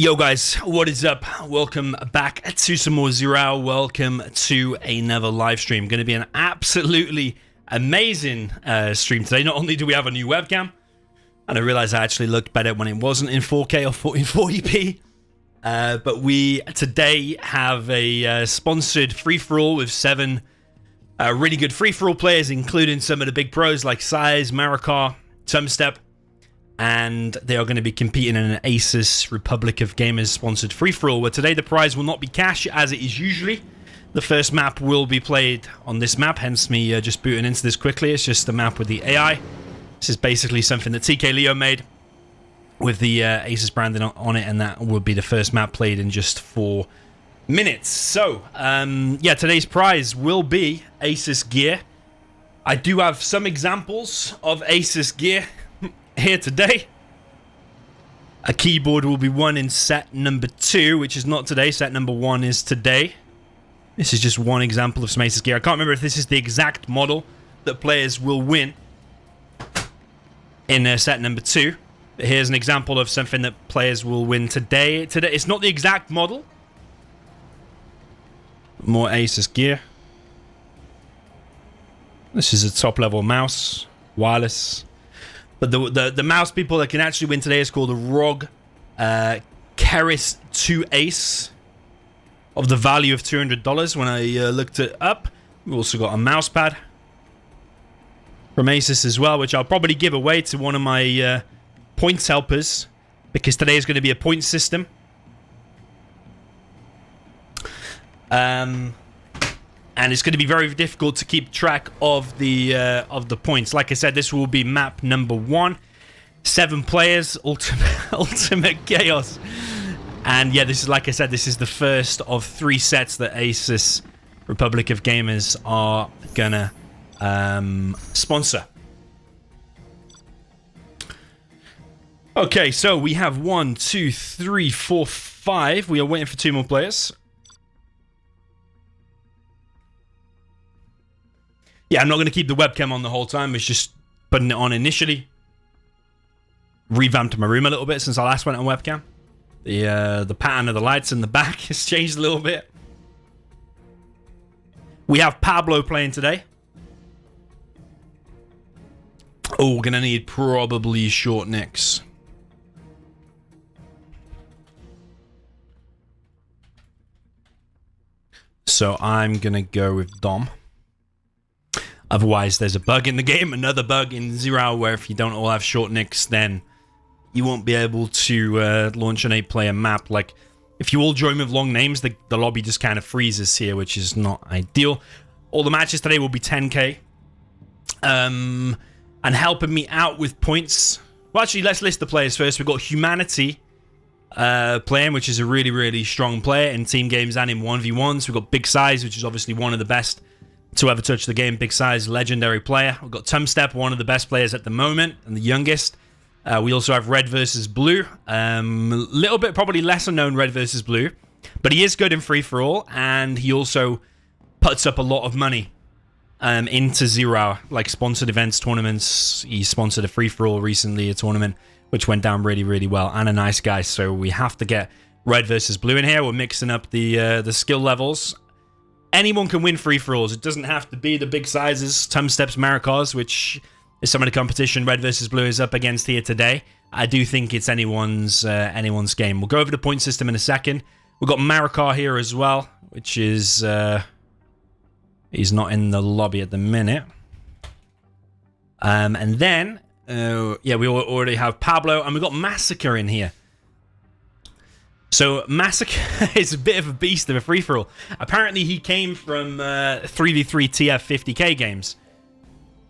Yo guys, what is up? Welcome back to some more Zero. Welcome to another live stream. Going to be an absolutely amazing stream today. Not only do we have a new webcam, and I realized I actually looked better when it wasn't in 4K or 1440p, but we today have a sponsored free-for-all with 7 really good free-for-all players, including some of the big pros like SiZe, Marakar, Tumstep. And they are going to be competing in an ASUS Republic of Gamers sponsored free-for-all, where today the prize will not be cash as it is usually. The first map will be played on this map, hence me just booting into this quickly. It's just a map with the AI. This is basically something that TK Leo made with the ASUS branding on it, and that will be the first map played in just 4 minutes. So, yeah, today's prize will be ASUS gear. I do have some examples of ASUS gear here today. A keyboard will be won in set number 2, which is not today. Set number 1 is today. This is just one example of some ASUS gear. I can't remember if this is the exact model that players will win in set number 2. But here's an example of something that players will win today. It's not the exact model. More ASUS gear. This is a top level mouse, wireless. But the mouse people that can actually win today is called a ROG Keris 2 Ace of the value of $200 when I looked it up. We've also got a mouse pad from ASUS as well, which I'll probably give away to one of my points helpers, because today is going to be a point system. And it's going to be very difficult to keep track of the points. Like I said, this will be map number 1. 7 players, ultimate chaos. And yeah, this is, like I said, this is the first of 3 sets that ASUS Republic of Gamers are gonna sponsor. Okay, so we have 1, 2, 3, 4, 5. We are waiting for 2 more players. Yeah, I'm not going to keep the webcam on the whole time. It's just putting it on initially. Revamped my room a little bit since I last went on webcam. The pattern of the lights in the back has changed a little bit. We have Pablo playing today. Oh, we're going to need probably short nicks. So I'm going to go with Dom. Otherwise, there's a bug in the game, another bug in Zero, where if you don't all have short nicks, then you won't be able to launch an 8-player map. Like, if you all join with long names, the lobby just kind of freezes here, which is not ideal. All the matches today will be 10k. And helping me out with points... Well, actually, let's list the players first. We've got HuMMi playing, which is a really, really strong player in team games and in 1v1s. We've got Big SiZe, which is obviously one of the best to ever touch the game. Big SiZe, legendary player. We've got Tumstep, one of the best players at the moment and the youngest. We also have RedvsBlue, a little bit probably lesser known RedvsBlue, but he is good in free-for-all, and he also puts up a lot of money into Zero, like sponsored events, tournaments. He sponsored a free-for-all recently, a tournament which went down really, really well, and a nice guy. So we have to get RedvsBlue in here. We're mixing up the skill levels. Anyone can win free-for-alls. It doesn't have to be the big sizes, Tumsteps, Marakars, which is some of the competition RedvsBlue is up against here today. I do think it's anyone's game. We'll go over the point system in a second. We've got Marakar here as well, which is... he's not in the lobby at the minute. And then, yeah, we already have Pablo, and we've got Massacre in here. So, Massacre is a bit of a beast of a free-for-all. Apparently, he came from 3v3 TF 50k games.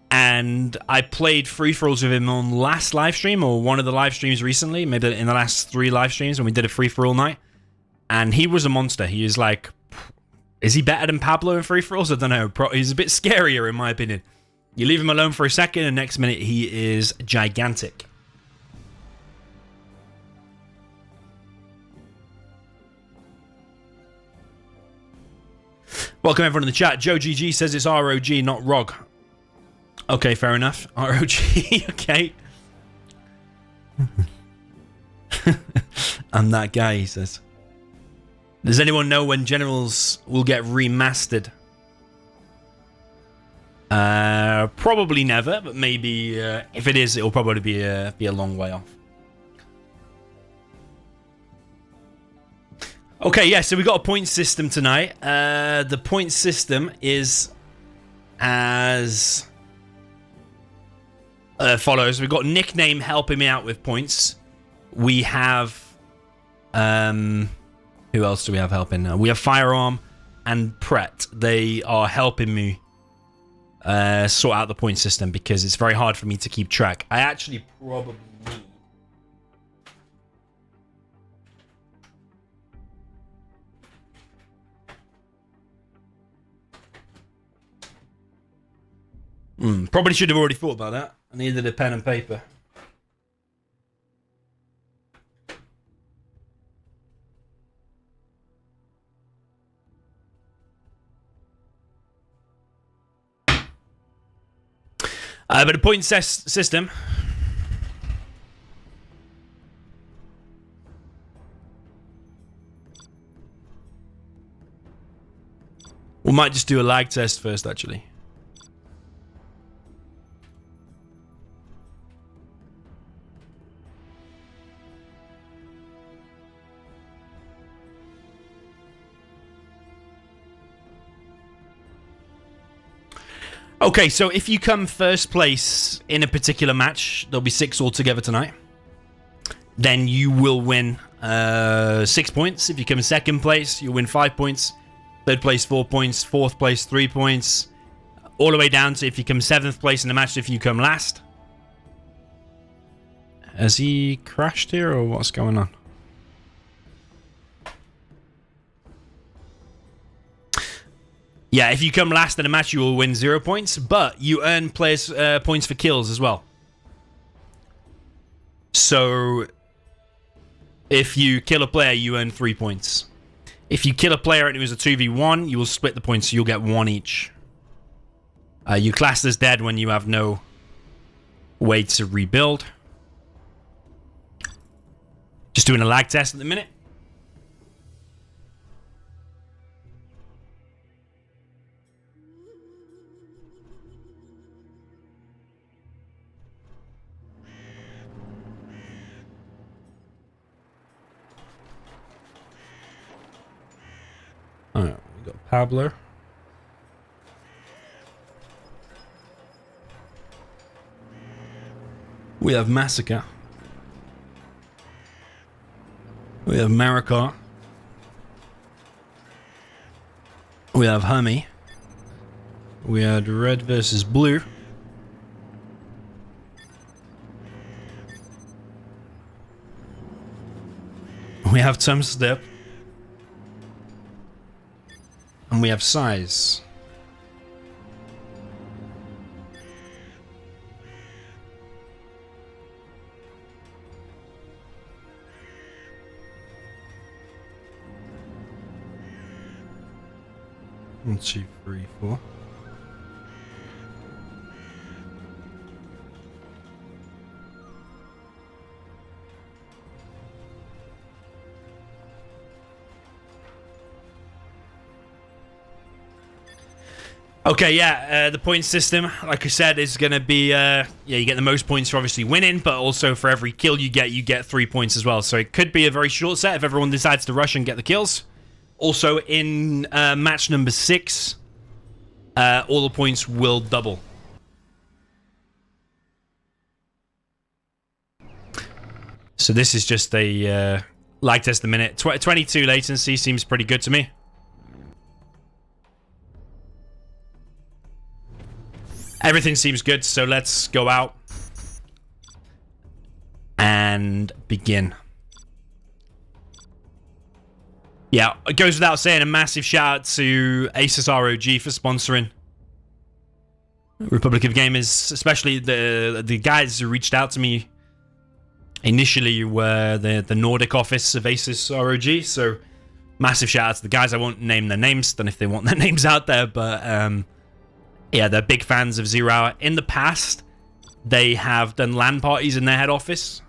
And I played free-for-alls with him on last live stream, or one of the live streams recently, maybe in the last 3 live streams when we did a free-for-all night. And he was a monster. He is like... Is he better than Pablo in free-for-alls? I don't know. He's a bit scarier, in my opinion. You leave him alone for a second, and next minute, he is gigantic. Welcome everyone in the chat. Joe GG says it's ROG, not ROG. Okay, fair enough. ROG, okay. I'm that guy, he says. Does anyone know when Generals will get remastered? Probably never, but maybe if it is, it'll probably be a long way off. Okay, yeah, so we got a point system tonight. The point system is as follows. We've got Nickname helping me out with points. We have... who else do we have helping now? We have Firearm and Pret. They are helping me sort out the point system because it's very hard for me to keep track. I actually probably need... probably should have already thought about that. I needed a pen and paper. But the point system... We might just do a lag test first, actually. Okay, so if you come first place in a particular match, there'll be 6 altogether tonight. Then you will win 6 points. If you come in second place, you'll win 5 points. Third place, 4 points. Fourth place, 3 points. All the way down to if you come 7th place in the match, if you come last. Has he crashed here or what's going on? Yeah, if you come last in a match, you will win 0 points, but you earn players points for kills as well. So, if you kill a player, you earn 3 points. If you kill a player and it was a 2v1, you will split the points, so you'll get 1 each. You class as dead when you have no way to rebuild. Just doing a lag test at the minute. Alright, we got Pablo. We have Massacre. We have Marakar. We have HuMMi. We had RedvsBlue. We have Tumstep. And we have SiZe. One, two, three, four. Okay, yeah, the point system, like I said, is going to be, yeah, you get the most points for obviously winning, but also for every kill you get 3 points as well. So it could be a very short set if everyone decides to rush and get the kills. Also, in match number 6, all the points will double. So this is just a lag test a minute. 22 latency seems pretty good to me. Everything seems good, so let's go out and begin. Yeah, it goes without saying, a massive shout out to ASUS ROG for sponsoring Republic of Gamers, especially the guys who reached out to me initially were the Nordic office of ASUS ROG, so massive shout out to the guys. I won't name their names, don't know if they want their names out there, but yeah, they're big fans of 0 Hour. In the past, they have done LAN parties in their head office.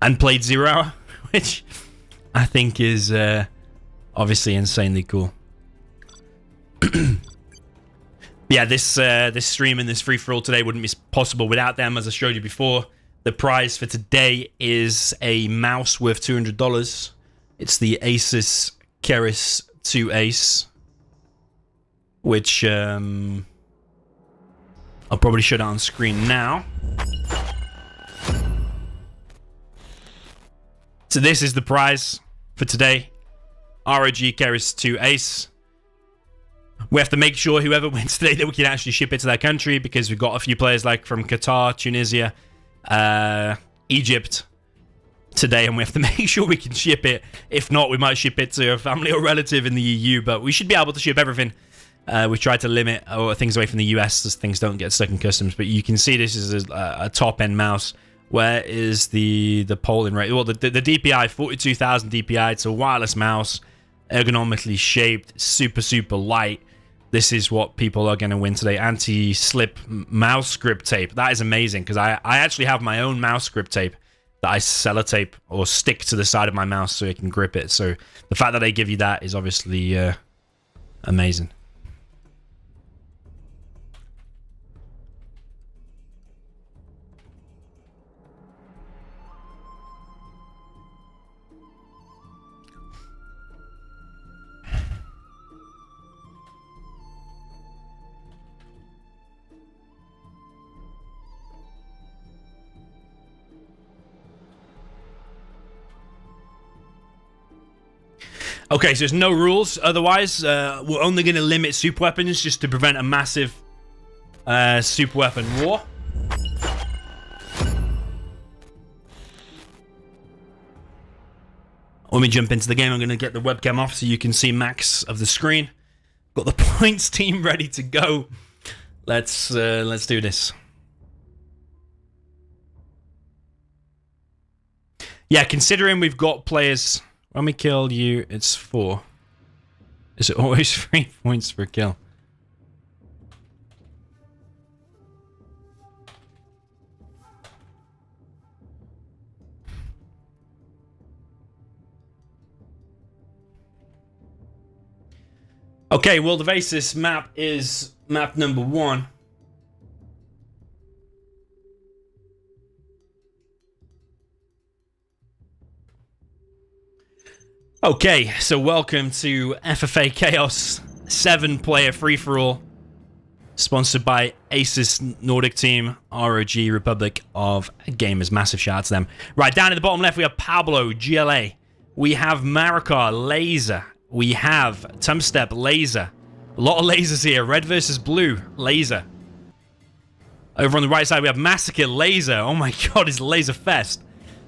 and played 0 Hour, which I think is obviously insanely cool. Yeah, this stream and this free-for-all today wouldn't be possible without them, as I showed you before. The prize for today is a mouse worth $200. It's the ASUS Keris 2 Ace, which I'll probably show it on screen now. So this is the prize for today. ROG Keris 2 Ace. We have to make sure whoever wins today that we can actually ship it to their country, because we've got a few players like from Qatar, Tunisia, Egypt today, and we have to make sure we can ship it. If not, we might ship it to a family or relative in the EU, but we should be able to ship everything. We tried to limit things away from the US as things don't get stuck in customs, but you can see this is a top-end mouse. Where is the polling rate? Well, the DPI, 42,000 DPI. It's a wireless mouse, ergonomically shaped, super light. This is what people are going to win today. Anti-slip mouse grip tape. That is amazing, because I actually have my own mouse grip tape that I sellotape or stick to the side of my mouse so it can grip it. So the fact that they give you that is obviously amazing. Okay, so there's no rules. Otherwise, we're only going to limit super weapons just to prevent a massive super weapon war. When we jump into the game, I'm going to get the webcam off so you can see max of the screen. Got the points team ready to go. Let's do this. Yeah, considering we've got players. When we kill you, it's 4. Is it always 3 points per kill? Okay, well, the Oases map is map number 1. Okay, so welcome to FFA Chaos 7-player free-for-all, sponsored by ASUS Nordic team, ROG Republic of Gamers. Massive shout out to them. Right, down at the bottom left, we have Pablo, GLA. We have Marakar, Laser. We have Tumstep, Laser. A lot of lasers here. RedvsBlue, Laser. Over on the right side, we have Massacre, Laser. Oh my god, it's Laser Fest.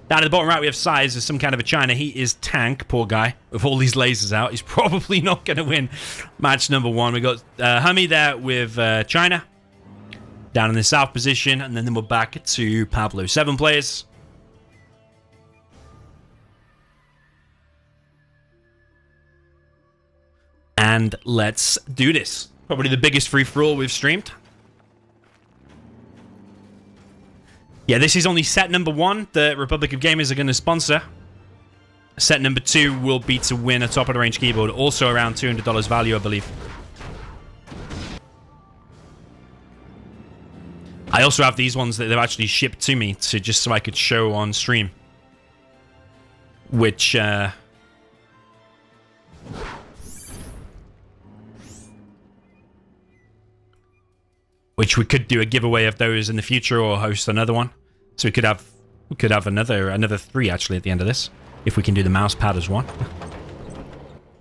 Down at the bottom right, we have SiZe as some kind of a China. He is tank, poor guy, with all these lasers out. He's probably not going to win match number 1. We got HuMMi there with China, down in the south position, and then we're back to Pablo. 7 players. And let's do this. Probably the biggest free-for-all we've streamed. Yeah, this is only set number 1 that Republic of Gamers are going to sponsor. Set number 2 will be to win a top-of-the-range keyboard, also around $200 value, I believe. I also have these ones that they've actually shipped to me, just so I could show on stream. Which we could do a giveaway of those in the future, or host another one. So we could have another 3 actually at the end of this, if we can do the mouse pad as one.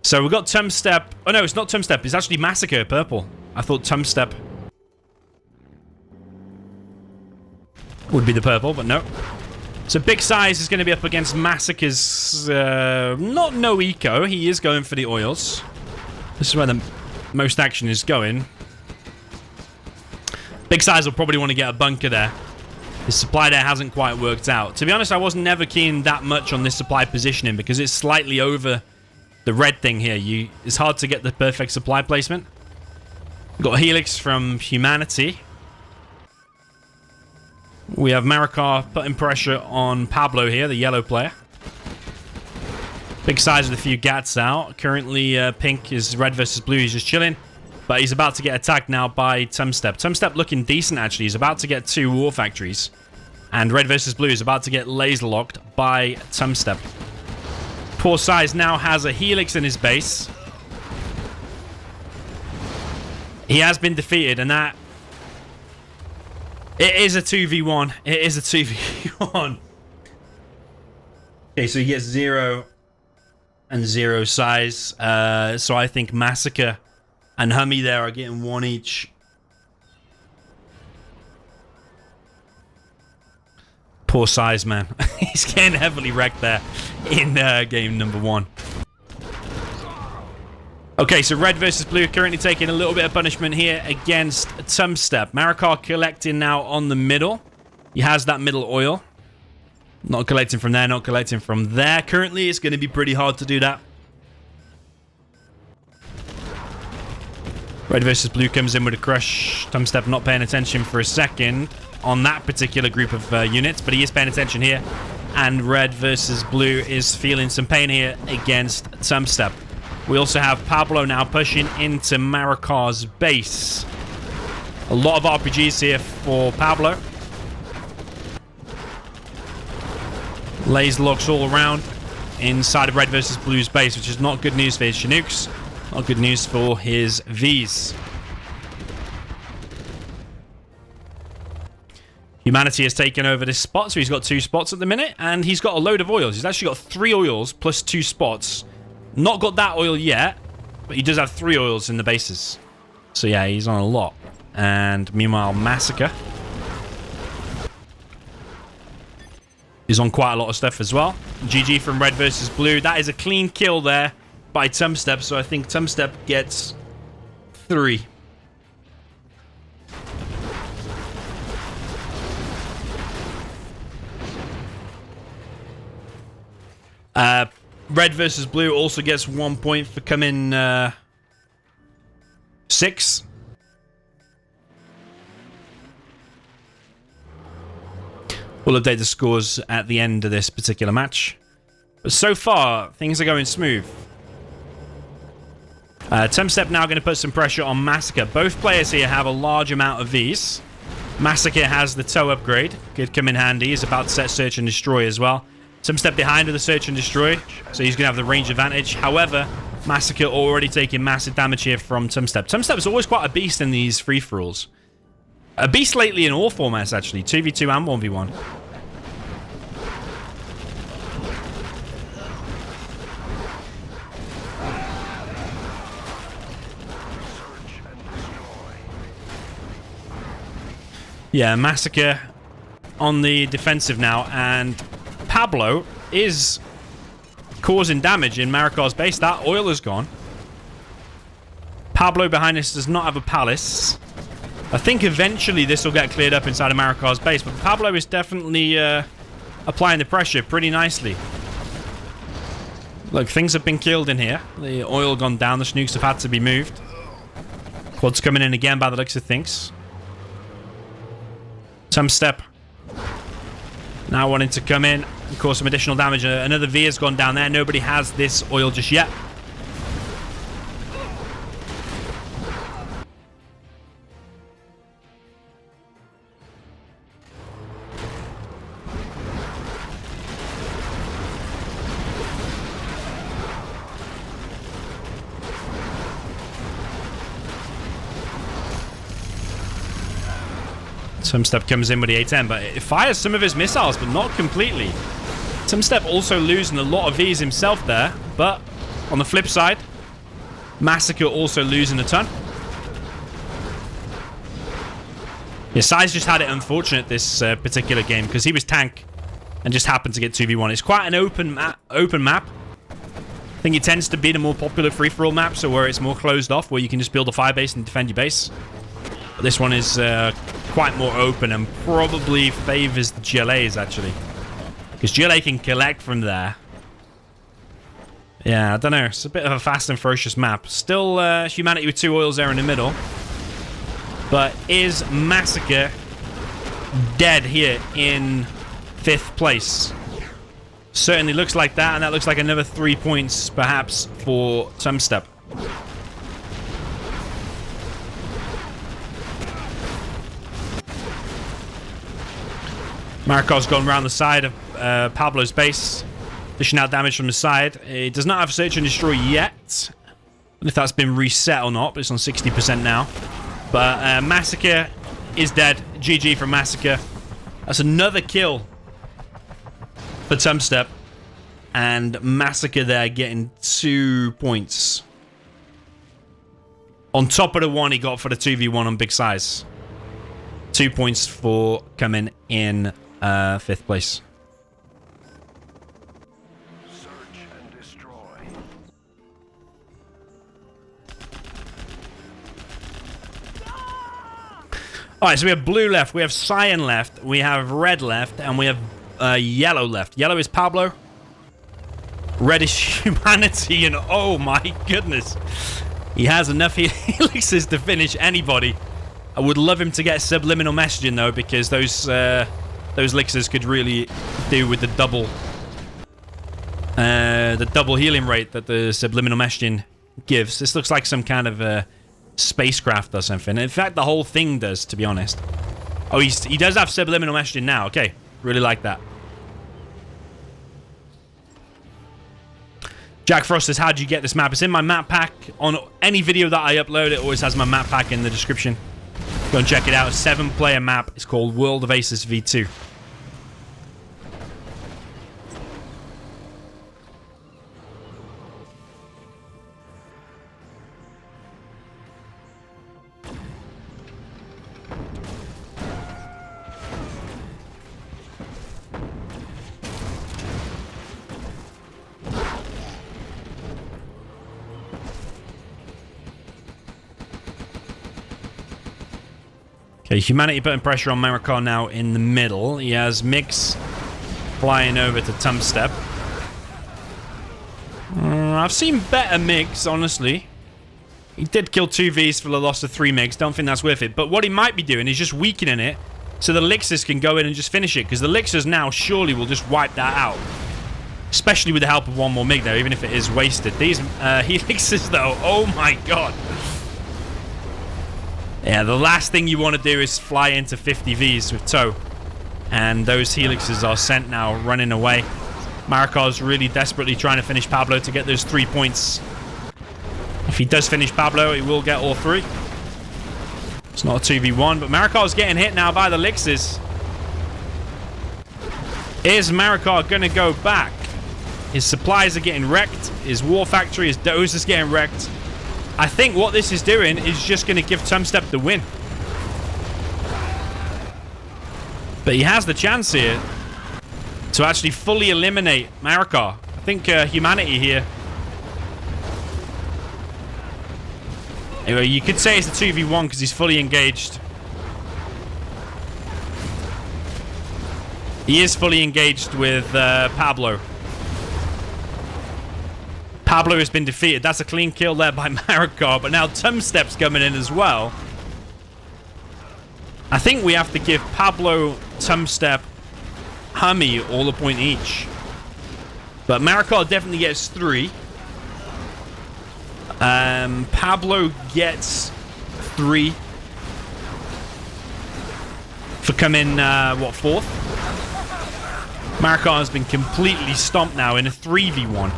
So we got Tumstep. Oh no, it's not Tumstep. It's actually Massacre purple. I thought Tumstep would be the purple, but no. So Big SiZe is going to be up against Massacre's not no eco. He is going for the oils. This is where the most action is going. Big SiZe will probably want to get a bunker there. His supply there hasn't quite worked out. To be honest, I was never keen that much on this supply positioning because it's slightly over the red thing here. It's hard to get the perfect supply placement. Got a Helix from Humanity. We have Marakar putting pressure on Pablo here, the yellow player. Big size with a few gats out. Currently, pink is red versus blue. He's just chilling. But he's about to get attacked now by Tumstep. Tumstep looking decent, actually. He's about to get 2 war factories. And red versus blue is about to get laser locked by Tumstep. Poor SiZe now has a Helix in his base. He has been defeated, and that... It is a 2v1. It is a 2v1. Okay, so he gets 0 and 0 SiZe. So I think Massacre and HuMMi there are getting 1 each. Poor SiZe, man. He's getting heavily wrecked there in game number 1. Okay, so red versus blue currently taking a little bit of punishment here against Tumstep. Marakar collecting now on the middle. He has that middle oil. Not collecting from there, not collecting from there. Currently, it's going to be pretty hard to do that. Red versus blue comes in with a crush. Tumstep not paying attention for a second on that particular group of units, but he is paying attention here. And red versus blue is feeling some pain here against Tumstep. We also have Pablo now pushing into Marakar's base. A lot of RPGs here for Pablo. Laser locks all around inside of red versus blue's base, which is not good news for his Chinooks. Not good news for his Vs. HuMMi has taken over this spot, so he's got 2 spots at the minute, and he's got a load of oils. He's actually got 3 oils plus 2 spots. Not got that oil yet, but he does have 3 oils in the bases. So yeah, he's on a lot. And meanwhile, Massacre is on quite a lot of stuff as well. GG from red versus blue. That is a clean kill there by Tumstep, so I think Tumstep gets 3. Red versus blue also gets 1 point for coming 6. We'll update the scores at the end of this particular match. But so far, things are going smooth. Tumstep now going to put some pressure on Massacre. Both players here have a large amount of Vs. Massacre has the tow upgrade. Could come in handy. He's about to set Search and Destroy as well. Tumstep behind with the Search and Destroy, so he's going to have the range advantage. However, Massacre already taking massive damage here from Tumstep. Tumstep is always quite a beast in these free-for-alls. A beast lately in all formats, actually. 2v2 and 1v1. Yeah, Massacre on the defensive now, and Pablo is causing damage in Marakar's base. That oil is gone. Pablo behind us does not have a palace. I think eventually this will get cleared up inside of Marakar's base, but Pablo is definitely applying the pressure pretty nicely. Look, things have been killed in here. The oil gone down. The Snooks have had to be moved. Quad's coming in again by the looks of things. Tumstep now wanting to come in and cause some additional damage. Another V has gone down there. Nobody has this oil just yet. Tumstep comes in with the A10, but it fires some of his missiles, but not completely. Tumstep also losing a lot of Vs himself there, but on the flip side, Massacre also losing a ton. Yeah, SiZe just had it unfortunate this particular game because he was tank and just happened to get 2v1. It's quite an open map. I think it tends to be the more popular free-for-all map, so where it's more closed off, where you can just build a fire base and defend your base. But this one is quite more open and probably favors the GLAs, actually. Because GLA can collect from there. Yeah, I don't know. It's a bit of a fast and ferocious map. Still HuMMi with 2 oils there in the middle. But is Massacre dead here in 5th place. Certainly looks like that, and that looks like another 3 points, perhaps, for Tumstep. Marakar's gone around the side of Pablo's base, dishing out damage from the side. It does not have Search and Destroy yet. I don't know if that's been reset or not, but it's on 60% now. But Massacre is dead. GG from Massacre. That's another kill for Tumstep. And Massacre there getting 2 points. On top of the one he got for the 2v1 on Big Size. 2 points for coming in 5th place. Search and destroy. Alright, so we have blue left, we have cyan left, we have red left, and we have yellow left. Yellow is Pablo. Red is HuMMi, and oh my goodness. He has enough elixirs to finish anybody. I would love him to get subliminal messaging though, because those elixirs could really do with the double healing rate that the subliminal messaging gives. This looks like some kind of a spacecraft or something. In fact, the whole thing does, to be honest. Oh, he does have subliminal messaging now. Okay, really like that. Jack Frost says, how do you get this map? It's in my map pack. On any video that I upload, it always has my map pack in the description. Go and check it out. 7-player map. It's called World of Aces V2. Okay, HuMMi putting pressure on Marakar now in the middle. He has Mix flying over to Tumstep. I've seen better Mix, honestly. He did kill 2 Vs for the loss of 3 Mix. Don't think that's worth it. But what he might be doing is just weakening it so the elixirs can go in and just finish it. Because the elixirs now surely will just wipe that out. Especially with the help of one more MiG there, even if it is wasted. These elixirs, though, oh my god. Yeah, the last thing you want to do is fly into 50 Vs with tow. And those helixes are sent now, running away. Marakar's really desperately trying to finish Pablo to get those 3 points. If he does finish Pablo, he will get all 3. It's not a 2v1, but Marakar's getting hit now by the elixirs. Is Marakar going to go back? His supplies are getting wrecked. His war factory, his doze is getting wrecked. I think what this is doing is just going to give Tumstep the win. But he has the chance here to actually fully eliminate Marakar. I think humanity here. Anyway, you could say it's a 2v1 because he's fully engaged. He is fully engaged with Pablo. Pablo has been defeated. That's a clean kill there by Marakar, but now Tumstep's coming in as well. I think we have to give Pablo, Tumstep, HuMMi all a point each. But Marakar definitely gets 3. Pablo gets 3 for coming, what, 4th? Marakar has been completely stomped now in a 3v1.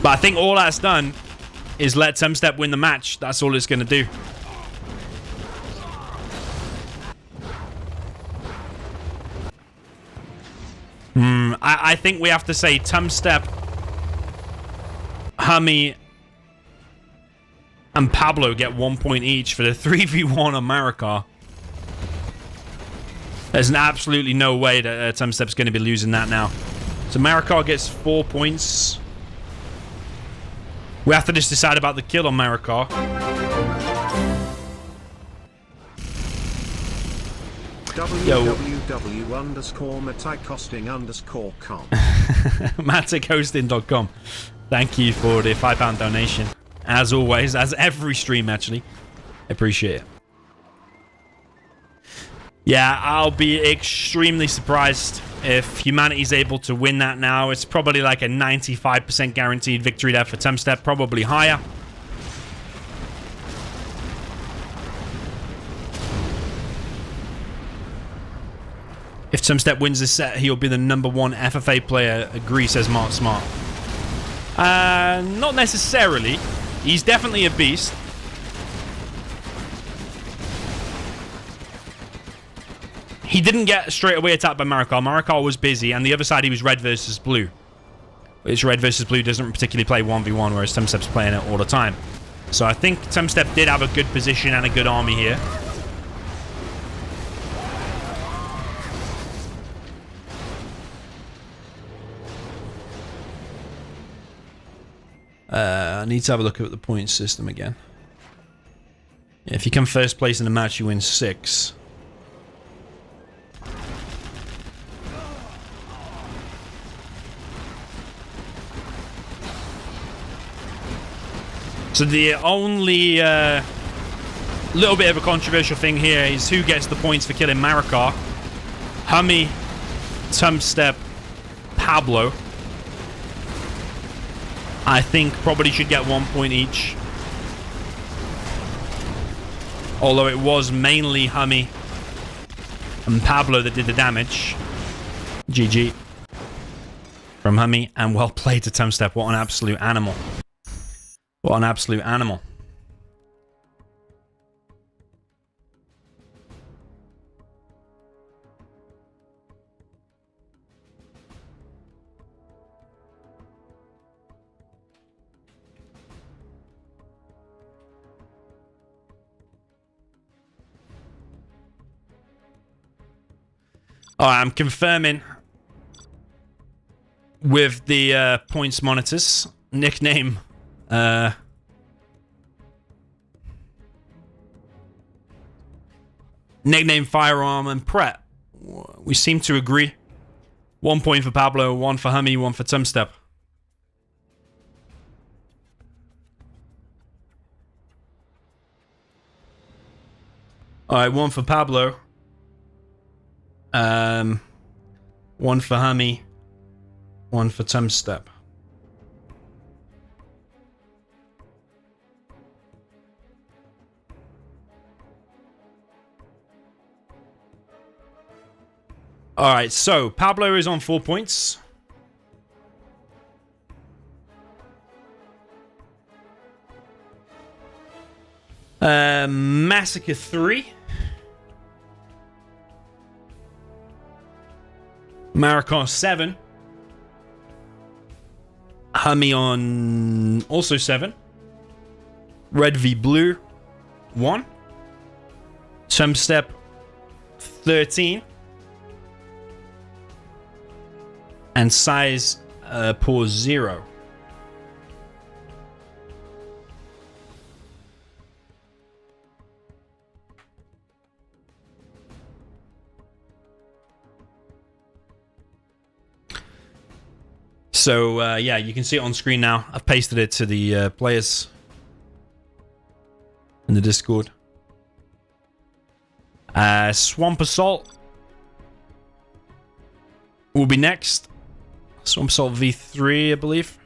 But I think all that's done is let Tumstep win the match. That's all it's going to do. I think we have to say Tumstep, HuMMi, and Pablo get 1 point each for the 3v1 on Marakar. There's absolutely no way that Tumstep's going to be losing that now. So Marakar gets 4 points. We have to just decide about the kill on Marakar. www.maticosting_com. Maticosting.com. Thank you for the £5 donation. As always, as every stream actually. Appreciate it. Yeah, I'll be extremely surprised if humanity's able to win that now. It's probably like a 95% guaranteed victory there for Tumstep, probably higher. If Tumstep wins this set, he'll be the #1 FFA player. Agree, says Mark Smart. Not necessarily. He's definitely a beast. He didn't get straight away attacked by Marakar. Marakar was busy, and the other side he was RedvsBlue. Which RedvsBlue doesn't particularly play 1v1, whereas Tumstep's playing it all the time. So I think Tumstep did have a good position and a good army here. I need to have a look at the point system again. Yeah, if you come first place in the match, you win 6. So the only little bit of a controversial thing here is who gets the points for killing Marakar. HuMMi, Tumstep, Pablo. I think probably should get 1 point each. Although it was mainly HuMMi and Pablo that did the damage. GG. From HuMMi, and well played to Tumstep. What an absolute animal. What an absolute animal. Alright, I'm confirming with the points monitors. Nickname. Nickname, firearm, and prep. We seem to agree. 1 point for Pablo, 1 for HuMMi, 1 for Tumstep. Alright, 1 for Pablo. 1 for HuMMi, 1 for Tumstep. Alright, so Pablo is on 4 points. Massacre 3. Marakar 7. HuMMi on also 7. RedvsBlue 1. Tumstep 13. And SiZe pause 0. So, yeah, you can see it on screen now. I've pasted it to the players in the Discord. Swamp Assault will be next. Swamp Assault V3, I believe.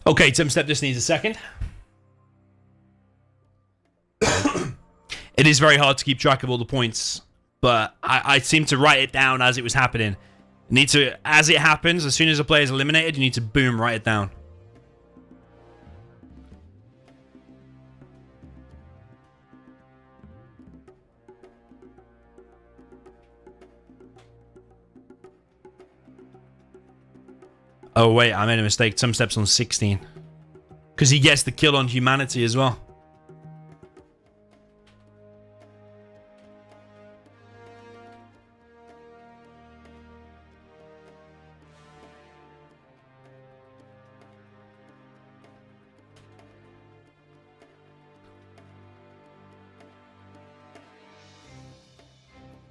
Okay, Tumstep just needs a second. It It is very hard to keep track of all the points, but I seem to write it down as it was happening. You need to, as it happens, as soon as a player is eliminated, you need to boom, write it down. Oh wait, I made a mistake. Tumstep's on 16. Because he gets the kill on HuMMi as well.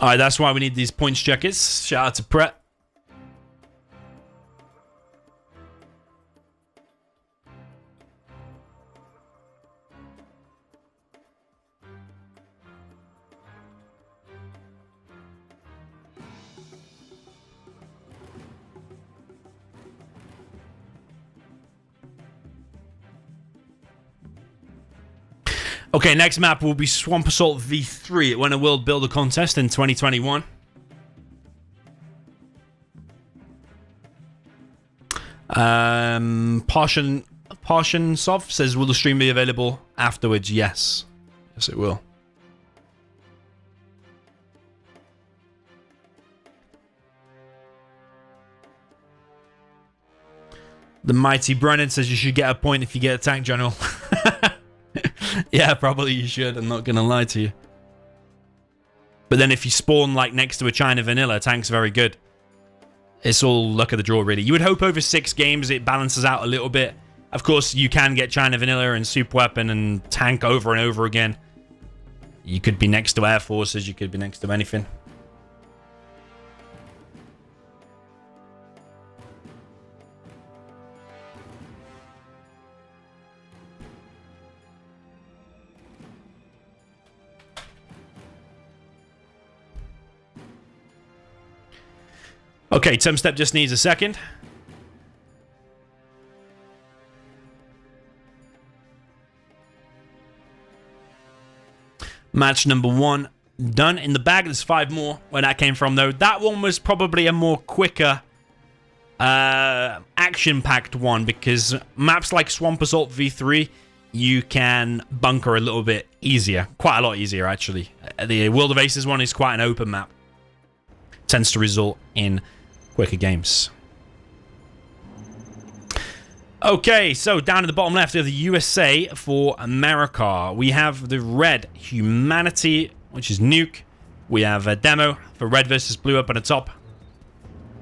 Alright, that's why we need these points checkers. Shout out to Pret. Okay, next map will be Swamp Assault V3. It won a World Builder contest in 2021. Parshan Sov says, will the stream be available afterwards? Yes. Yes, it will. The Mighty Brennan says you should get a point if you get a tank, General. Yeah, probably you should. I'm not going to lie to you. But then if you spawn like next to a China Vanilla, tank's very good. It's all luck of the draw, really. You would hope over 6 games it balances out a little bit. Of course, you can get China Vanilla and Super Weapon and tank over and over again. You could be next to Air Forces. You could be next to anything. Okay, Tumstep just needs a second. Match number 1 done. In the bag, there's 5 more. Where that came from, though, that one was probably a more quicker, action-packed one, because maps like Swamp Assault V3, you can bunker a little bit easier. Quite a lot easier, actually. The World of Aces one is quite an open map. Tends to result in quicker games. Okay, so down at the bottom left of the USA for Marakar, we have the red HuMMi, which is Nuke. We have a demo for RedvsBlue up on the top.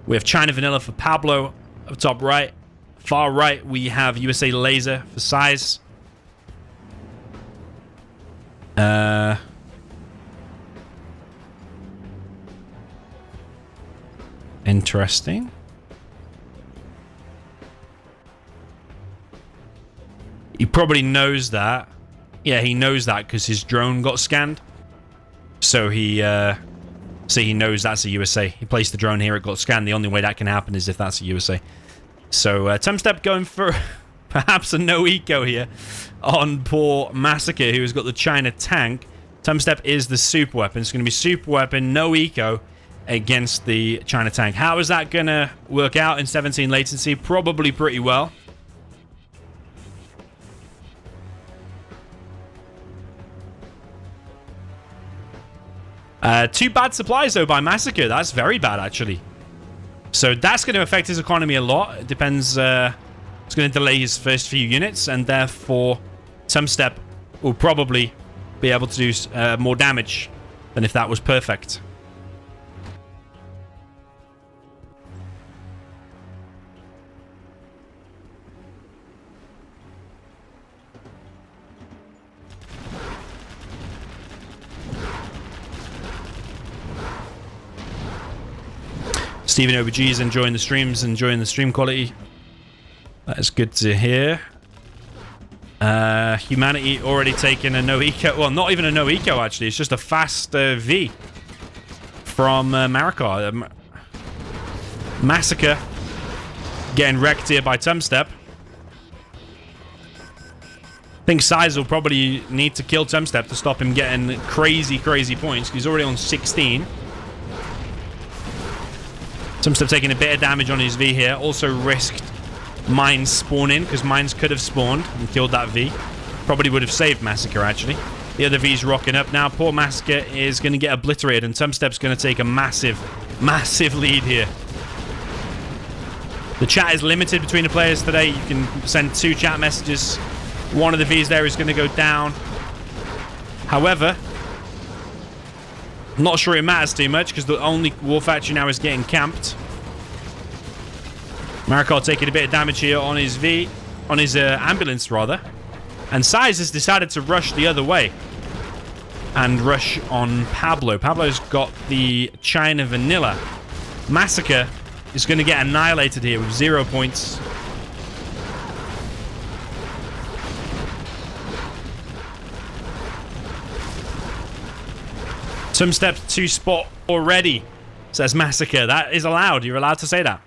We have China Vanilla for Pablo up top right. Far right, we have USA Laser for SiZe. Interesting. He probably knows that. Yeah, he knows that because his drone got scanned. So he knows that's a USA. He placed the drone here, it got scanned. The only way that can happen is if that's a USA. So Tumstep going for perhaps a no eco here on poor Massacre, who's got the China tank. Tumstep is the super weapon. It's going to be super weapon, no eco against the China tank. How is that going to work out in 17 latency? Probably pretty well. Two bad supplies, though, by Massacre. That's very bad, actually. So that's going to affect his economy a lot. It depends. It's going to delay his first few units, and therefore Tumstep will probably be able to do more damage than if that was perfect. Stephen OBG is enjoying the streams, enjoying the stream quality. That is good to hear. HuMMi already taken a no eco. Well, not even a no eco, actually. It's just a fast V from Marakar. Massacre getting wrecked here by Tumstep. I think SiZe will probably need to kill Tumstep to stop him getting crazy points. He's already on 16. Tumstep taking a bit of damage on his V here. Also risked mines spawning, because mines could have spawned and killed that V. Probably would have saved Massacre, actually. The other V's rocking up now. Poor Massacre is going to get obliterated, and Tumstep's going to take a massive lead here. The chat is limited between the players today. You can send 2 chat messages. One of the V's there is going to go down. However, I'm not sure it matters too much, because the only war factory now is getting camped. Marakar taking a bit of damage here on his V, on his ambulance rather. And SiZe has decided to rush the other way and rush on Pablo. Pablo's got the China Vanilla. Massacre is going to get annihilated here with 0 points. Tumstep 2 spot already, says Massacre. That is allowed. You're allowed to say that.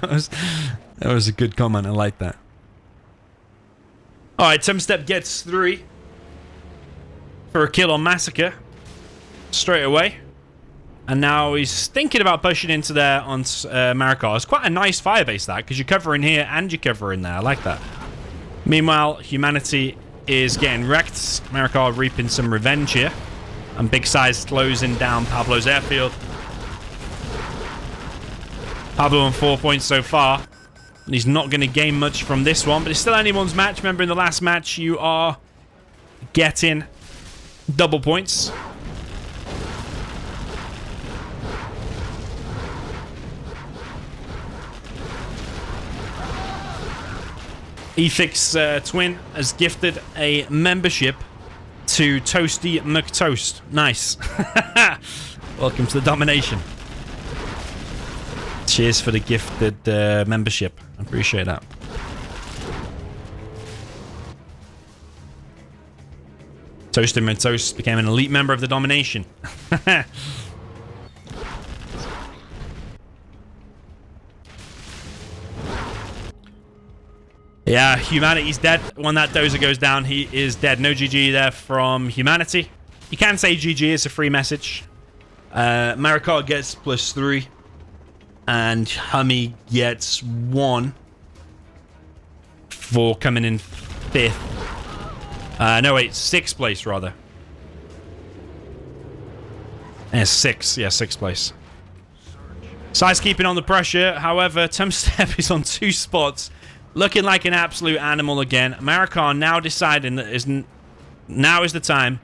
that was a good comment. I like that. Alright, Tumstep gets 3 for a kill on Massacre straight away. And now he's thinking about pushing into there on Marakar. It's quite a nice firebase, that, because you're covering here and you're covering there. I like that. Meanwhile, humanity is getting wrecked. Marakar reaping some revenge here. And Big SiZe closing down Pablo's airfield. Pablo on 4 points so far. And he's not going to gain much from this one. But it's still anyone's match. Remember, in the last match, you are getting double points. Ethix Twin has gifted a membership to Toasty McToast. Nice. Welcome to the domination. Cheers for the gifted membership. I appreciate that. Toasty McToast became an elite member of the domination. Yeah, humanity's dead. When that dozer goes down, he is dead. No GG there from humanity. You can say GG, it's a free message. Marakar gets +3. And HuMMi gets 1 for coming in 5th. No, wait, 6th place, rather. Yeah, 6th. Yeah, 6th place. SiZe keeping on the pressure. However, Tumstep is on 2 spots. Looking like an absolute animal again. Marakar now deciding that now is the time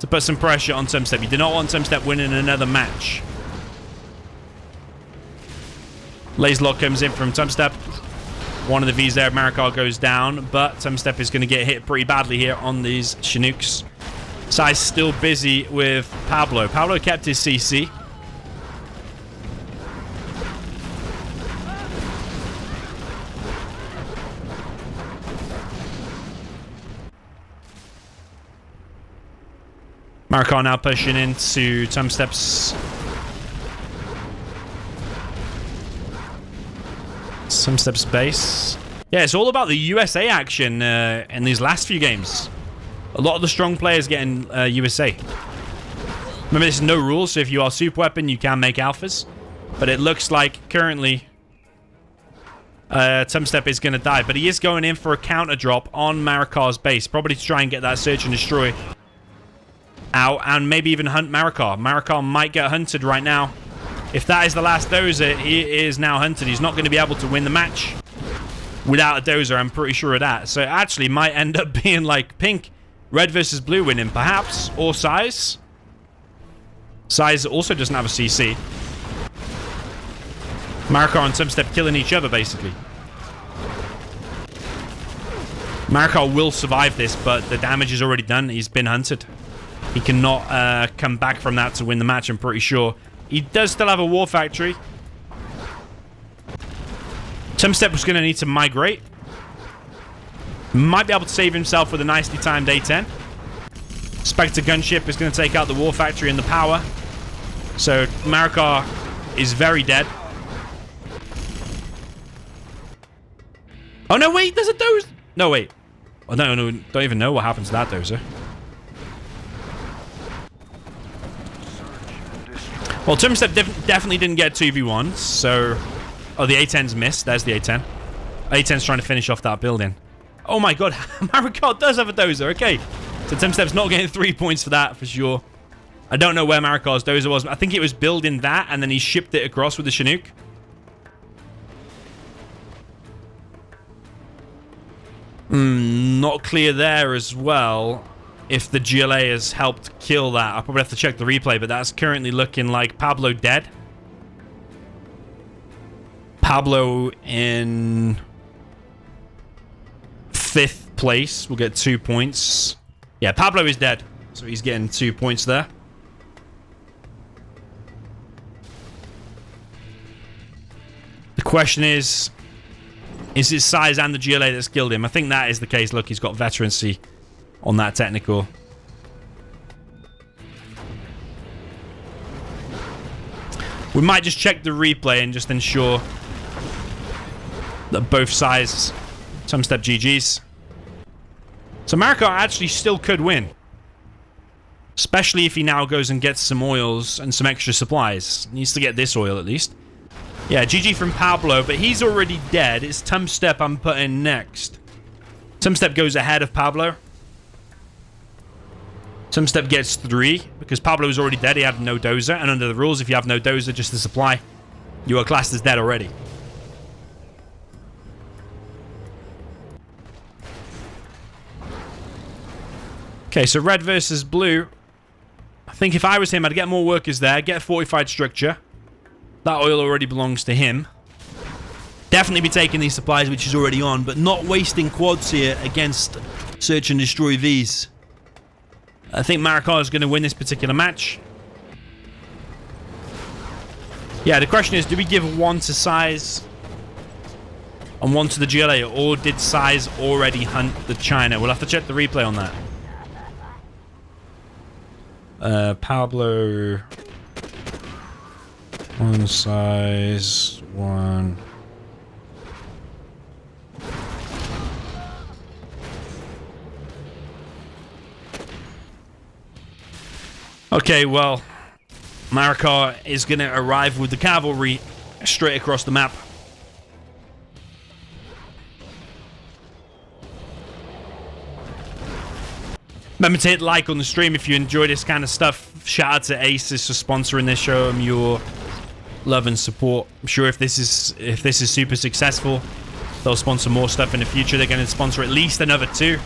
to put some pressure on Tumstep. You do not want Tumstep winning another match. Lays lock comes in from Tumstep. One of the V's there, Marakar goes down, but Tumstep is going to get hit pretty badly here on these Chinooks. SiZe still busy with Pablo. Pablo kept his CC. Marakar now pushing into Tumstep's base. Yeah, it's all about the USA action in these last few games. A lot of the strong players getting USA. Remember, there's no rules, so if you are super weapon, you can make alphas. But it looks like currently Tumstep is going to die. But he is going in for a counter drop on Marakar's base, probably to try and get that search and destroy out, and maybe even hunt Marakar. Marakar might get hunted right now. If that is the last dozer, he is now hunted. He's not going to be able to win the match without a dozer, I'm pretty sure of that. So it actually might end up being like pink, red versus blue winning, perhaps, or SiZe. SiZe also doesn't have a CC. Marakar and Tumstep killing each other, basically. Marakar will survive this, but the damage is already done. He's been hunted. He cannot come back from that to win the match, I'm pretty sure. He does still have a war factory. Tumstep was going to need to migrate. Might be able to save himself with a nicely timed A10. Spectre gunship is going to take out the war factory and the power. So Marakar is very dead. Oh, no, wait, there's a dozer. No, wait. Oh, no, don't even know what happens to that dozer. Well, Tumstep definitely didn't get 2v1, so... Oh, the A10's missed. There's the A10. A10's trying to finish off that building. Oh my god, Marakar does have a dozer. Okay, so Tumstep's not getting 3 points for that, for sure. I don't know where Marakar's dozer was. I think it was building that, and then he shipped it across with the Chinook. Not clear there as well if the GLA has helped kill that. I'll probably have to check the replay, but that's currently looking like Pablo dead. Pablo in 5th place will get 2 points. Yeah, Pablo is dead, so he's getting 2 points there. The question is it SiZe and the GLA that's killed him? I think that is the case. Look, he's got veterancy on that technical. We might just check the replay and just ensure that both SiZe Tumstep GG's. So Marakar actually still could win. Especially if he now goes and gets some oils and some extra supplies. Needs to get this oil at least. Yeah, GG from Pablo, but he's already dead. It's Tumstep I'm putting next. Tumstep goes ahead of Pablo. Tumstep gets 3 because Pablo was already dead. He had no dozer, and under the rules, if you have no dozer, just the supply, you are classed as dead already. Okay, so red versus blue. I think if I was him, I'd get more workers there, get a fortified structure. That oil already belongs to him. Definitely be taking these supplies, which is already on, but not wasting quads here against Search and Destroy Vs. I think Marakar is going to win this particular match. Yeah, the question is, do we give 1 to SiZe and 1 to the GLA, or did SiZe already hunt the China? We'll have to check the replay on that. Pablo... 1 SiZe, 1... Okay, well, Marakar is going to arrive with the cavalry straight across the map. Remember to hit like on the stream if you enjoy this kind of stuff. Shout out to ASUS for sponsoring this. Show them your love and support. I'm sure if this is super successful, they'll sponsor more stuff in the future. They're going to sponsor at least another 2,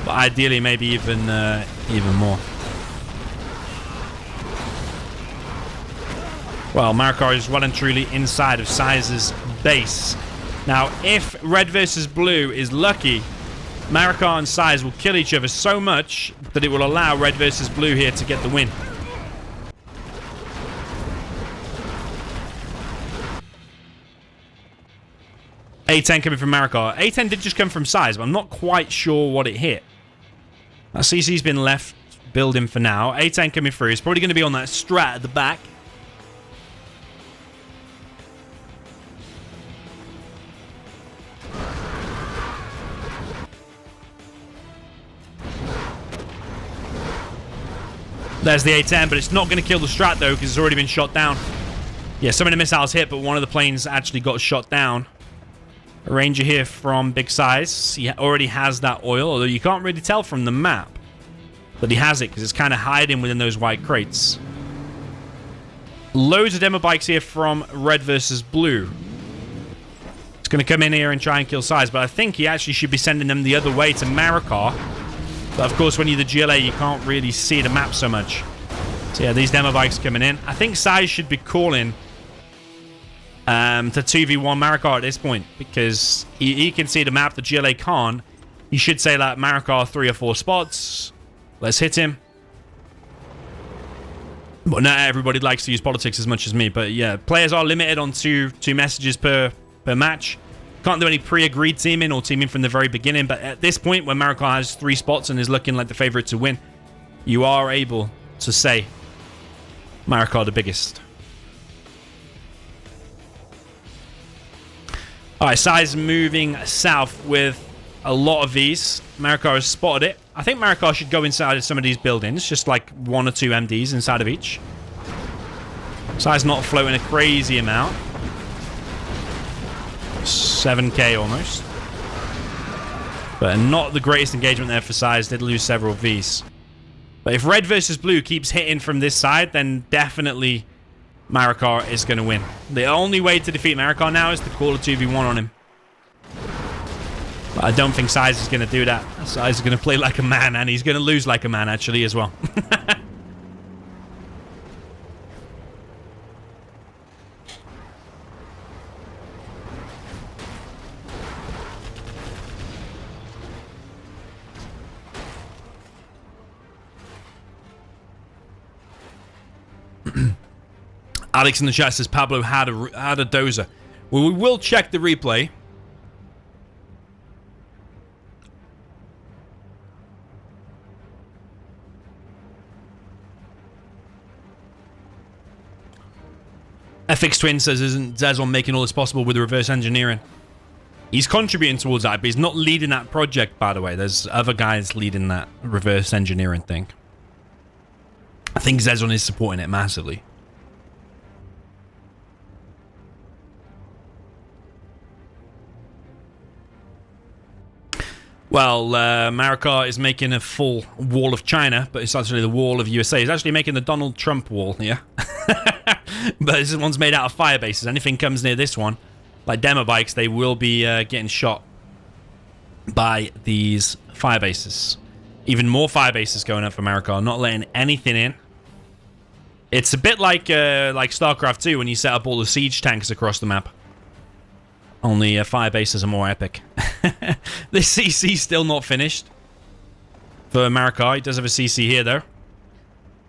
but ideally maybe even more. Well, Marakar is well and truly inside of SiZe's base. Now, if red versus blue is lucky, Marakar and SiZe will kill each other so much that it will allow red versus blue here to get the win. A10 coming from Marakar. A10 did just come from SiZe, but I'm not quite sure what it hit. CC's been left building for now. A10 coming through. He's probably going to be on that strat at the back. There's the A10, but it's not going to kill the strat, though, because it's already been shot down. Yeah, some of the missiles hit, but one of the planes actually got shot down. A ranger here from Big SiZe. He already has that oil, although you can't really tell from the map that he has it, because it's kind of hiding within those white crates. Loads of demo bikes here from red versus blue. He's going to come in here and try and kill SiZe, but I think he actually should be sending them the other way to Marakar. But of course, when you're the GLA, you can't really see the map so much. So yeah, these demo bikes coming in. I think SiZe should be calling to 2v1 Marakar at this point, because he can see the map, the GLA can't. He should say like, Marakar 3 or 4 spots. Let's hit him. But not everybody likes to use politics as much as me. But yeah, players are limited on two messages per match. Can't do any pre-agreed teaming or teaming from the very beginning, but at this point, when Marakar has 3 spots and is looking like the favorite to win, you are able to say Marakar the biggest. All right, SiZe moving south with a lot of these. Marakar has spotted it. I think Marakar should go inside of some of these buildings, just like 1 or 2 MDs inside of each. SiZe not floating a crazy amount. 7k almost. But not the greatest engagement there for SiZe. Did lose several Vs. But if red versus blue keeps hitting from this side, then definitely Marakar is going to win. The only way to defeat Marakar now is to call a 2v1 on him. But I don't think SiZe is going to do that. SiZe is going to play like a man, and he's going to lose like a man, actually, as well. Alex in the chat says Pablo had a dozer. Well, we will check the replay. FX Twin says, isn't Zezon making all this possible with reverse engineering? He's contributing towards that, but he's not leading that project, by the way. There's other guys leading that reverse engineering thing. I think Zezon is supporting it massively. Well, Marakar is making a full wall of China, but it's actually the wall of USA. He's actually making the Donald Trump wall here. But this one's made out of fire bases. Anything comes near this one, like demo bikes, they will be getting shot by these fire bases. Even more fire bases going up for Marakar, not letting anything in. It's a bit like StarCraft 2 when you set up all the siege tanks across the map. Only fire bases are more epic. This CC still not finished for Marakar. He does have a CC here, though.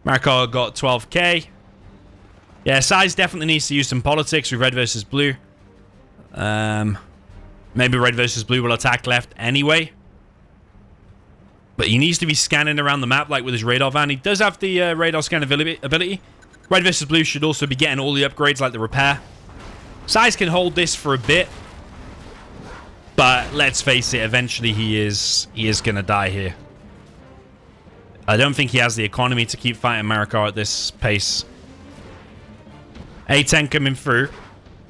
Marakar got 12k. Yeah, SiZe definitely needs to use some politics with red versus blue. Maybe red versus blue will attack left anyway. But he needs to be scanning around the map like with his radar van. He does have the radar scan ability. Red versus blue should also be getting all the upgrades like the repair. SiZe can hold this for a bit. But let's face it, eventually he is going to die here. I don't think he has the economy to keep fighting Marakar at this pace. A10 coming through.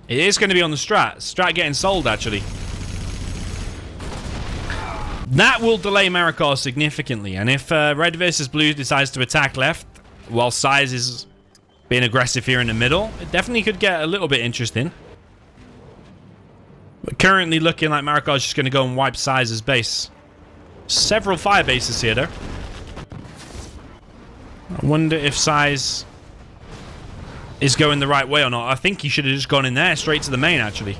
It is going to be on the strat. Strat getting sold, actually. That will delay Marakar significantly. And if red versus blue decides to attack left, while SiZe is being aggressive here in the middle, it definitely could get a little bit interesting. But currently looking like Marakar is just going to go and wipe SiZe's base. Several fire bases here, though. I wonder if SiZe is going the right way or not. I think he should have just gone in there, straight to the main, actually.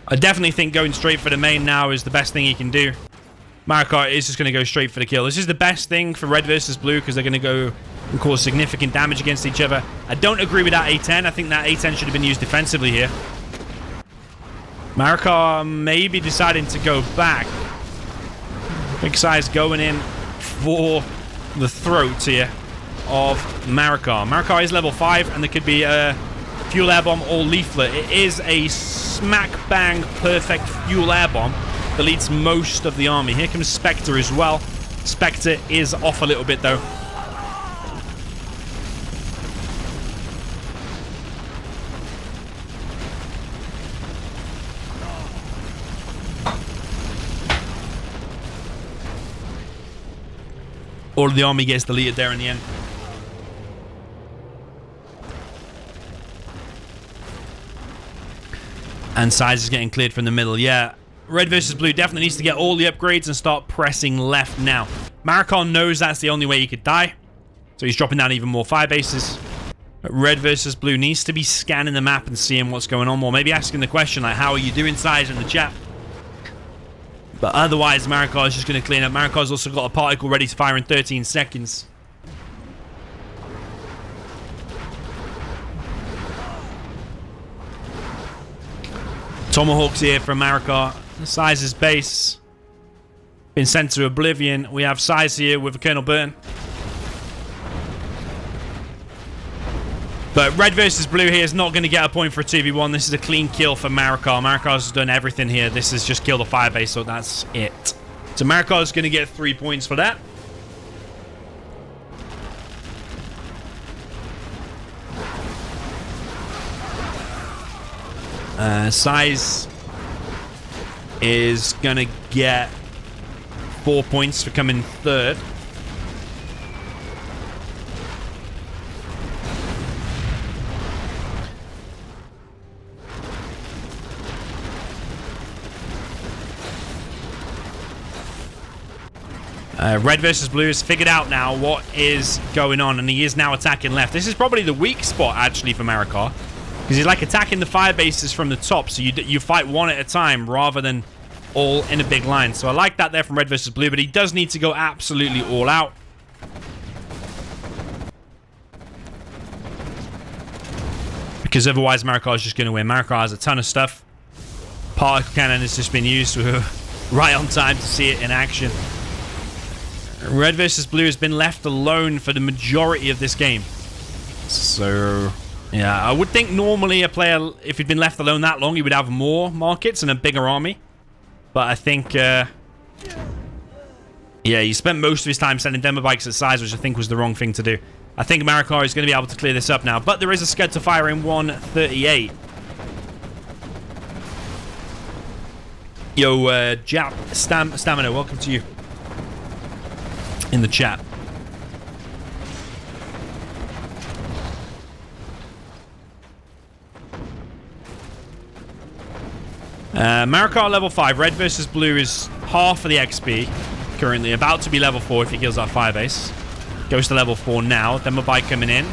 I definitely think going straight for the main now is the best thing he can do. Marakar is just going to go straight for the kill. This is the best thing for red versus blue because they're going to go and cause significant damage against each other. I don't agree with that A10. I think that A10 should have been used defensively here. Marakar maybe deciding to go back. Big SiZe going in for the throat here of Marakar. Marakar is level 5 and there could be a fuel air bomb or leaflet. It is a smack bang perfect fuel air bomb that leads most of the army. Here comes Spectre as well. Spectre is off a little bit though. All of the army gets deleted there in the end. And SiZe is getting cleared from the middle. Yeah, red versus blue definitely needs to get all the upgrades and start pressing left now. Marakar knows that's the only way he could die. So he's dropping down even more fire bases. But red versus blue needs to be scanning the map and seeing what's going on more. Maybe asking the question like, how are you doing, SiZe, in the chat? But otherwise, Marakar is just going to clean up. Marakar's also got a particle ready to fire in 13 seconds. Tomahawks here from Marakar. SiZe's base been sent to oblivion. We have SiZe here with Colonel Burton. But red versus blue here is not going to get a point for a 2v1. This is a clean kill for Marakar. Marakar's done everything here. This is just kill the firebase, so that's it. So Marakar's going to get 3 points for that. SiZe is going to get 4 points for coming third. Red versus blue has figured out now what is going on, and he is now attacking left. This is probably the weak spot, actually, for Marakar, because he's like attacking the fire bases from the top, so you fight one at a time rather than all in a big line. So I like that there from red versus blue, but he does need to go absolutely all out. Because otherwise Marakar is just going to win. Marakar has a ton of stuff. Particle cannon has just been used. We're right on time to see it in action. Red versus blue has been left alone for the majority of this game. So, yeah, I would think normally a player, if he'd been left alone that long, he would have more markets and a bigger army. But I think, yeah, he spent most of his time sending demo bikes at SiZe, which I think was the wrong thing to do. I think Marakar is going to be able to clear this up now. But there is a scud to fire in 138. Yo, Jap, Stamina, welcome to you. In the chat. Marakar level 5. Red versus blue is half of the XP. Currently about to be level 4 if he kills that firebase. Goes to level 4 now. Demo bike coming in.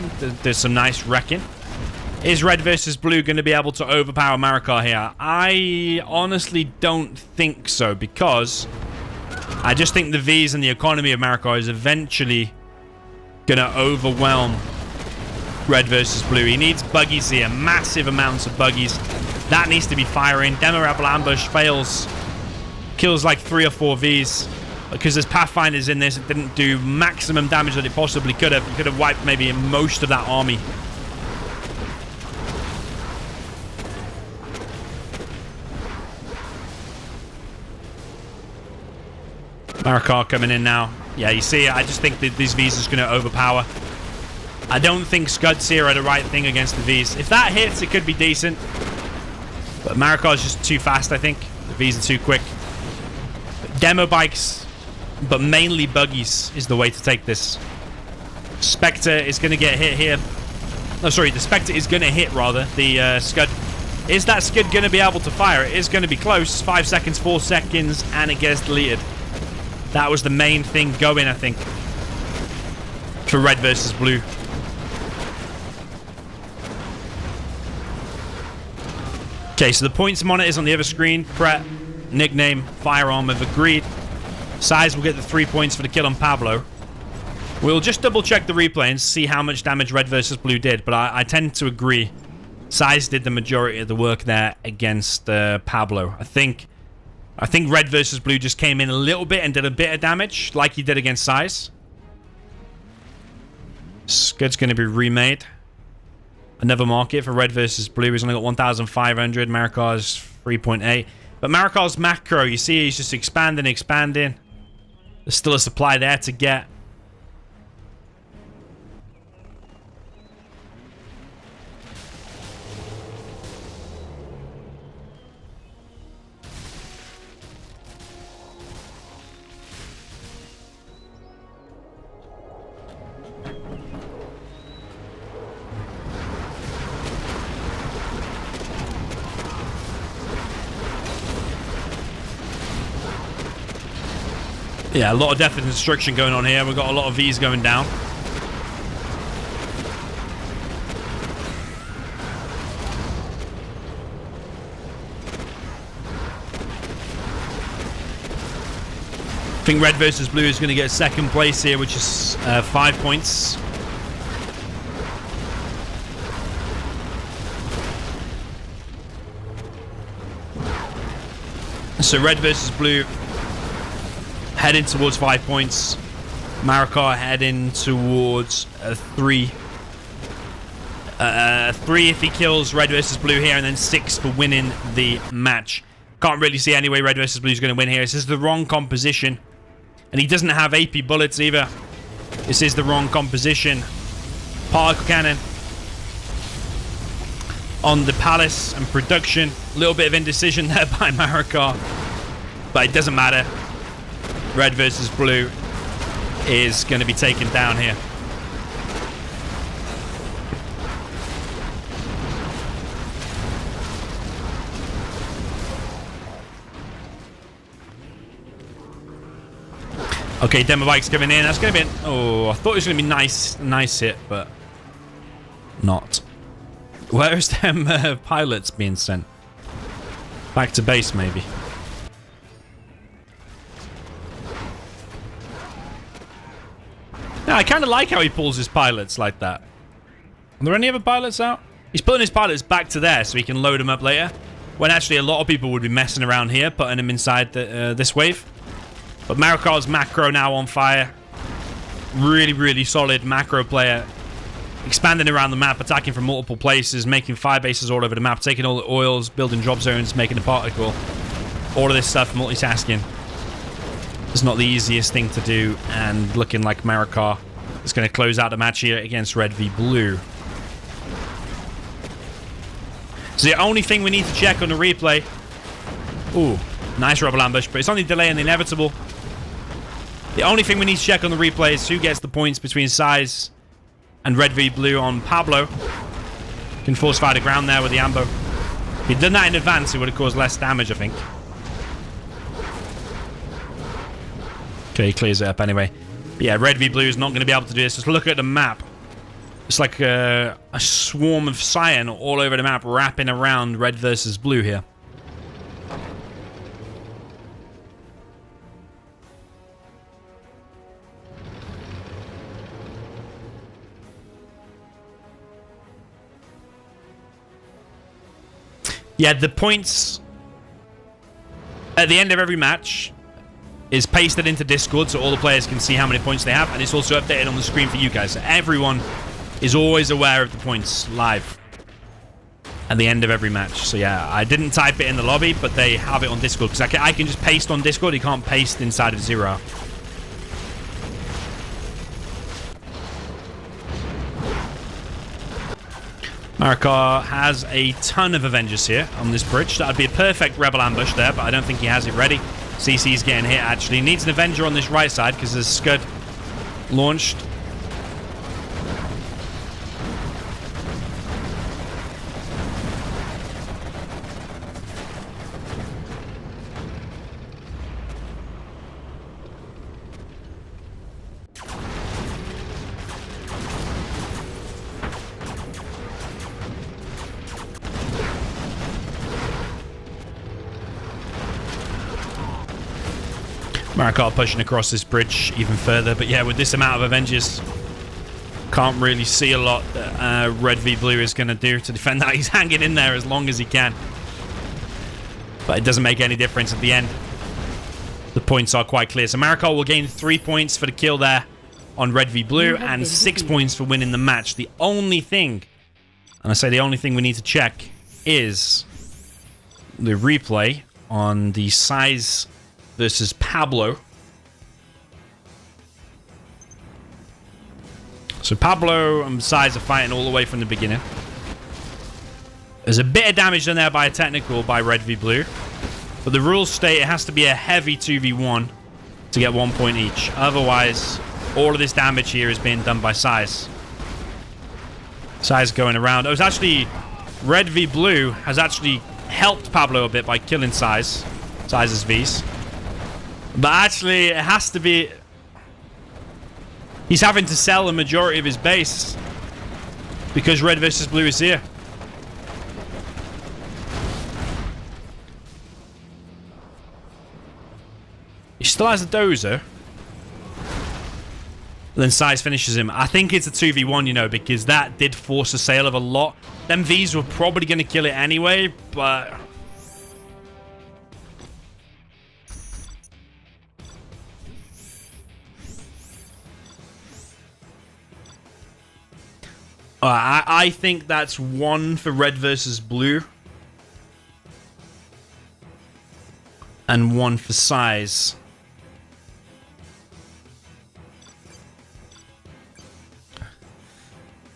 There's some nice wrecking. Is red versus blue going to be able to overpower Marakar here? I honestly don't think so, because I just think the Vs and the economy of Marakar is eventually going to overwhelm red versus blue. He needs buggies here. Massive amounts of buggies. That needs to be firing. Demo Rebel ambush fails. Kills like 3 or 4 Vs. Because there's Pathfinders in this, it didn't do maximum damage that it possibly could have. It could have wiped maybe most of that army. Marakar coming in now. Yeah, you see, I just think that these Vs are going to overpower. I don't think Scuds here are the right thing against the Vs. If that hits, it could be decent. But Marakar is just too fast, I think. The Vs are too quick. Demo bikes, but mainly buggies, is the way to take this. Spectre is going to get hit here. No, sorry, the Spectre is going to hit, rather, the Scud. Is that Scud going to be able to fire? It is going to be close. 5 seconds, 4 seconds, and it gets deleted. That was the main thing going, I think, for red versus blue. Okay, so the points monitors on the other screen. Pret, nickname, firearm have agreed. SiZe will get the 3 points for the kill on Pablo. We'll just double check the replay and see how much damage red versus blue did, but I tend to agree. SiZe did the majority of the work there against Pablo. I think red versus blue just came in a little bit and did a bit of damage, like he did against SiZe. Scud's going to be remade. Another market for red versus blue. He's only got 1,500. Marakar's 3.8. But Marakar's macro, you see, he's just expanding. There's still a supply there to get. Yeah, a lot of death and destruction going on here. We've got a lot of Vs going down. I think red versus blue is going to get second place here, which is 5 points. So red versus blue heading towards 5 points. Marakar heading towards 3. 3 if he kills RedvsBlue here, and then 6 for winning the match. Can't really see any way RedvsBlue is going to win here. This is the wrong composition. And he doesn't have AP bullets either. This is the wrong composition. Particle cannon on the palace and production. A little bit of indecision there by Marakar. But it doesn't matter. RedvsBlue is going to be taken down here. Okay, demo bike's coming in. That's going to be oh, I thought it was going to be nice hit, but not. Where's them pilots being sent? Back to base, maybe. Now, I kind of like how he pulls his pilots like that. Are there any other pilots out? He's pulling his pilots back to there so he can load them up later. When actually a lot of people would be messing around here, putting them inside this wave. But Marakar's macro now on fire. Really, really solid macro player. Expanding around the map, attacking from multiple places, making fire bases all over the map, taking all the oils, building drop zones, making a particle. All of this stuff, multitasking. It's not the easiest thing to do, and looking like Marakar is going to close out the match here against RedvsBlue. So the only thing we need to check on the replay... Ooh, nice rebel ambush, but it's only delaying the inevitable. The only thing we need to check on the replay is who gets the points between SiZe and RedvsBlue on Pablo. Can force fire the ground there with the ambo. If he'd done that in advance, it would have caused less damage, I think. Okay, he clears it up anyway. But yeah, RedvsBlue is not going to be able to do this. Just look at the map. It's like a swarm of cyan all over the map, wrapping around RedvsBlue here. Yeah, the points at the end of every match is pasted into Discord so all the players can see how many points they have, and it's also updated on the screen for you guys. So everyone is always aware of the points live at the end of every match. So yeah, I didn't type it in the lobby, but they have it on Discord because I can just paste on Discord. You can't paste inside of Zero. Marakar has a ton of Avengers here on this bridge. That would be a perfect rebel ambush there, but I don't think he has it ready. CC's getting hit, actually. Needs an Avenger on this right side because there's Scud launched. Marakar pushing across this bridge even further. But yeah, with this amount of Avengers, can't really see a lot that RedvsBlue is going to do to defend that. He's hanging in there as long as he can. But it doesn't make any difference at the end. The points are quite clear. So Marakar will gain 3 points for the kill there on RedvsBlue and 6 points for winning the match. The only thing, and I say the only thing we need to check is the replay on the SiZe versus Pablo. So Pablo and SiZe are fighting all the way from the beginning. There's a bit of damage done there by a technical by RedvsBlue. But the rules state it has to be a heavy 2v1 to get 1 point each. Otherwise, all of this damage here is being done by SiZe. SiZe going around. It was actually... RedvsBlue has actually helped Pablo a bit by killing SiZe's Vs. But actually, it has to be... He's having to sell the majority of his base because RedvsBlue is here. He still has a dozer. Then SiZe finishes him. I think it's a 2v1, you know, because that did force a sale of a lot. Them Vs were probably going to kill it anyway, but... I think that's 1 for red versus blue. And 1 for SiZe.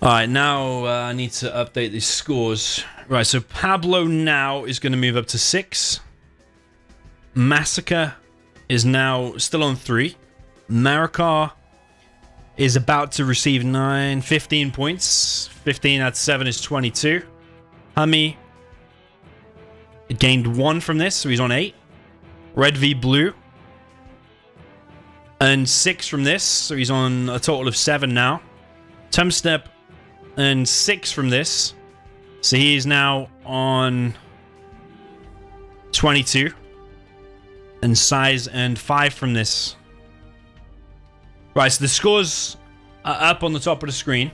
Alright, now I need to update these scores. Right, so Pablo now is going to move up to 6. Massacre is now still on 3. Marakar is about to receive 15 points. 15 out of 7 is 22. HuMMi gained 1 from this, so he's on 8. RedvsBlue earned 6 from this, so he's on a total of 7 now. Tumstep earned 6 from this, so he is now on 22. And SiZe earned 5 from this. Right, so the scores are up on the top of the screen.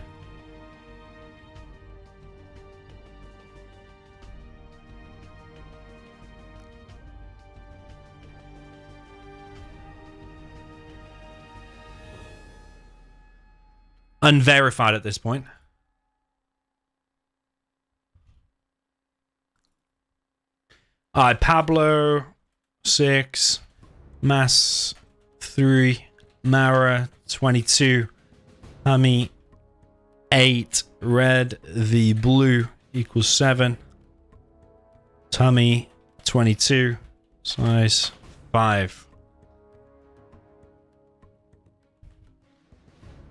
Unverified at this point. Alright, Pablo 6, Mass 3, Mara 22, HuMMi 8, RedvsBlue equals 7, HuMMi 22, SiZe 5.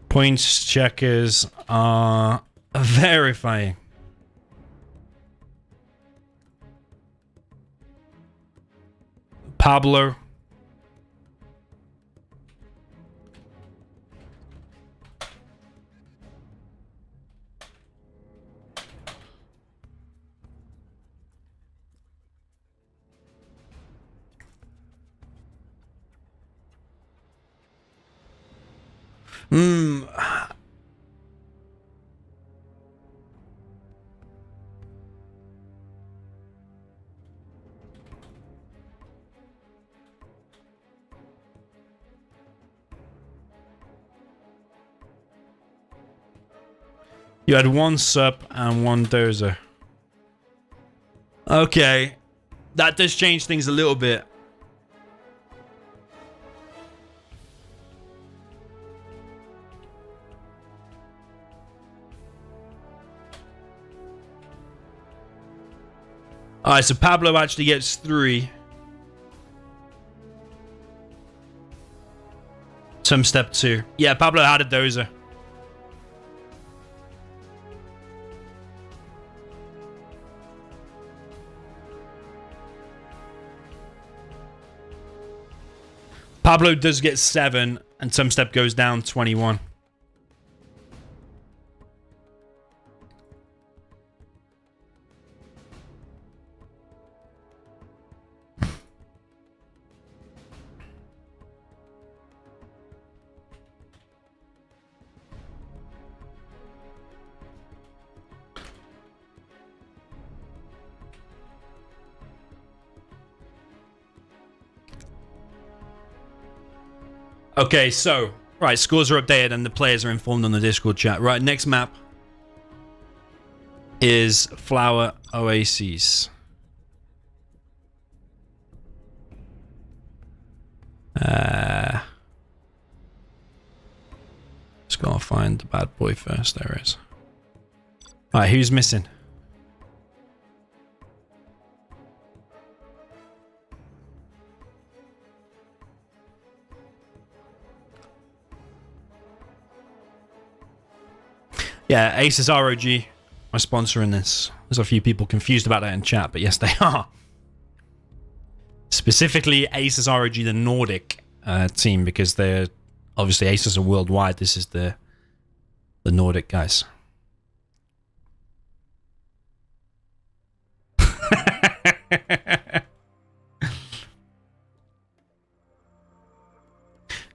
Points checkers are verifying. Pablo. You had 1 sup and 1 dozer. Okay. That does change things a little bit. Alright, so Pablo actually gets 3. Tumstep 2. Yeah, Pablo had a dozer. Pablo does get 7, and Tumstep goes down 21. Okay, so, right, scores are updated and the players are informed on the Discord chat. Right, next map is Flower Oases. Just gotta find the bad boy first. There it is. Alright, who's missing? Yeah, ASUS ROG are sponsoring this. There's a few people confused about that in chat, but yes, they are. Specifically, ASUS ROG, the Nordic team, because they're obviously ASUS are worldwide. This is the Nordic guys.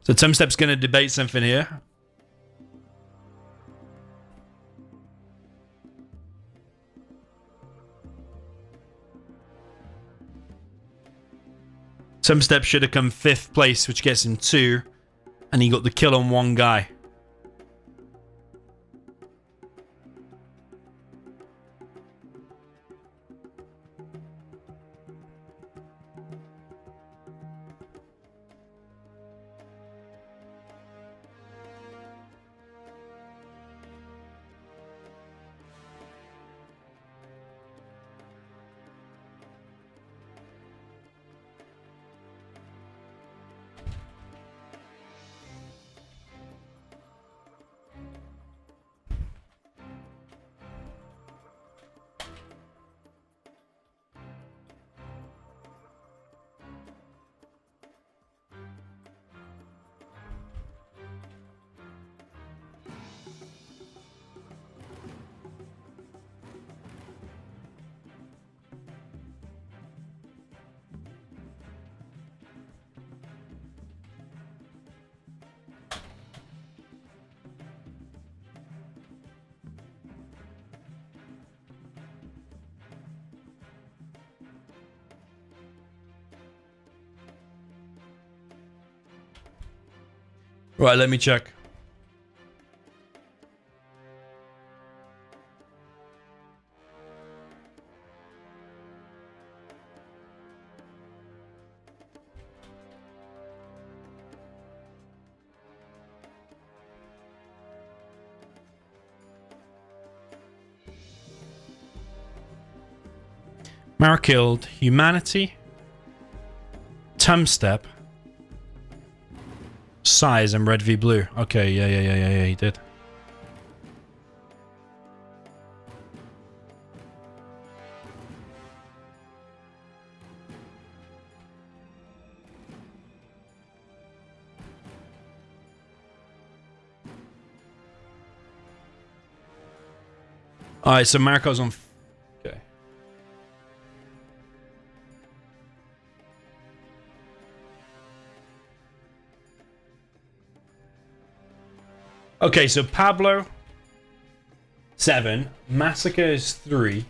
So Tumstep's going to debate something here. Tumstep should have come 5th place, which gets him 2, and he got the kill on 1 guy. Right, let me check. Marakar killed HuMMi, Tumstep, SiZe, and RedvsBlue. Okay, yeah, he did. Alright, so Marakar's on... Okay. Okay, so Pablo, 7. Massacre is 3.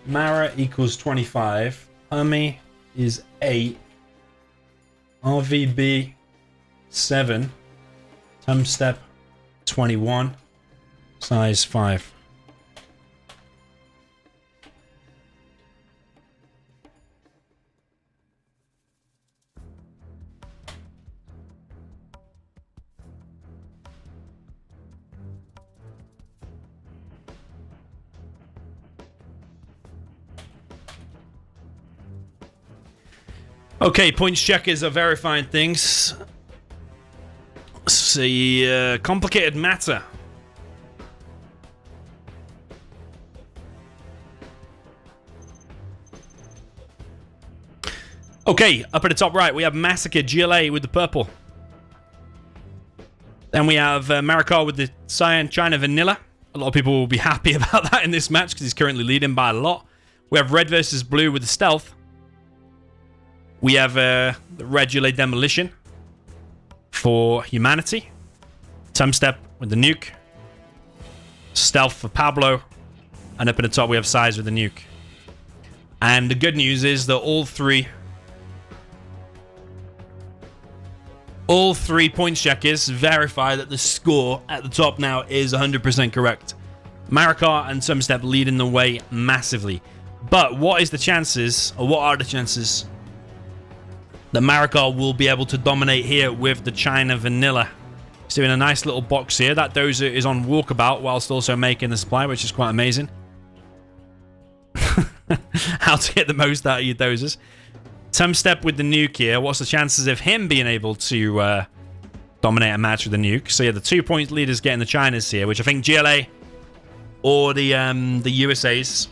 Mara equals 25. HuMMi is 8. RVB, 7. Tumstep, 21. SiZe, 5. Okay, points checkers are verifying things. See, complicated matter. Okay, up at the top right, we have Massacre GLA with the purple. Then we have Marakar with the cyan China vanilla. A lot of people will be happy about that in this match because he's currently leading by a lot. We have red versus blue with the stealth. We have the red GLA demolition for humanity. Tumstep with the nuke. Stealth for Pablo. And up at the top we have SiZe with the nuke. And the good news is that all three points checkers verify that the score at the top now is 100% correct. Marakar and Tumstep leading the way massively. But what is the chances, or what are the chances that Marakar will be able to dominate here with the China vanilla? He's doing a nice little box here. That dozer is on walkabout whilst also making the supply, which is quite amazing. How to get the most out of your dozers. Tumstep with the nuke here. What's the chances of him being able to dominate a match with the nuke? So yeah, the 2 point leaders getting the Chinas here, which I think GLA or the USAs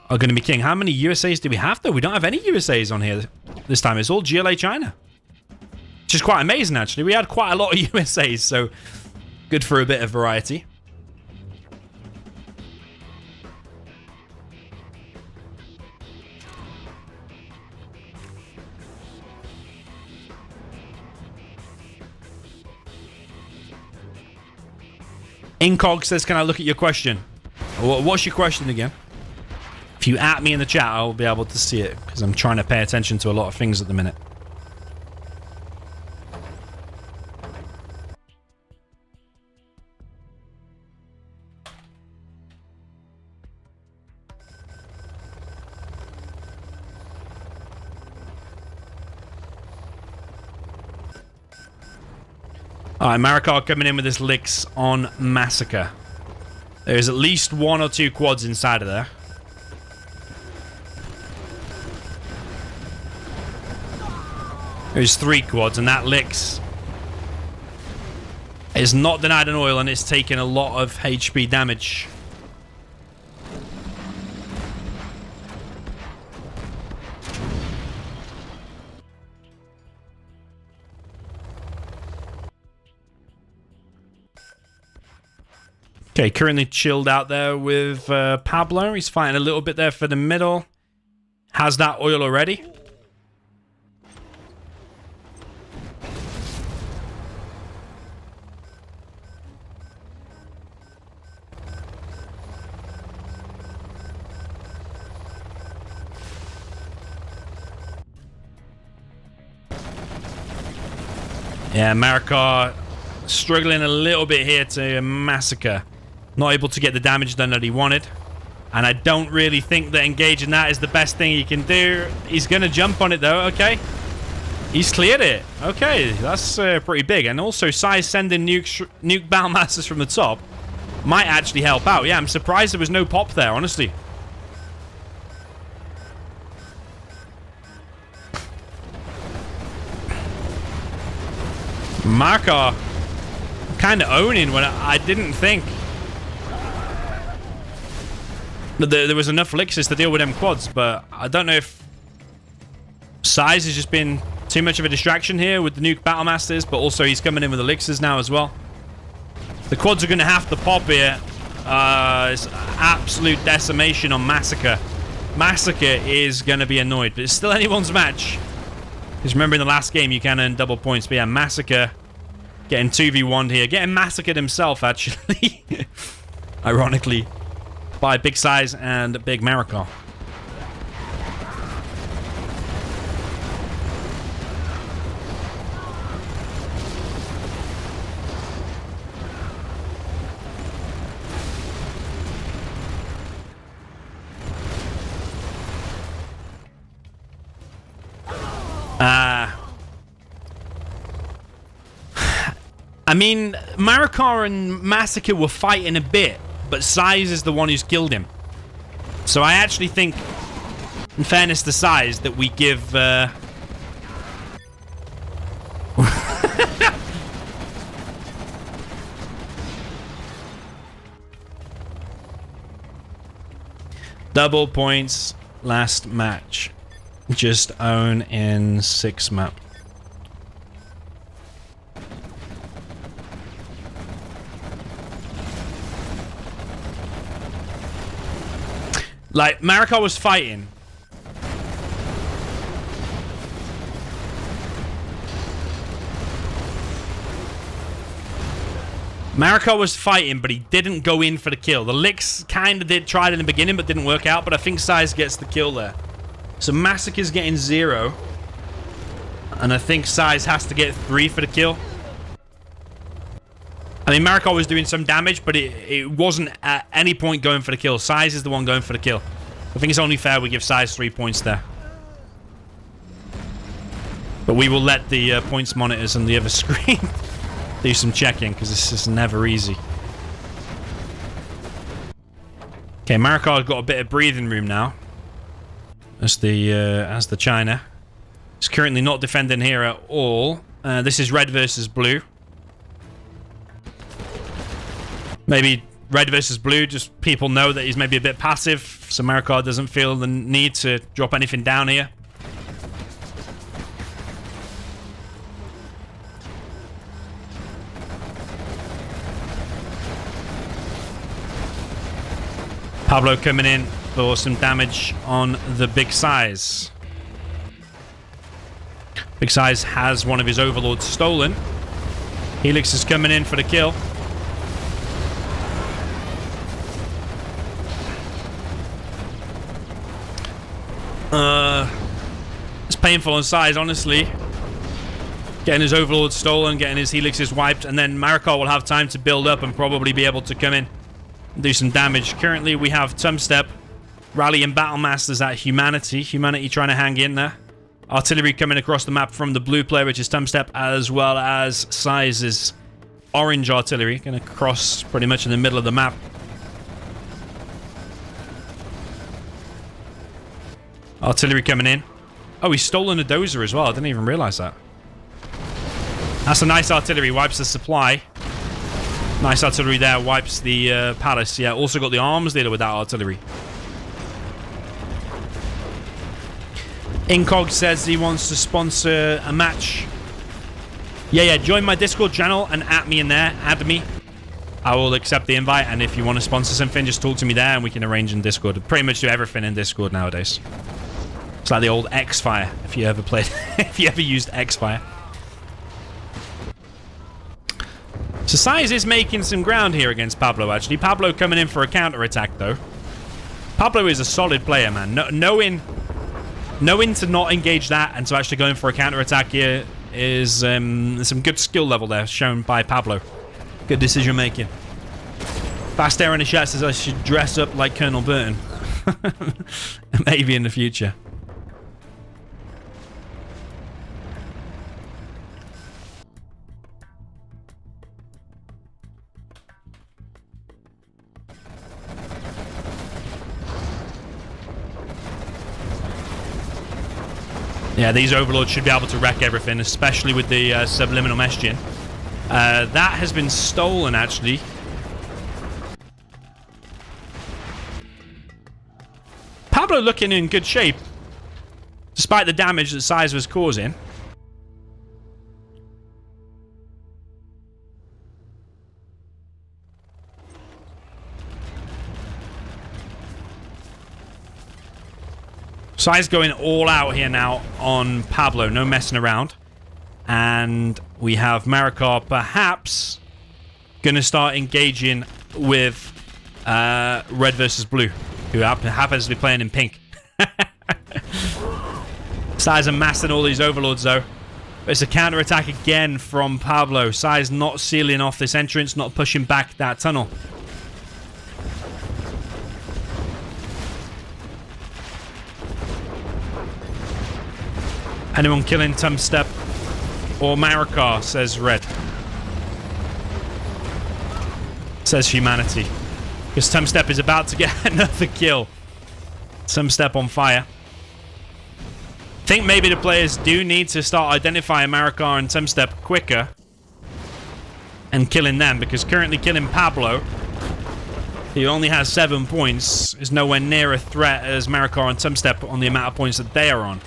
are going to be king. How many USAs do we have though? We don't have any USAs on here this time. It's all GLA China, which is quite amazing actually. We had quite a lot of USAs, so good for a bit of variety. Incog says, can I look at your question? What's your question again? If you at me in the chat, I'll be able to see it, because I'm trying to pay attention to a lot of things at the minute. Alright, Marakar coming in with his licks on Massacre. There's at least 1 or 2 quads inside of there. There's 3 quads, and that licks is not denied an oil, and it's taking a lot of HP damage. Okay, currently chilled out there with Pablo. He's fighting a little bit there for the middle. Has that oil already. Yeah, Marakar struggling a little bit here to Massacre. Not able to get the damage done that he wanted. And I don't really think that engaging that is the best thing he can do. He's going to jump on it, though. Okay. He's cleared it. Okay, that's pretty big. And also, SiZe sending nuke Battlemasters from the top might actually help out. Yeah, I'm surprised there was no pop there, honestly. Marakar kind of owning when I didn't think that there was enough elixirs to deal with them quads, but I don't know if SiZe has just been too much of a distraction here with the nuke Battlemasters, but also he's coming in with elixirs now as well. The quads are going to have to pop here. It's absolute decimation on Massacre. Massacre is going to be annoyed, but it's still anyone's match. Because remember in the last game you can earn double points, but yeah, Massacre getting 2v1'd here. Getting massacred himself, actually. Ironically. By Big SiZe and Big Marakar. I mean, Marakar and Massacre were fighting a bit, but SiZe is the one who's killed him. So I actually think, in fairness to SiZe, that we give... double points last match. Just own in 6 map. Like, Marakar was fighting. Marakar was fighting, but he didn't go in for the kill. The licks kind of did try it in the beginning, but didn't work out. But I think SiZe gets the kill there. So Massacre's getting 0. And I think SiZe has to get 3 for the kill. I mean, Marakar was doing some damage, but it wasn't at any point going for the kill. SiZe is the one going for the kill. I think it's only fair we give SiZe 3 points there. But we will let the points monitors on the other screen do some checking, because this is never easy. Okay, Marakar's got a bit of breathing room now. As the China. He's currently not defending here at all. This is red versus blue. Maybe red versus blue, just people know that he's maybe a bit passive, so Marakar doesn't feel the need to drop anything down here. Pablo coming in for some damage on the Big SiZe. Big SiZe has one of his overlords stolen. Helix is coming in for the kill. It's painful on SiZe, honestly. Getting his overlord stolen, getting his helixes wiped, and then Marakar will have time to build up and probably be able to come in and do some damage. Currently, we have Tumstep rallying Battlemasters at HuMMi. HuMMi trying to hang in there. Artillery coming across the map from the blue player, which is Tumstep, as well as SiZe's orange artillery. Going to cross pretty much in the middle of the map. Artillery coming in. Oh, he's stolen a dozer as well. I didn't even realize that. That's a nice artillery. Wipes the supply. Nice artillery there. Wipes the palace. Yeah, also got the arms dealer with that artillery. Incog says he wants to sponsor a match. Yeah, join my Discord channel and at me in there. Add me. I will accept the invite, and if you want to sponsor something, just talk to me there and we can arrange in Discord. Pretty much do everything in Discord nowadays. It's like the old X-Fire, if you ever played, if you ever used X-Fire. So SiZe is making some ground here against Pablo, actually. Pablo coming in for a counter-attack, though. Pablo is a solid player, man. Knowing to not engage that and to actually go in for a counter-attack here is some good skill level there shown by Pablo. Good decision making. Fast Air in the chat says I should dress up like Colonel Burton. Maybe in the future. Yeah, these overlords should be able to wreck everything, especially with the subliminal messaging. That has been stolen, actually. Pablo looking in good shape, despite the damage that SiZe was causing. SiZe going all out here now on Pablo, no messing around. And we have Marakar perhaps going to start engaging with RedvsBlue, who happens to be playing in pink. SiZe amassing all these overlords though. But it's a counter-attack again from Pablo. SiZe not sealing off this entrance, not pushing back that tunnel. Anyone killing Tumstep or Marakar, says Red. Says humanity. Because Tumstep is about to get another kill. Tumstep on fire. I think maybe the players do need to start identifying Marakar and Tumstep quicker. And killing them. Because currently killing Pablo, he only has 7 points, is nowhere near a threat as Marakar and Tumstep on the amount of points that they are on.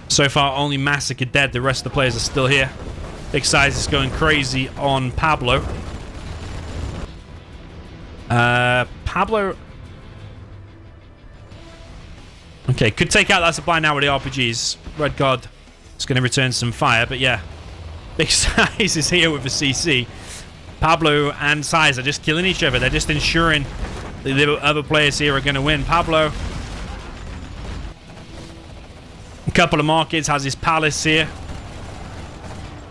So far, only Massacre dead. The rest of the players are still here. Big SiZe is going crazy on Pablo. Pablo... Okay, could take out that supply now with the RPGs. Red God is going to return some fire, but yeah. Big SiZe is here with the CC. Pablo and SiZe are just killing each other. They're just ensuring the other players here are going to win. Pablo... couple of markets, has his palace here.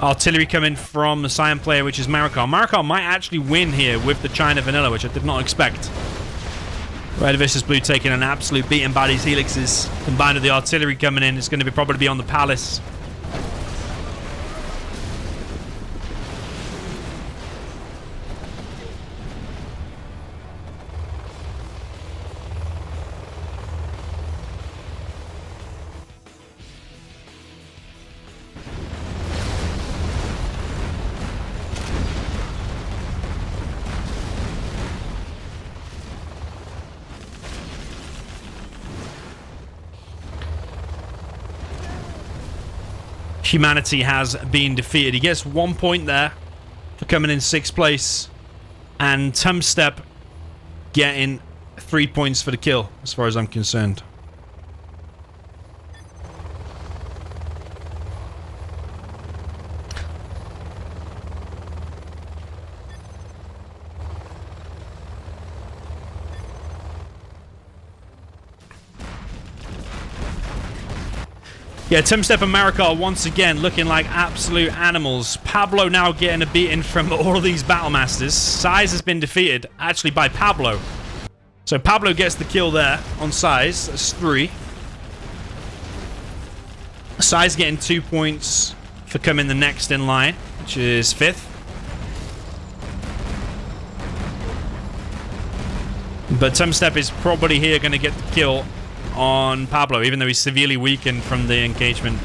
Artillery coming from the Cyan player, which is Marakar. Marakar might actually win here with the China Vanilla, which I did not expect. RedvsBlue taking an absolute beating by these helixes. Combined with the artillery coming in, it's going to probably be on the palace. Humanity has been defeated. He gets 1 point there for coming in 6th place. And Tumstep getting 3 points for the kill, as far as I'm concerned. Yeah, Tumstep and Marakar once again looking like absolute animals. Pablo now getting a beating from all of these battle masters. SiZe has been defeated, actually, by Pablo. So Pablo gets the kill there on SiZe. That's 3. SiZe getting 2 points for coming the next in line, which is 5th. But Tumstep is probably here going to get the kill on Pablo, even though he's severely weakened from the engagement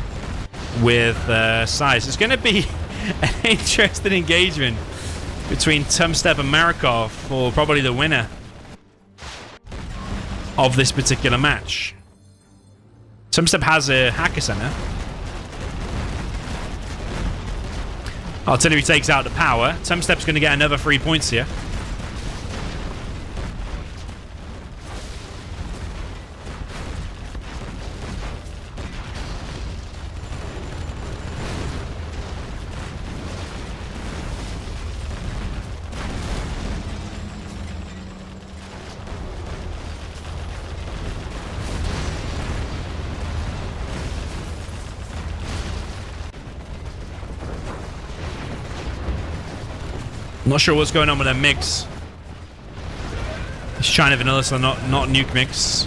with SiZe. It's going to be an interesting engagement between Tumstep and Marakar for probably the winner of this particular match. Tumstep has a hacker center. Artillery takes out the power. Tumstep's going to get another 3 points here. Not sure what's going on with their mix. He's trying to vanilla, so not nuke mix.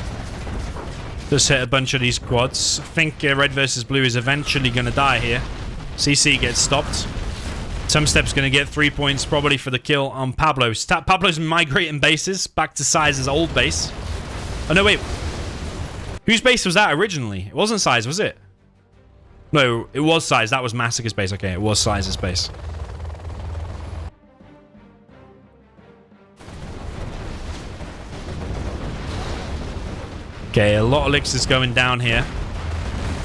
Just hit a bunch of these quads. I think red versus blue is eventually going to die here. CC gets stopped. Tumstep's going to get 3 points probably for the kill on Pablo. Pablo's migrating bases back to SiZe's old base. Oh no, wait. Whose base was that originally? It wasn't SiZe, was it? No, it was SiZe. That was Massacre's base. Okay, it was SiZe's base. Okay, a lot of elixirs going down here.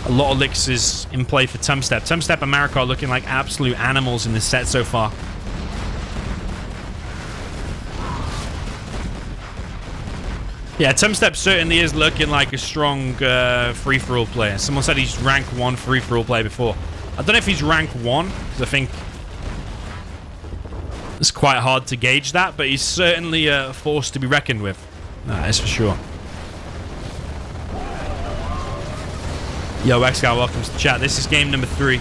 A lot of elixirs in play for Tumstep. Tumstep and Marakar looking like absolute animals in this set so far. Yeah, Tumstep certainly is looking like a strong free-for-all player. Someone said he's rank 1 free-for-all player before. I don't know if he's rank 1, because I think it's quite hard to gauge that, but he's certainly a force to be reckoned with. That's for sure. Yo, X-Guy, welcome to the chat. This is game number 3.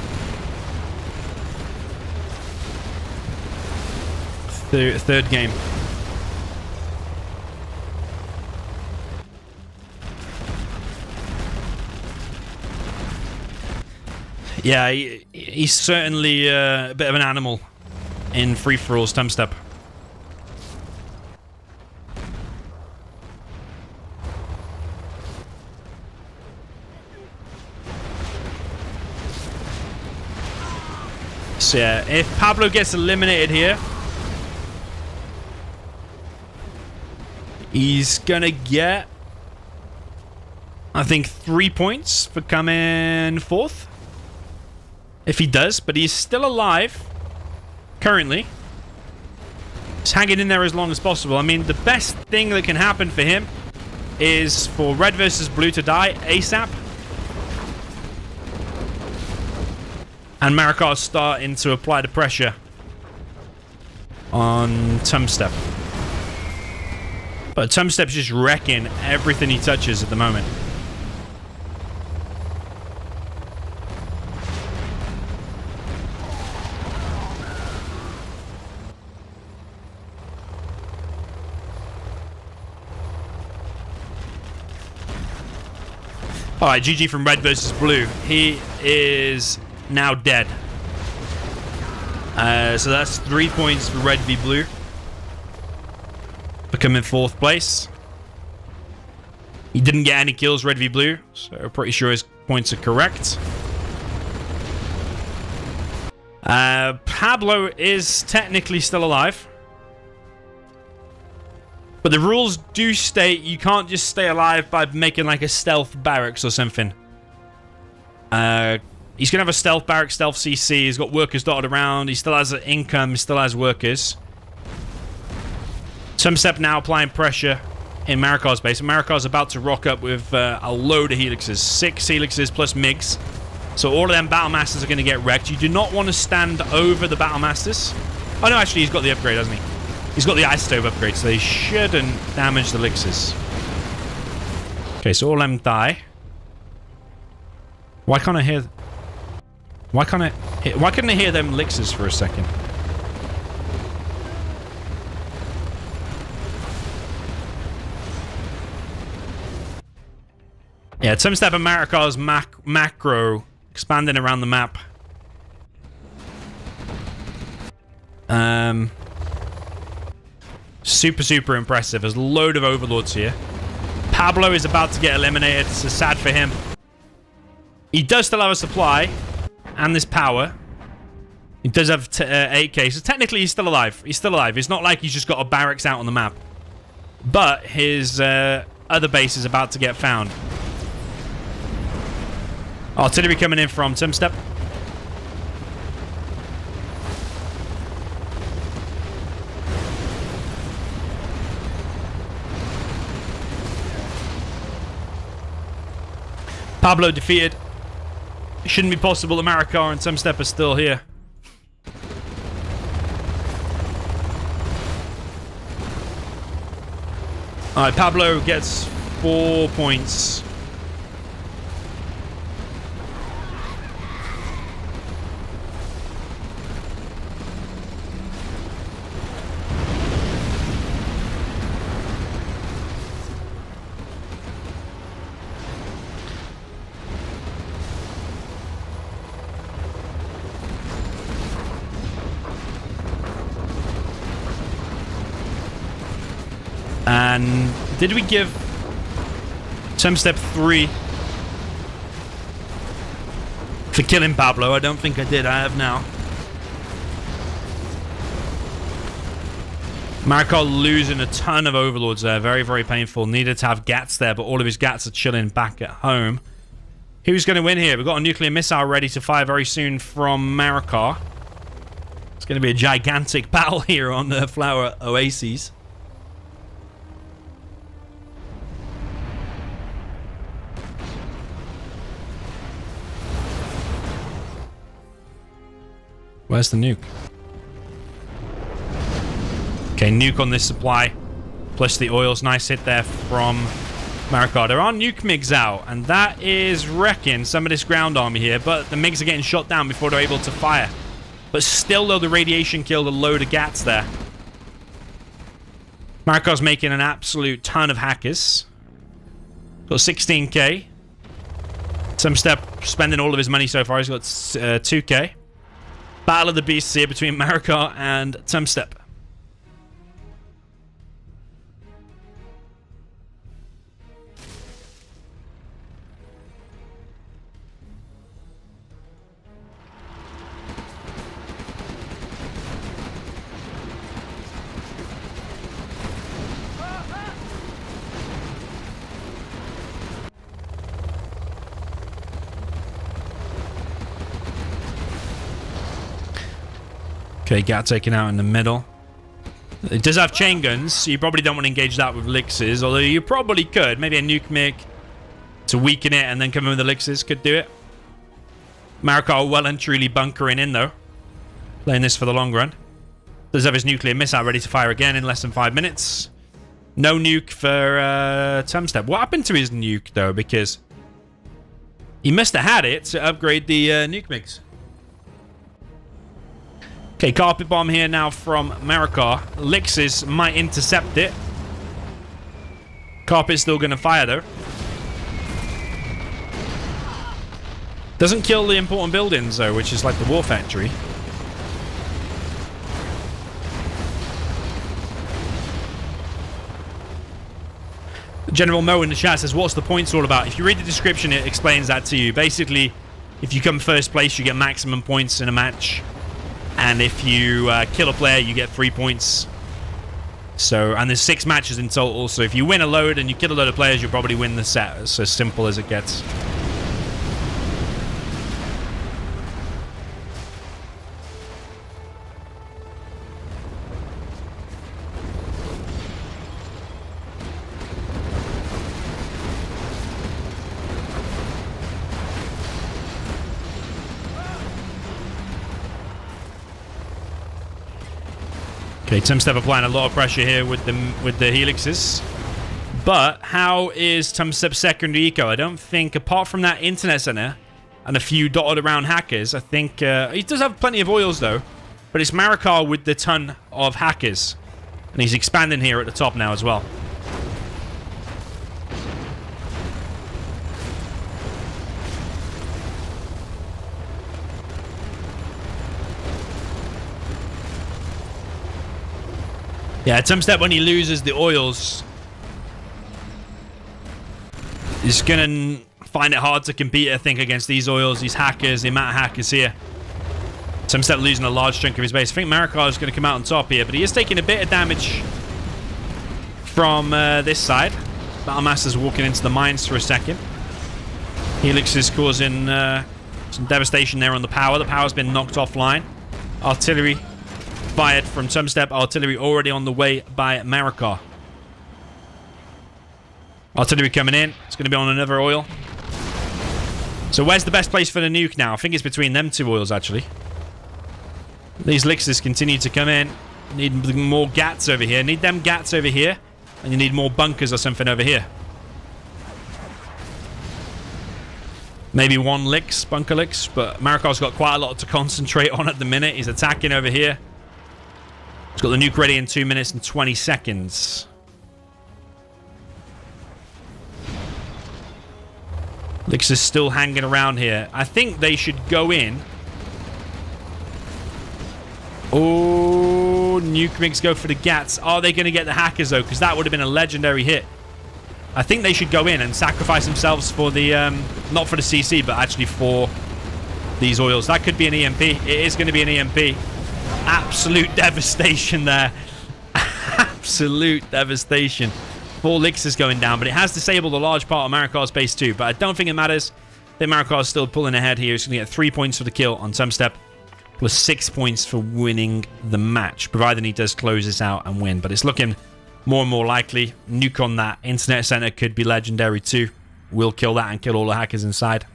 Third game. Yeah, he's certainly a bit of an animal in free-for-alls, Tumstep. So yeah, if Pablo gets eliminated here, he's gonna get, I think, 3 points for coming 4th. If he does, but he's still alive currently. He's hanging in there as long as possible. I mean, the best thing that can happen for him is for red versus blue to die ASAP. And Marakar's starting to apply the pressure on Tumstep. But Tumstep's just wrecking everything he touches at the moment. Alright, GG from red versus blue. He is now dead. So that's 3 points for red v blue. Becoming 4th place. He didn't get any kills, red v blue, so I'm pretty sure his points are correct. Pablo is technically still alive. But the rules do state you can't just stay alive by making like a stealth barracks or something. He's going to have a stealth barracks, stealth CC. He's got workers dotted around. He still has an income. He still has workers. Tumstep now applying pressure in Marakar's base. Marakar's about to rock up with a load of helixes. 6 helixes plus MiGs. So all of them Battle Masters are going to get wrecked. You do not want to stand over the Battle Masters. Oh no, actually he's got the upgrade, hasn't he? He's got the ice stove upgrade, so they shouldn't damage the elixirs. Okay, so all of them die. Why can't I hear... Why couldn't I hear them elixirs for a second? Yeah, Tumstep and Marakar's macro expanding around the map. Super impressive. There's a load of overlords here. Pablo is about to get eliminated. It's sad for him. He does still have a supply and this power. He does have 8k, so technically he's still alive. He's still alive. It's not like he's just got a barracks out on the map. But his other base is about to get found. Artillery coming in from Tumstep. Pablo defeated. It shouldn't be possible that Marakar and Tumstep are still here. Alright, Pablo gets 4 points. And did we give Tumstep 3 for killing Pablo? I don't think I did. I have now. Marakar losing a ton of overlords there. Very, very painful. Needed to have Gats there, but all of his Gats are chilling back at home. Who's going to win here? We've got a nuclear missile ready to fire very soon from Marakar. It's going to be a gigantic battle here on the Flower Oases. Where's the nuke? Okay, nuke on this supply. Plus the oils. Nice hit there from Marakar. There are nuke MiGs out, and that is wrecking some of this ground army here, but the MiGs are getting shot down before they're able to fire. But still, though, the radiation killed a load of Gats there. Marakar's making an absolute ton of hackers. Got 16k. Tumstep spending all of his money so far. He's got 2k. Battle of the Beasts here between Marakar and Tumstep. Okay, Gat taken out in the middle. It does have chain guns, so you probably don't want to engage that with elixirs, although you probably could. Maybe a nuke MiG to weaken it and then come in with elixirs could do it. Marakar well and truly bunkering in, though. Playing this for the long run. Does have his nuclear missile ready to fire again in less than 5 minutes. No nuke for Tumstep. What happened to his nuke, though? Because he must have had it to upgrade the nuke MiGs. Okay, carpet bomb here now from Marakar. Elixirs might intercept it. Carpet's still going to fire, though. Doesn't kill the important buildings, though, which is like the war factory. General Mo in the chat says, what's the points all about? If you read the description, it explains that to you. Basically, if you come first place, you get maximum points in a match. And if you kill a player, you get 3 points. So, and there's 6 matches in total. So if you win a load and you kill a load of players, you'll probably win the set. It's as simple as it gets. Okay, Tumstep applying a lot of pressure here with the helixes. But how is Tumstep's secondary eco? I don't think, apart from that internet center and a few dotted around hackers, I think he does have plenty of oils though. But it's Marakar with the ton of hackers. And he's expanding here at the top now as well. Yeah, Tumstep, when he loses the oils, is going to find it hard to compete, I think, against these oils, these hackers, the amount of hackers here. Tumstep losing a large chunk of his base. I think Marakar is going to come out on top here, but he is taking a bit of damage from this side. Battlemaster's walking into the mines for a second. Helix is causing some devastation there on the power. The power's been knocked offline. Artillery fired from Tumstep. Artillery already on the way by Marakar. Artillery coming in. It's going to be on another oil. So where's the best place for the nuke now? I think it's between them two oils, actually. These elixirs continue to come in. Need more gats over here. Need them gats over here. And you need more bunkers or something over here. Maybe one bunker licks, but Marakar's got quite a lot to concentrate on at the minute. He's attacking over here. He's got the nuke ready in 2 minutes and 20 seconds. Elixir's still hanging around here. I think they should go in. Oh, nuke mix go for the gats. Are they going to get the hackers, though? Because that would have been a legendary hit. I think they should go in and sacrifice themselves for the, not for the CC, but actually for these oils. That could be an EMP. It is going to be an EMP. Absolute devastation there. Absolute devastation. 4 elixirs going down, but it has disabled a large part of Marakar's base too. But I don't think it matters. I think Marakar's still pulling ahead here. He's going to get 3 points for the kill on Tumstep, plus 6 points for winning the match, provided he does close this out and win. But it's looking more and more likely. Nuke on that internet center could be legendary too. We'll kill that and kill all the hackers inside.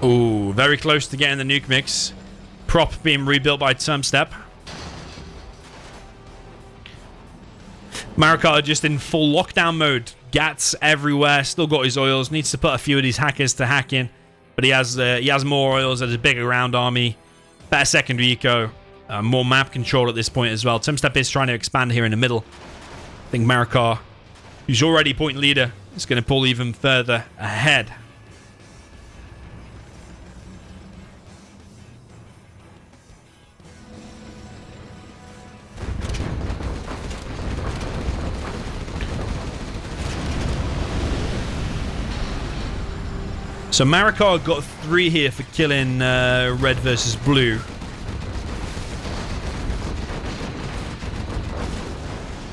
Ooh, very close to getting the nuke mix. Prop being rebuilt by Tumstep. Marakar just in full lockdown mode. Gats everywhere. Still got his oils. Needs to put a few of these hackers to hack in. But he has more oils. There's a bigger ground army. Better secondary eco. More map control at this point as well. Tumstep is trying to expand here in the middle. I think Marakar, who's already point leader, is going to pull even further ahead. So Marakar got 3 here for killing red versus blue.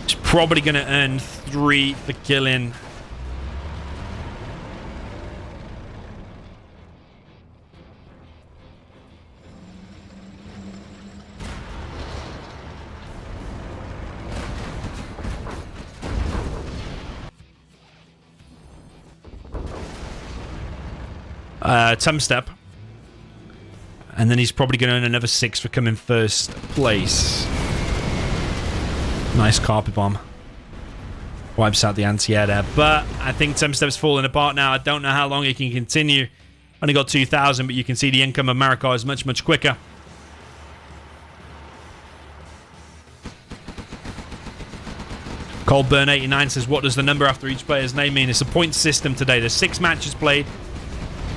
He's probably going to earn 3 for killing Tumstep. And then he's probably going to earn another 6 for coming first place. Nice carpet bomb. Wipes out the anti-air there. But I think Tumstep's falling apart now. I don't know how long he can continue. Only got 2,000, but you can see the income of Marakar is much, much quicker. Coldburn89 says, what does the number after each player's name mean? It's a point system today. There's 6 matches played.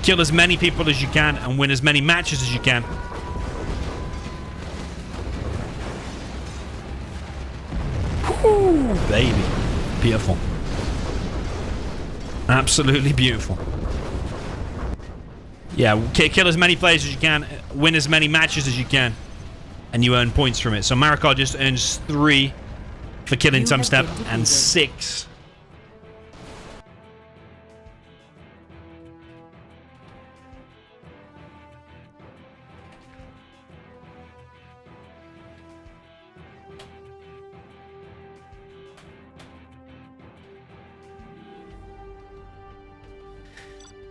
Kill as many people as you can and win as many matches as you can. Woo, baby. Beautiful. Absolutely beautiful. Yeah, kill as many players as you can, win as many matches as you can, and you earn points from it. So Marakar just earns 3 for killing Tumstep and 6.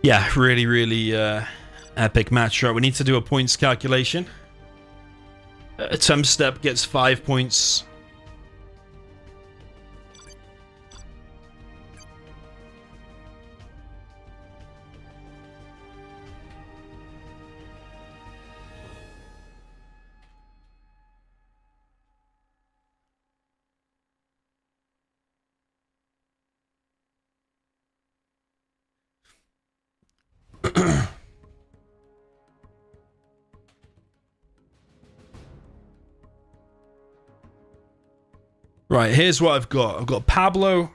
Yeah, really, really epic match. Right, we need to do a points calculation. Tumstep gets 5 points. Right, here's what I've got. I've got Pablo.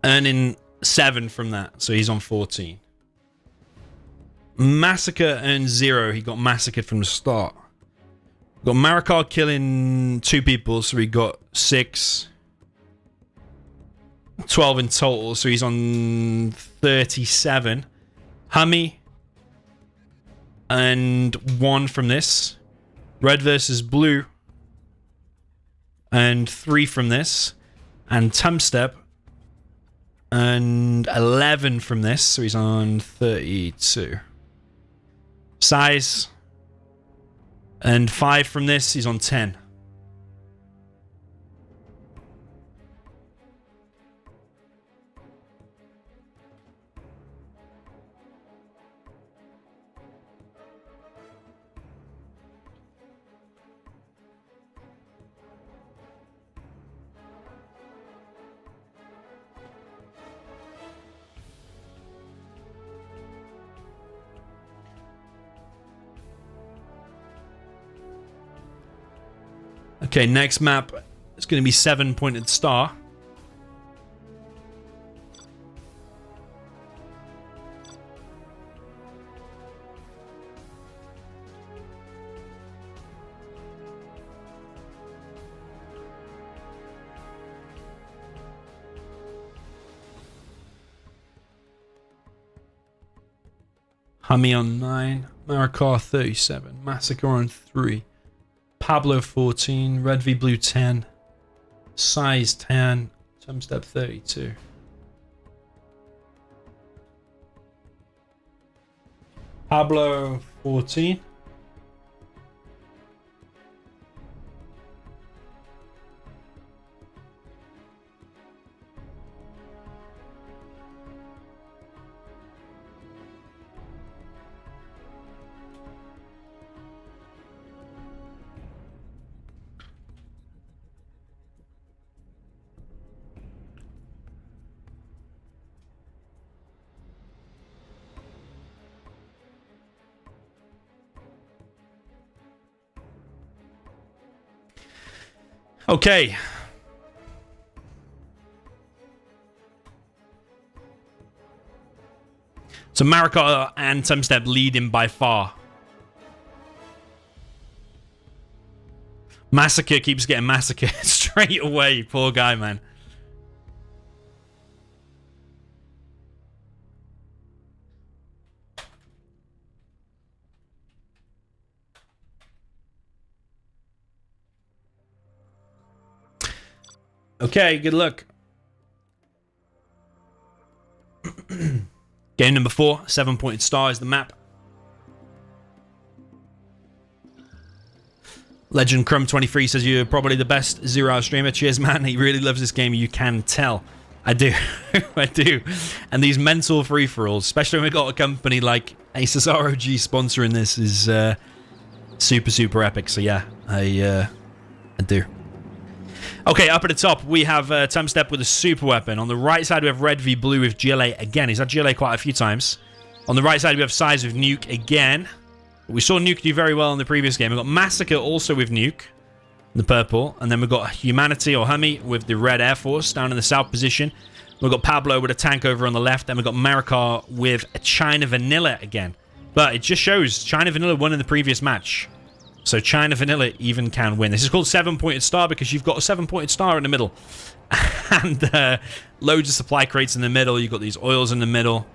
Earning 7 from that, so he's on 14. Massacre earns 0. He got massacred from the start. Got Marakar killing 2 people, so we got 6. 12 in total, so he's on 37. HuMMi. And 1 from this. RedvsBlue. And 3 from this. And Tumstep. And 11 from this, so he's on 32. SiZe. And 5 from this, he's on 10. Okay, next map is going to be 7-pointed star. HuMMi on 9, Marakar 37, Massacre on 3. Pablo 14, RedvsBlue 10, SiZe 10, Tumstep 32. Pablo 14. Okay. So Marakar and Tumstep lead him by far. Massacre keeps getting massacred straight away. Poor guy, man. Okay, good luck. Game number 4, 7-pointed star is the map. Legend Crumb 23 says you're probably the best 0 hour streamer. Cheers, man. He really loves this game. You can tell. I do. I do. And these mental free-for-alls, especially when we got a company like ASUS ROG sponsoring this, is super, super epic. So yeah, I do. Okay, up at the top, we have Tumstep with a super weapon. On the right side, we have RedvsBlue with GLA again. He's had GLA quite a few times. On the right side, we have SiZe with Nuke again. We saw Nuke do very well in the previous game. We've got Massacre also with Nuke, the purple. And then we've got Humanity or HuMMi with the red Air Force down in the south position. We've got Pablo with a tank over on the left. And we've got Marakar with a China Vanilla again. But it just shows China Vanilla won in the previous match. So China Vanilla even can win. This is called 7-pointed star because you've got a 7-pointed star in the middle. And loads of supply crates in the middle. You've got these oils in the middle.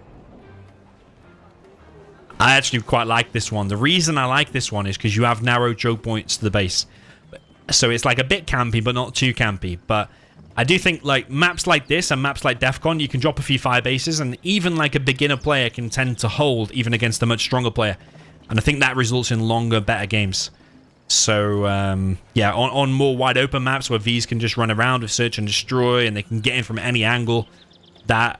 I actually quite like this one. The reason I like this one is because you have narrow choke points to the base. So it's like a bit campy, but not too campy. But I do think like maps like this and maps like DEFCON, you can drop a few fire bases. And even like a beginner player can tend to hold even against a much stronger player. And I think that results in longer, better games. So, yeah, on more wide open maps where Vs can just run around with search and destroy and they can get in from any angle, that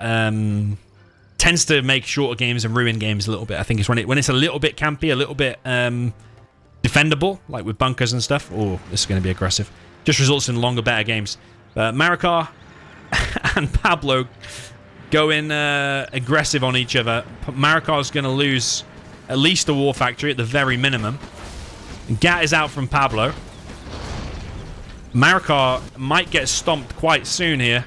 tends to make shorter games and ruin games a little bit. I think it's when it's a little bit campy, a little bit defendable, like with bunkers and stuff. Oh, this is going to be aggressive. Just results in longer, better games. Marakar and Pablo going aggressive on each other. Marakar's going to lose at least a war factory at the very minimum. Gat is out from Pablo. Marakar might get stomped quite soon here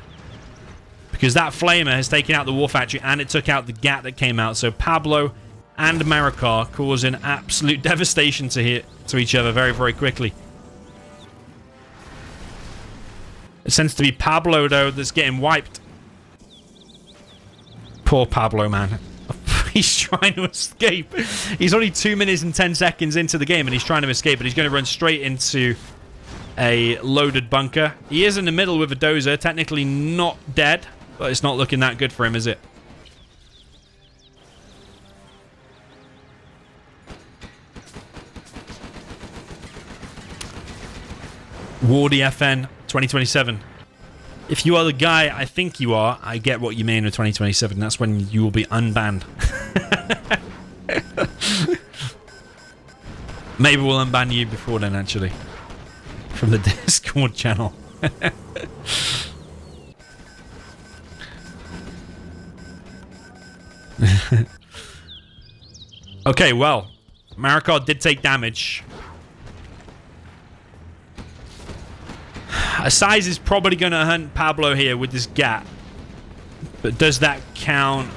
because that flamer has taken out the war factory and it took out the Gat that came out. So Pablo and Marakar, causing absolute devastation to each other very, very quickly. It tends to be Pablo, though, that's getting wiped. Poor Pablo, man. He's trying to escape. He's only 2 minutes and 10 seconds into the game, and he's trying to escape, but he's going to run straight into a loaded bunker. He is in the middle with a dozer, technically not dead, but it's not looking that good for him, is it? Wardy FN 2027. If you are the guy I think you are, I get what you mean with 2027. That's when you will be unbanned. Maybe we'll unban you before then, actually. From the Discord channel. Okay, well. Marakar did take damage. SiZe is probably going to hunt Pablo here with this gap. But does that count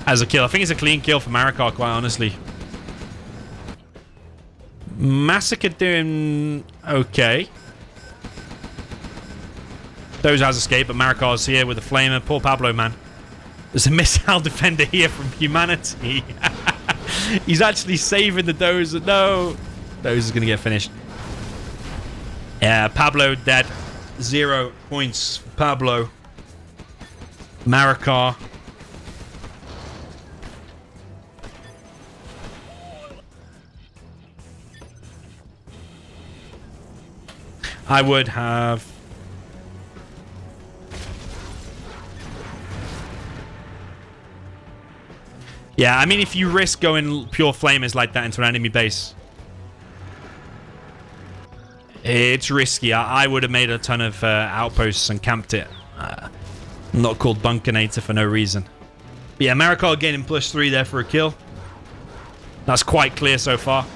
as a kill? I think it's a clean kill for Marakar, quite honestly. Massacre doing okay. Those has escaped, but Marakar's here with a flamer. Poor Pablo, man. There's a missile defender here from humanity. He's actually saving the dozer. No. Dozer is going to get finished. Yeah, Pablo dead. 0 points for Pablo. Marakar. I would have... Yeah, I mean, if you risk going pure flamers like that into an enemy base, it's risky. I would have made a ton of outposts and camped it. Not called Bunkernator for no reason. But yeah, Marakar getting +3 there for a kill. That's quite clear so far.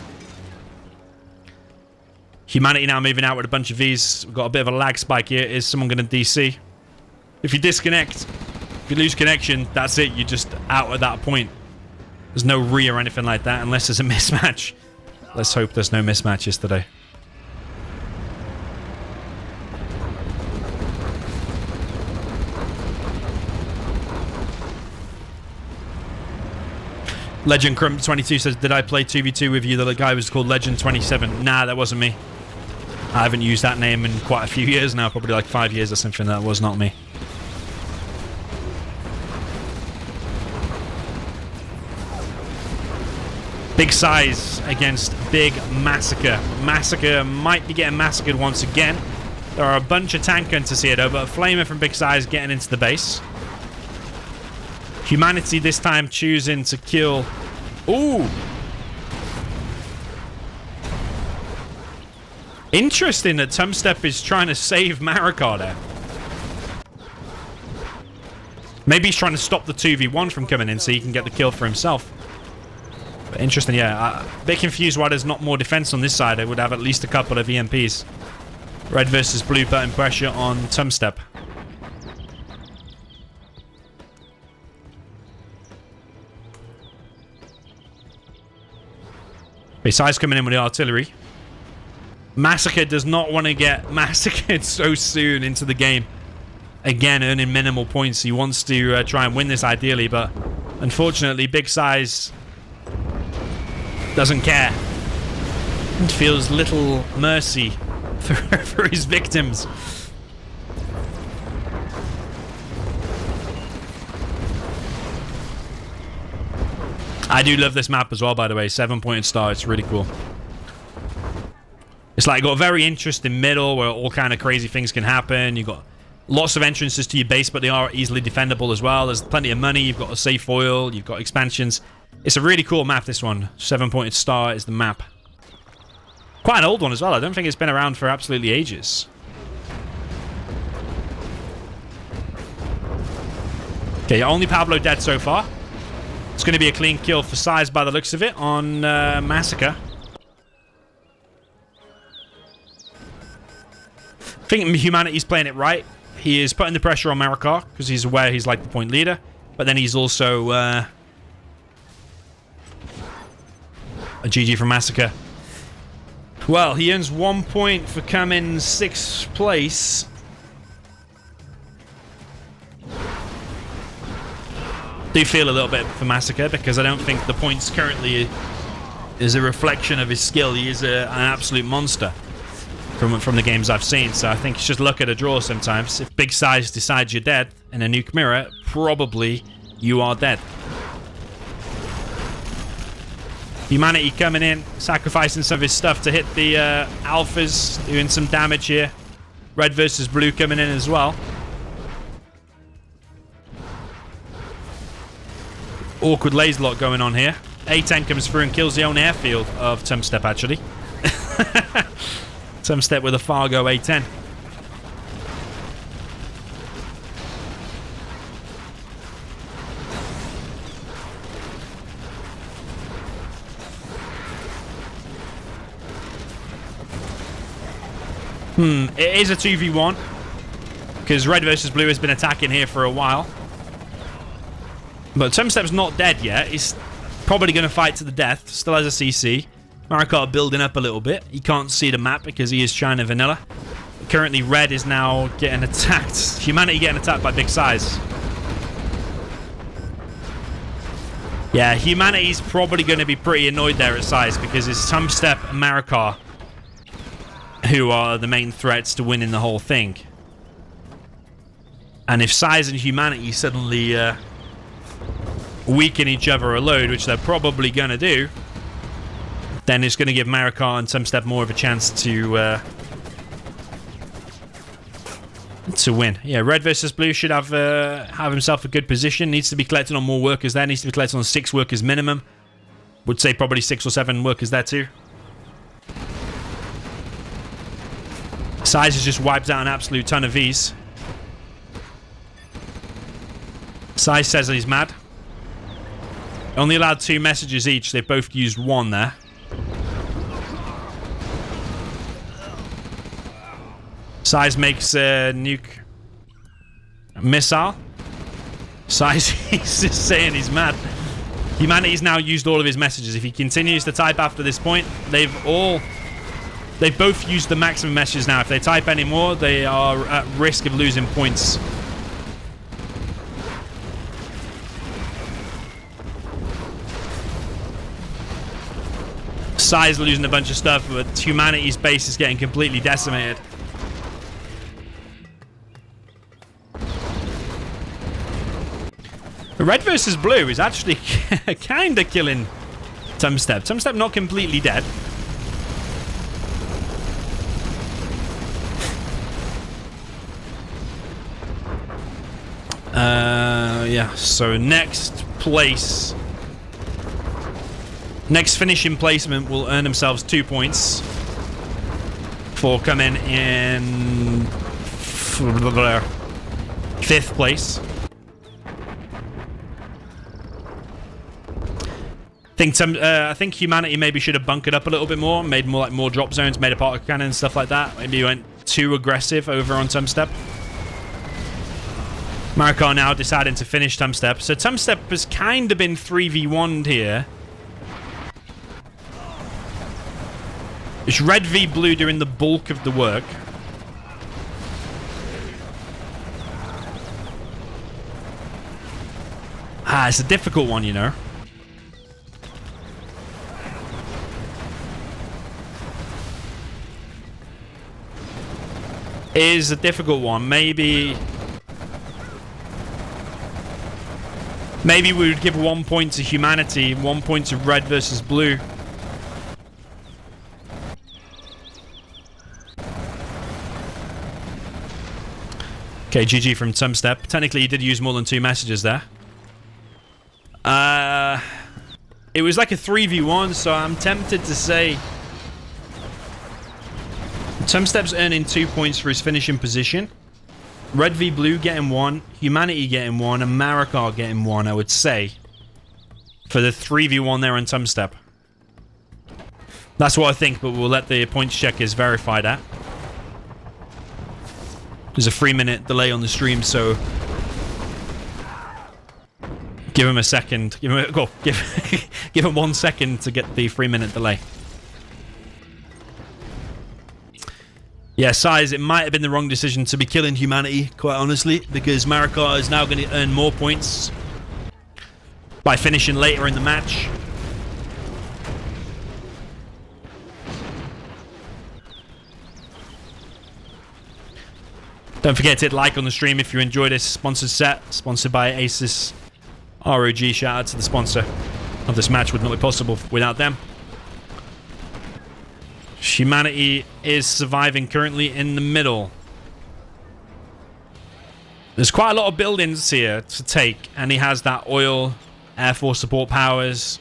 Humanity now moving out with a bunch of Vs. We've got a bit of a lag spike here. Is someone going to DC? If you disconnect, if you lose connection, that's it. You're just out at that point. There's no re or anything like that unless there's a mismatch. Let's hope there's no mismatches today. Legend Crump 22 says, did I play 2v2 with you? The guy was called Legend 27. Nah, that wasn't me. I haven't used that name in quite a few years now, probably like 5 years or something. That was not me. Big SiZe against Big Massacre. Massacre might be getting massacred once again. There are a bunch of tank hunters here though, but a flamer from Big SiZe getting into the base. Humanity this time choosing to kill... Ooh! Interesting that Tumstep is trying to save Marakar there. Maybe he's trying to stop the 2v1 from coming in so he can get the kill for himself. But interesting, yeah. A bit confused why there's not more defense on this side. I would have at least a couple of EMPs. RedvsBlue putting pressure on Tumstep. SiZe coming in with the artillery. Massacre does not want to get massacred so soon into the game. Again, earning minimal points. He wants to try and win this ideally, but unfortunately, Big SiZe doesn't care. And feels little mercy for his victims. I do love this map as well, by the way. 7-point star. It's really cool. It's like got a very interesting middle where all kind of crazy things can happen. You've got lots of entrances to your base, but they are easily defendable as well. There's plenty of money. You've got a safe oil. You've got expansions. It's a really cool map, this one. 7-pointed star is the map. Quite an old one as well. I don't think it's been around for absolutely ages. Okay, only Pablo dead so far. It's going to be a clean kill for SiZe by the looks of it on Massacre. I think Humanity's playing it right. He is putting the pressure on Marakar because he's aware he's like the point leader. But then he's also A GG from Massacre. Well, he earns 1 point for coming 6th place. Do feel a little bit for Massacre because I don't think the points currently is a reflection of his skill. He is an absolute monster from the games I've seen. So I think it's just luck at a draw sometimes. If Big Size decides you're dead in a nuke mirror, probably you are dead. HuMMi coming in, sacrificing some of his stuff to hit the alphas, doing some damage here. RedvsBlue coming in as well. Awkward laser lock going on here. A10 comes through and kills the own airfield of Tumstep, actually. Tumstep with a Fargo A10. It is a 2v1 because RedvsBlue has been attacking here for a while. But Tumstep's not dead yet. He's probably going to fight to the death. Still has a CC. Marakar building up a little bit. He can't see the map because he is China Vanilla. Currently, Red is now getting attacked. HuMMi getting attacked by Big Size. Yeah, HuMMi's probably going to be pretty annoyed there at SiZe because it's Tumstep and Marakar who are the main threats to winning the whole thing. And if SiZe and HuMMi suddenly weaken each other a load, which they're probably going to do, then it's going to give Marakar and Tumstep more of a chance to win. Yeah, RedvsBlue should have himself a good position. Needs to be collecting on more workers there. Needs to be collecting on 6 workers minimum. Would say probably 6 or 7 workers there too. SiZe has just wiped out an absolute ton of Vs. SiZe says he's mad. Only allowed 2 messages each. They both used 1 there. SiZe makes a nuke missile. SiZe, he's just saying he's mad. HuMMi's now used all of his messages. If he continues to type after this point, they've both used the maximum messages now. If they type any more, they are at risk of losing points. SiZe losing a bunch of stuff, but HuMMi's base is getting completely decimated. RedvsBlue is actually kind of killing Tumstep. Tumstep not completely dead. Yeah, so next place. Next finishing placement will earn themselves 2 points for coming in 5th place. I think HuMMi maybe should have bunkered up a little bit more, made more drop zones, made a particle cannon and stuff like that. Maybe he went too aggressive over on Tumstep. Marakar now deciding to finish Tumstep. So Tumstep has kind of been 3v1'd here. It's RedvsBlue doing the bulk of the work. It's a difficult one, you know. It is a difficult one. Maybe we would give 1 point to HuMMi, 1 point to RedvsBlue. Okay, GG from Tumstep. Technically, he did use more than 2 messages there. It was like a 3v1, so I'm tempted to say Tumstep's earning 2 points for his finishing position. RedvsBlue getting 1, HuMMi getting 1, and Marakar getting 1, I would say, for the 3v1 there on Tumstep. That's what I think, but we'll let the points checkers verify that. There's a 3-minute delay on the stream, so Give him a second. Give him go. Give give him 1 second to get the 3-minute delay. Yeah, SiZe, it might have been the wrong decision to be killing humanity, quite honestly, because Marakar is now going to earn more points by finishing later in the match. Don't forget to hit like on the stream if you enjoy this sponsored set, sponsored by ASUS ROG. Shout out to the sponsor of this match, would not be possible without them. Humanity is surviving currently in the middle. There's quite a lot of buildings here to take, and he has that oil, Air Force support powers.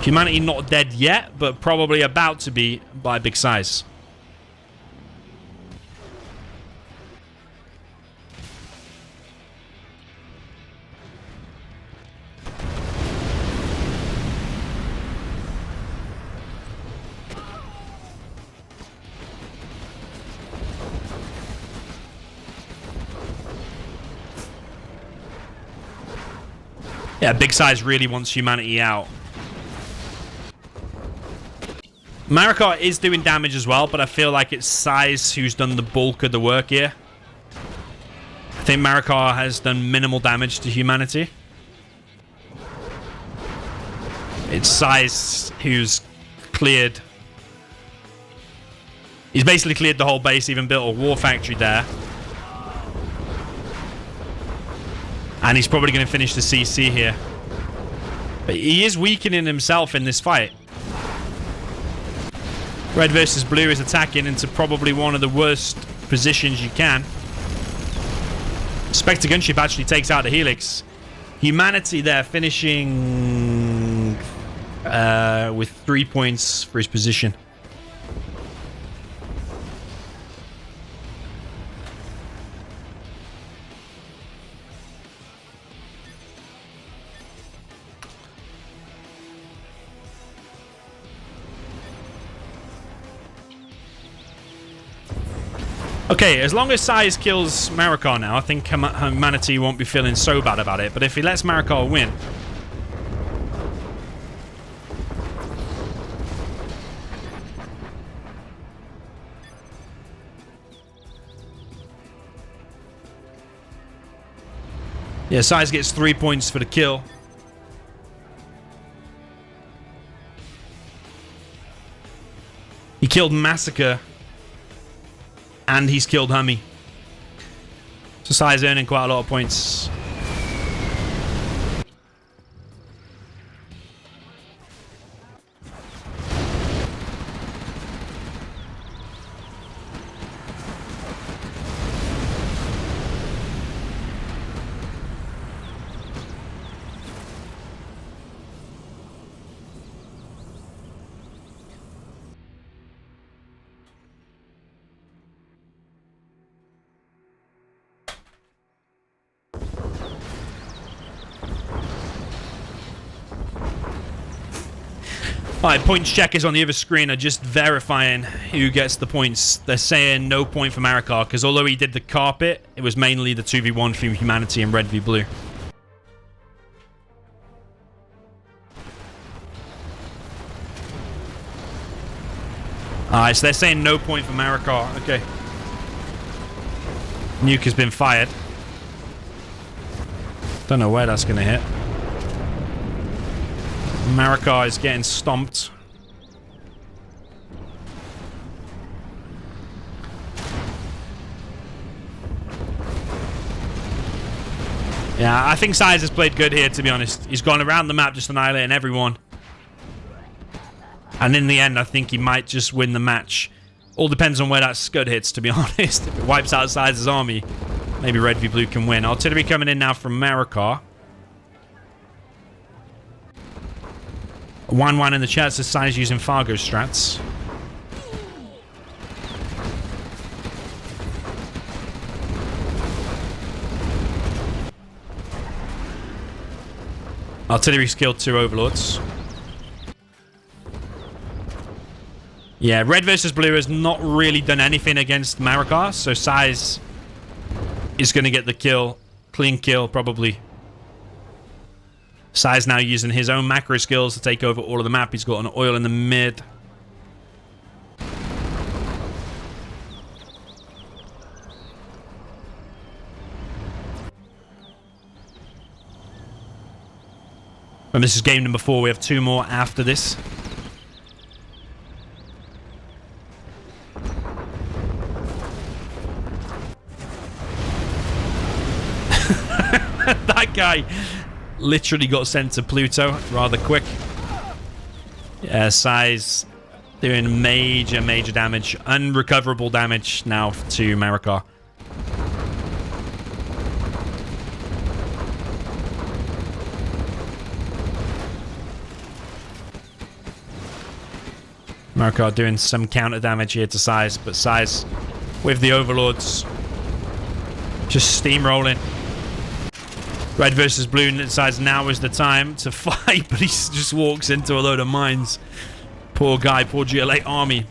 Humanity not dead yet, but probably about to be by big size. Yeah, big size really wants humanity out. Marakar is doing damage as well, but I feel like it's SiZe who's done the bulk of the work here. I think Marakar has done minimal damage to humanity. It's SiZe who's cleared. He's basically cleared the whole base, even built a war factory there. And he's probably going to finish the CC here. But he is weakening himself in this fight. Red versus Blue is attacking into probably one of the worst positions you can. Spectre Gunship actually takes out the Helix. Humanity there finishing with 3 points for his position. Okay, as long as SiZe kills Marakar now, I think humanity won't be feeling so bad about it. But if he lets Marakar win... Yeah, SiZe gets 3 points for the kill. He killed Massacre. And he's killed HuMMi. So SiZe earning quite a lot of points. Alright, points check is on the other screen are just verifying who gets the points. They're saying no point for Marakar, because although he did the carpet, it was mainly the 2v1 for humanity and RedvsBlue. Alright, so they're saying no point for Marakar. Okay. Nuke has been fired. Don't know where that's going to hit. Marakar is getting stomped. Yeah, I think SiZe has played good here, to be honest. He's gone around the map just annihilating everyone. And in the end, I think he might just win the match. All depends on where that Scud hits, to be honest. If it wipes out SiZe's army, maybe RedvsBlue can win. Artillery coming in now from Marakar. 1-1 in the chat says SiZe using Fargo strats. Artillery's killed 2 overlords. Yeah, Red versus Blue has not really done anything against Marakar, so SiZe is going to get the kill. Clean kill, probably. SiZe now using his own macro skills to take over all of the map. He's got an oil in the mid. And this is game number 4. We have 2 more after this. That guy literally got sent to Pluto rather quick. Yeah, SiZe doing major damage. Unrecoverable damage now to Marakar. Marakar doing some counter damage here to SiZe, but SiZe with the Overlords just steamrolling. Red versus Blue decides now is the time to fight, but he just walks into a load of mines. Poor guy, poor GLA army.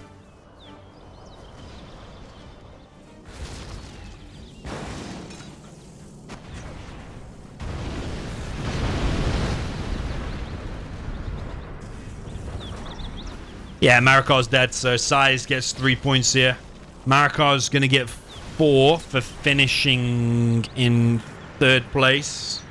Yeah, Marakar's dead, so SiZe gets 3 points here. Marakar's going to get 4 for finishing in 3rd place.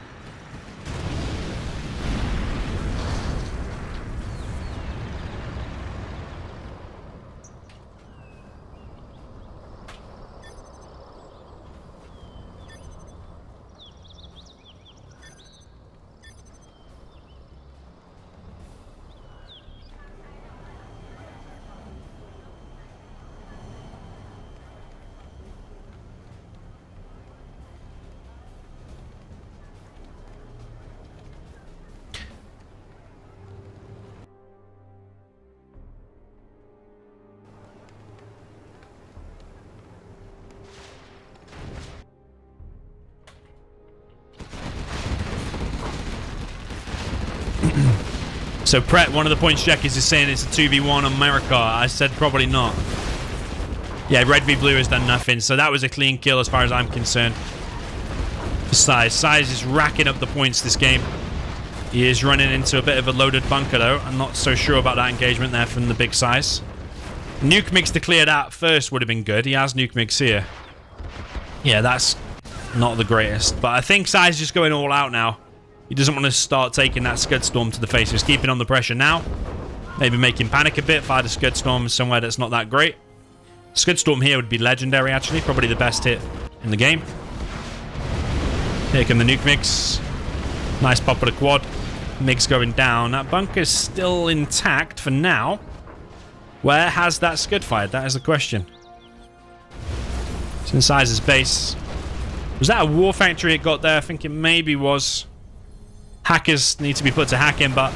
So Pret, one of the points checkers is saying it's a 2v1 on Marakar. I said probably not. Yeah, RedvsBlue has done nothing, so that was a clean kill as far as I'm concerned. For SiZe. SiZe is racking up the points this game. He is running into a bit of a loaded bunker though. I'm not so sure about that engagement there from the big SiZe. Nuke Mix to clear that first would have been good. He has Nuke Mix here. Yeah, that's not the greatest. But I think SiZe is just going all out now. He doesn't want to start taking that Scud Storm to the face. He's keeping on the pressure now. Maybe make him panic a bit. Fire the Scud Storm somewhere that's not that great. Scud Storm here would be legendary, actually. Probably the best hit in the game. Here come the Nuke Mix. Nice pop of the quad. Mix going down. That bunker's still intact for now. Where has that Scud fired? That is the question. It's in SiZe's base. Was that a War Factory it got there? I think it maybe was. Hackers need to be put to hacking, but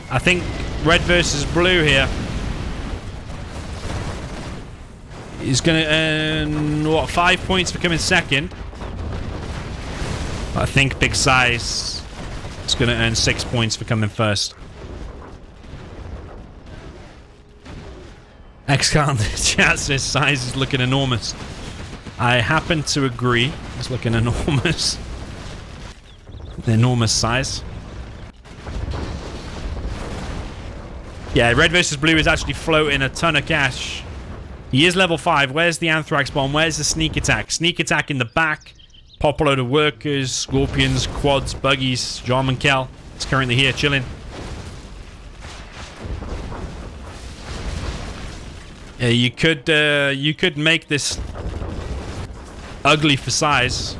I think Red versus Blue here is going to earn, what, 5 points for coming second. I think Big SiZe is going to earn 6 points for coming first. Xcal in the chat says SiZe is looking enormous. I happen to agree. It's looking enormous. Enormous size. Yeah, Red versus Blue is actually floating a ton of cash. He is level 5. Where's the Anthrax Bomb? Where's the sneak attack? Sneak attack in the back. Pop a load of workers, scorpions, quads, buggies. Jean Kel is currently here chilling. Yeah, you could make this ugly for SiZe.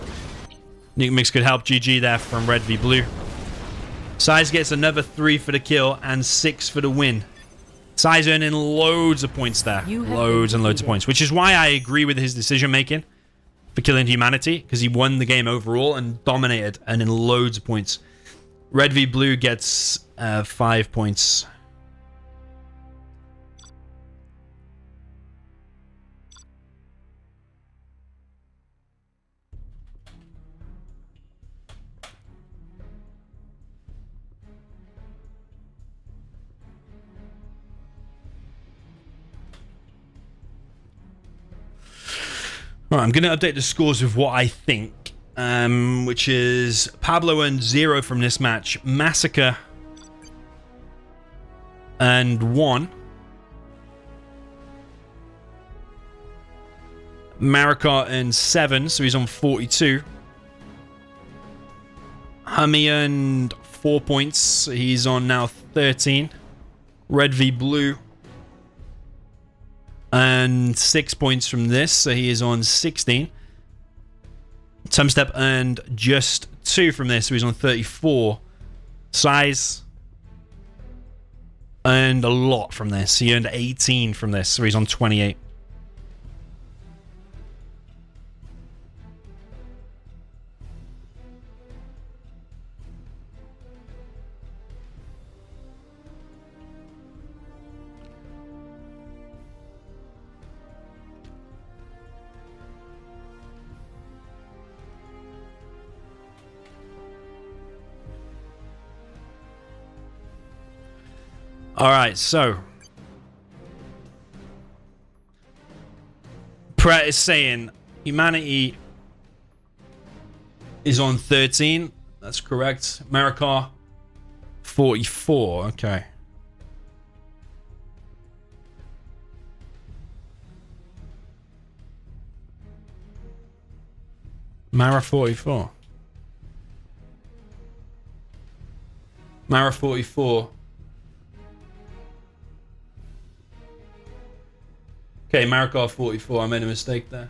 Nuke Mix could help. GG there from RedvsBlue. SiZe gets another 3 for the kill and 6 for the win. SiZe earning loads of points there. Loads and loads of points. Which is why I agree with his decision making for killing humanity. Because he won the game overall and dominated and in loads of points. RedvsBlue gets 5 points. Alright, I'm going to update the scores with what I think. which is Pablo and 0 from this match. Massacre and 1. Marakar and 7, so he's on 42. HuMMi and 4 points, he's on now 13. RedvsBlue and 6 points from this, so he is on 16. Tumstep earned just 2 from this, so he's on 34. SiZe earned a lot from this. He earned 18 from this, so he's on 28. All right, so Pret is saying humanity is on 13. That's correct. Marakar 44. Okay. Mara 44. Mara 44. Okay, Marakar 44. I made a mistake there.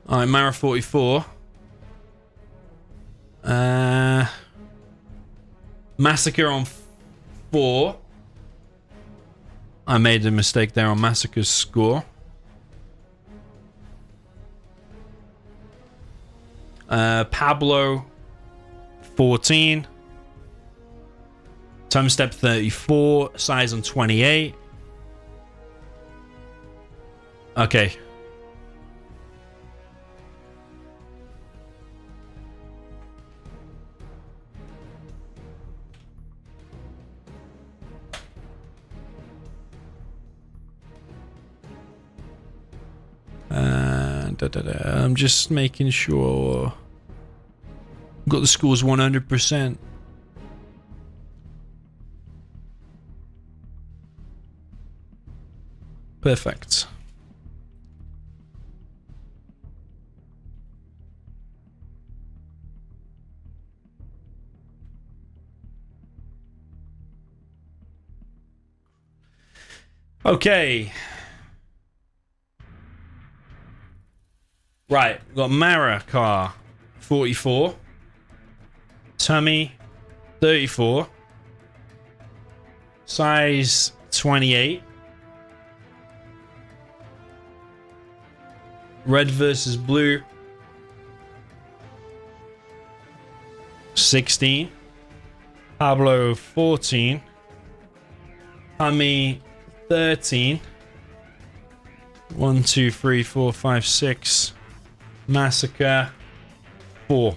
Alright, Mara 44. Massacre on 4. I made a mistake there on Massacre's score. Pablo 14. Tumstep 34. SiZe on 28. Okay. I'm just making sure. Got the scores 100%. Perfect. Okay. Right, we've got Marakar 44. HuMMi 34. SiZe 28. RedvsBlue 16. Pablo 14. HuMMi 13. 1, 2, 3, 4, 5, 6. Massacre 4.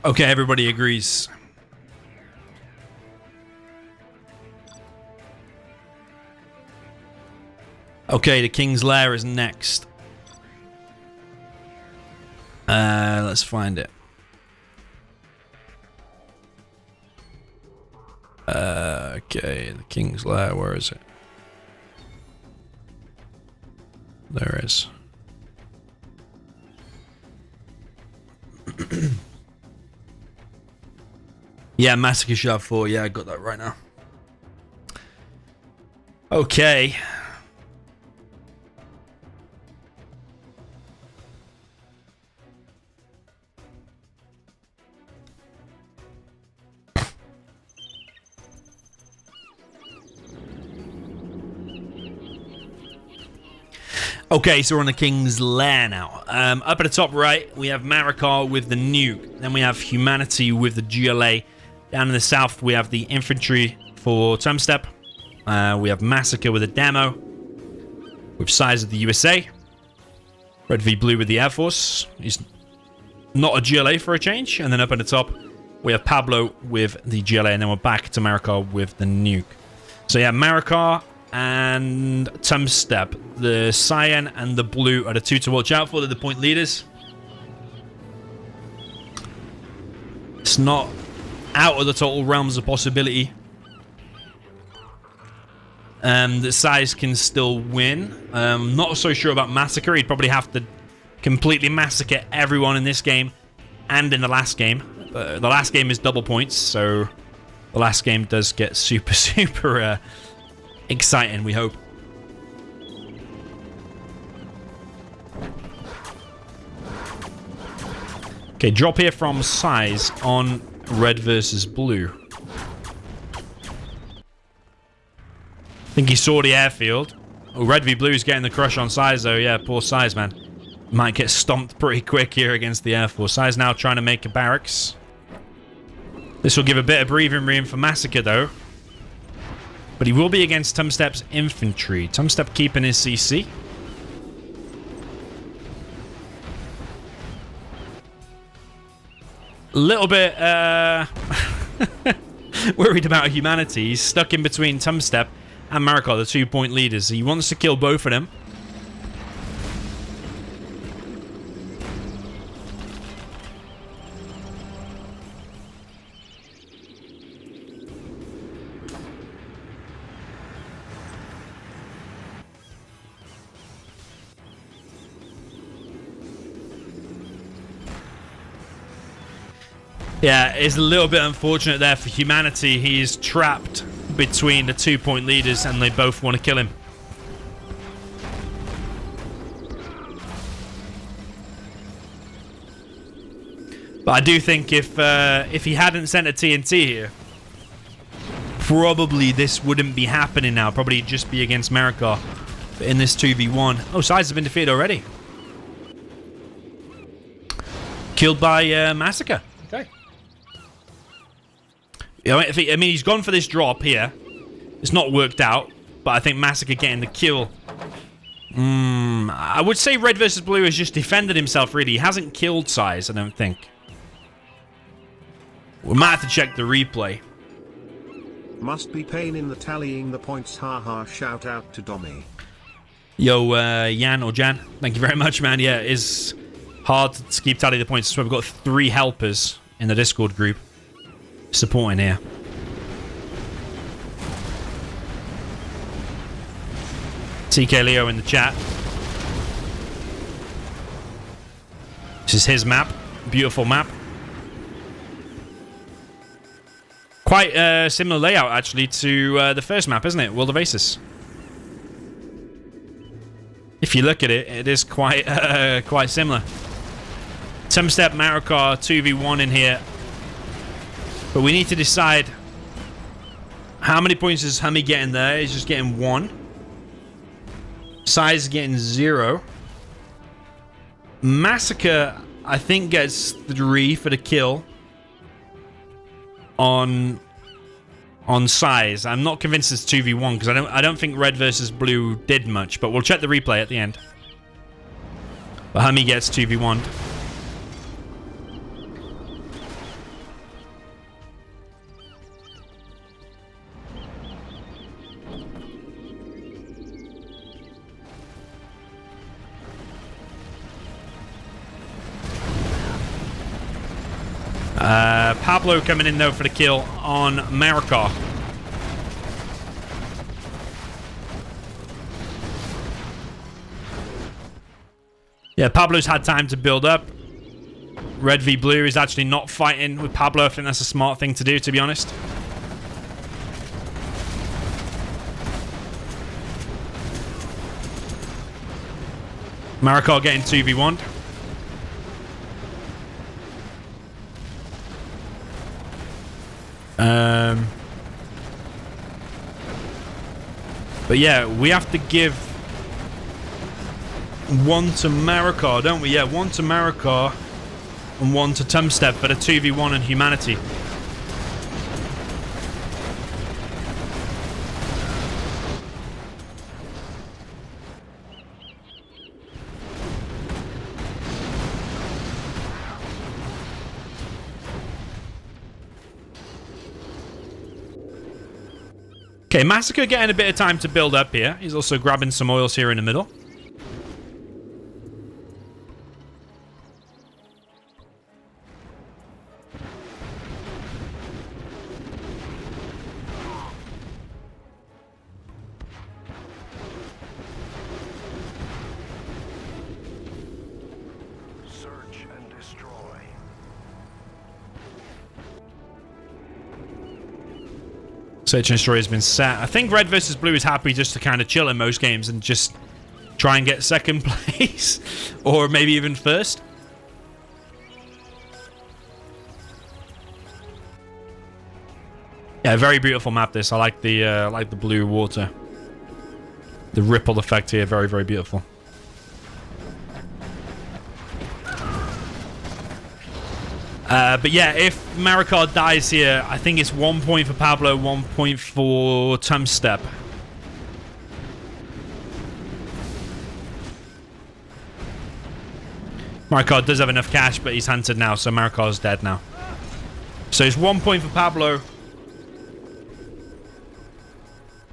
Okay, everybody agrees. Okay, the King's Lair is next. Let's find it. Okay, the King's Lair, where is it? There it is. Yeah, Massacre should have 4. Yeah, I got that right now. Okay. Okay, so we're on the King's Lair now. Up at the top right, we have Marakar with the nuke. Then we have Humanity with the GLA. Down in the south, we have the infantry for Tumstep. We have Massacre with a demo. With SiZe of the USA. RedvsBlue with the Air Force. He's not a GLA for a change. And then up at the top, we have Pablo with the GLA. And then we're back to Marakar with the nuke. So yeah, Marakar and Tumstep. The cyan and the blue are the two to watch out for. They're the point leaders. It's not out of the total realms of possibility. That SiZe can still win. Not so sure about Massacre. He'd probably have to completely massacre everyone in this game and in the last game. The last game is double points, so the last game does get super, super exciting, we hope. Okay, drop here from SiZe on red versus blue. I think he saw the airfield. Oh, RedvsBlue's getting the crush on SiZe, though. Yeah, poor SiZe, man. Might get stomped pretty quick here against the Air Force. SiZe now trying to make a barracks. This will give a bit of breathing room for Massacre, though. But he will be against Tumstep's infantry. Tumstep keeping his CC. A little bit worried about humanity. He's stuck in between Tumstep and Marakar, the 2-point leaders. He wants to kill both of them. Yeah, it's a little bit unfortunate there for humanity. He is trapped between the 2-point leaders and they both want to kill him. But I do think if he hadn't sent a TNT here, probably this wouldn't be happening now. Probably just be against Marakar. But in this 2v1... Oh, SiZe has been defeated already. Killed by Massacre. Okay. I mean, he's gone for this drop here. It's not worked out, but I think Massacre getting the kill. I would say red versus blue has just defended himself, really. He hasn't killed SiZe, I don't think. We might have to check the replay. Must be pain in the tallying the points, haha, shout out to Dommy. Yo, Jan or Jan, thank you very much, man. Yeah, it is hard to keep tally the points. So we've got 3 helpers in the Discord group supporting here. TK Leo in the chat. This is his map. Beautiful map. Quite a similar layout, actually, to the first map, isn't it? World of ASUS. If you look at it, it is quite quite similar. Tumstep, Marakar, 2v1 in here. But we need to decide how many points is HuMMi getting there. He's just getting 1. SiZe getting 0. Massacre, I think, gets 3 for the kill on SiZe. I'm not convinced it's 2v1 because I don't think red versus blue did much, but we'll check the replay at the end. But HuMMi gets 2v1. Pablo coming in, though, for the kill on Marakar. Yeah, Pablo's had time to build up. RedvsBlue is actually not fighting with Pablo. I think that's a smart thing to do, to be honest. Marakar getting 2v1. But yeah, we have to give 1 to Marakar, don't we? Yeah, 1 to Marakar and 1 to Tumstep for the 2v1 and humanity. Okay, Massacre getting a bit of time to build up here. He's also grabbing some oils here in the middle. Search and Destroy has been set. I think RedvsBlue is happy just to kind of chill in most games and just try and get second place. Or maybe even first. Yeah, very beautiful map this. I like the blue water. The ripple effect here, very, very beautiful. But yeah, if Marakar dies here, I think it's 1 point for Pablo, 1 point for Tumstep. Marakar does have enough cash, but he's hunted now, so Marakar's dead now. So it's 1 point for Pablo,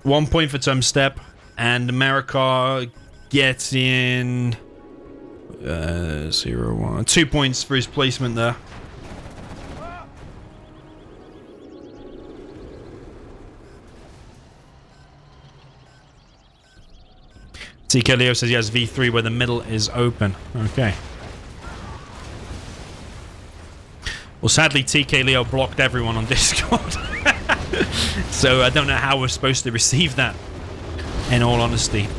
1 point for Tumstep, and Marakar gets in 0, 1, 2 points for his placement there. TK Leo says he has V3 where the middle is open. Okay. Well, sadly, TK Leo blocked everyone on Discord. So I don't know how we're supposed to receive that, in all honesty.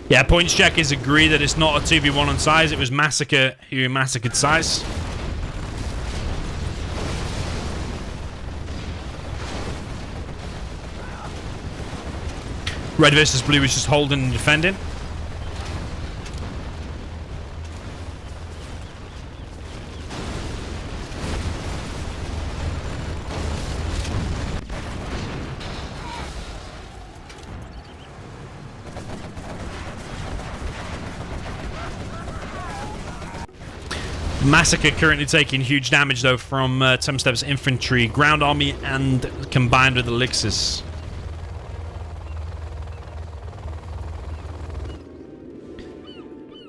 Yeah, points check is agree that it's not a 2v1 on SiZe. It was Massacre who massacred SiZe. RedvsBlue is just holding and defending. Massacre currently taking huge damage though from Tumstep's infantry, ground army, and combined with elixirs.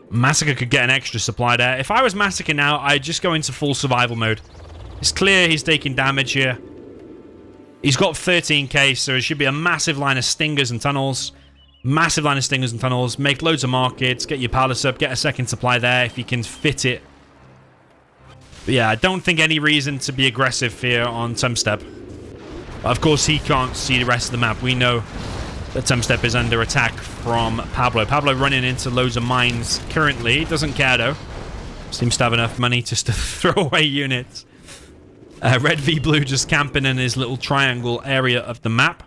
Massacre could get an extra supply there. If I was Massacre now, I'd just go into full survival mode. It's clear he's taking damage here. He's got 13k, so it should be a massive line of stingers and tunnels. Massive line of stingers and tunnels. Make loads of markets, get your palace up, get a second supply there if you can fit it. But yeah, I don't think any reason to be aggressive here on Tumstep. Of course, he can't see the rest of the map. We know that Tumstep is under attack from Pablo. Pablo running into loads of mines currently. Doesn't care though. Seems to have enough money just to throw away units. RedvsBlue just camping in his little triangle area of the map.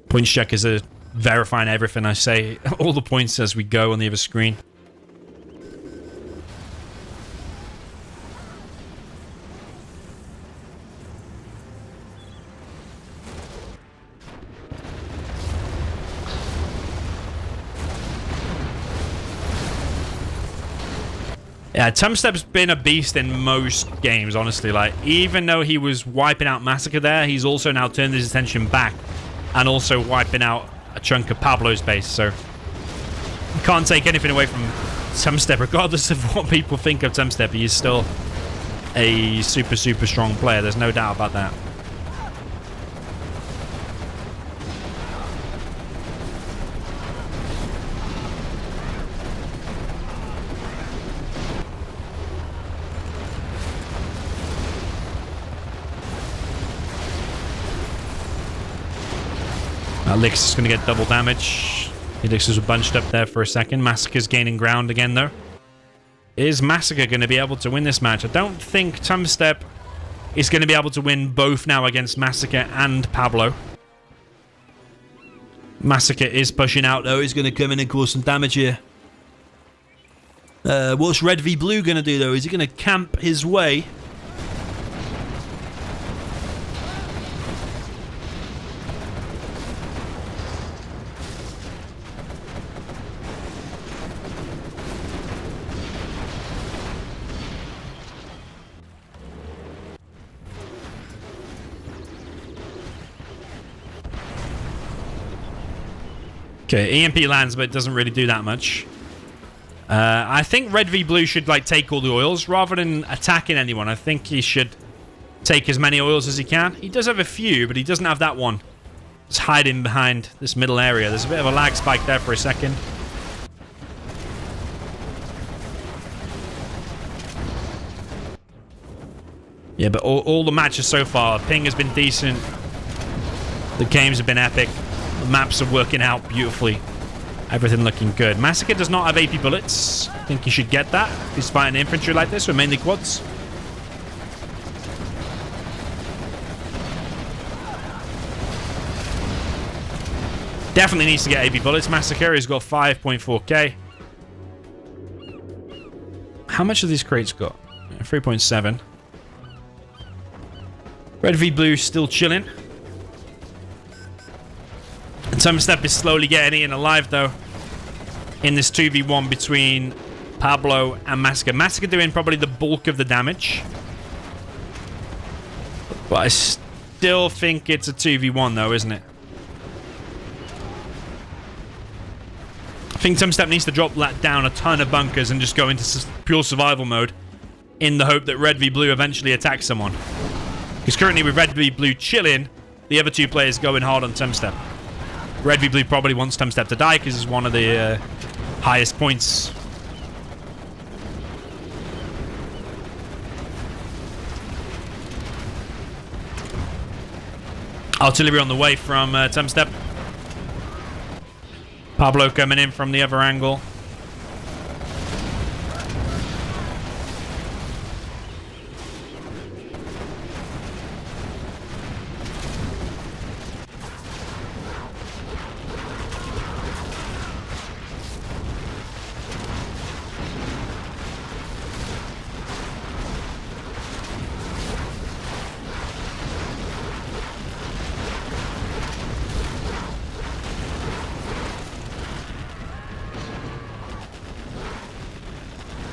Points check is verifying everything I say. All the points as we go on the other screen. Yeah, Tumstep's been a beast in most games, honestly. Like, even though he was wiping out Massacre there, he's also now turned his attention back and also wiping out a chunk of Pablo's base, so you can't take anything away from Tumstep, regardless of what people think of Tumstep. He is still a super, super strong player. There's no doubt about that. Elixir's is going to get double damage. Elixirs were bunched up there for a second. Massacre's gaining ground again, though. Is Massacre going to be able to win this match? I don't think Tumstep is going to be able to win both now against Massacre and Pablo. Massacre is pushing out, though. He's going to come in and cause some damage here. What's RedvsBlue going to do, though? Is he going to camp his way? Okay, EMP lands, but it doesn't really do that much. I think RedvsBlue should like take all the oils rather than attacking anyone. I think he should take as many oils as he can. He does have a few, but he doesn't have that one. It's hiding behind this middle area. There's a bit of a lag spike there for a second. Yeah, but all the matches so far, ping has been decent. The games have been epic. The maps are working out beautifully. Everything looking good. Massacre does not have AP bullets. I think he should get that. He's fighting infantry like this with mainly quads. Definitely needs to get AP bullets. Massacre has got 5.4k. How much have these crates got? 3.7. RedvsBlue still chilling. And Tumstep is slowly getting in alive, though, in this 2v1 between Pablo and Massacre. Massacre doing probably the bulk of the damage. But I still think it's a 2v1, though, isn't it? I think Tumstep needs to drop down a ton of bunkers and just go into pure survival mode in the hope that RedvsBlue eventually attacks someone. Because currently with RedvsBlue chilling, the other two players going hard on Tumstep. RedvsBlue probably wants Tumstep to die because it's one of the highest points. Artillery on the way from Tumstep. Pablo coming in from the other angle.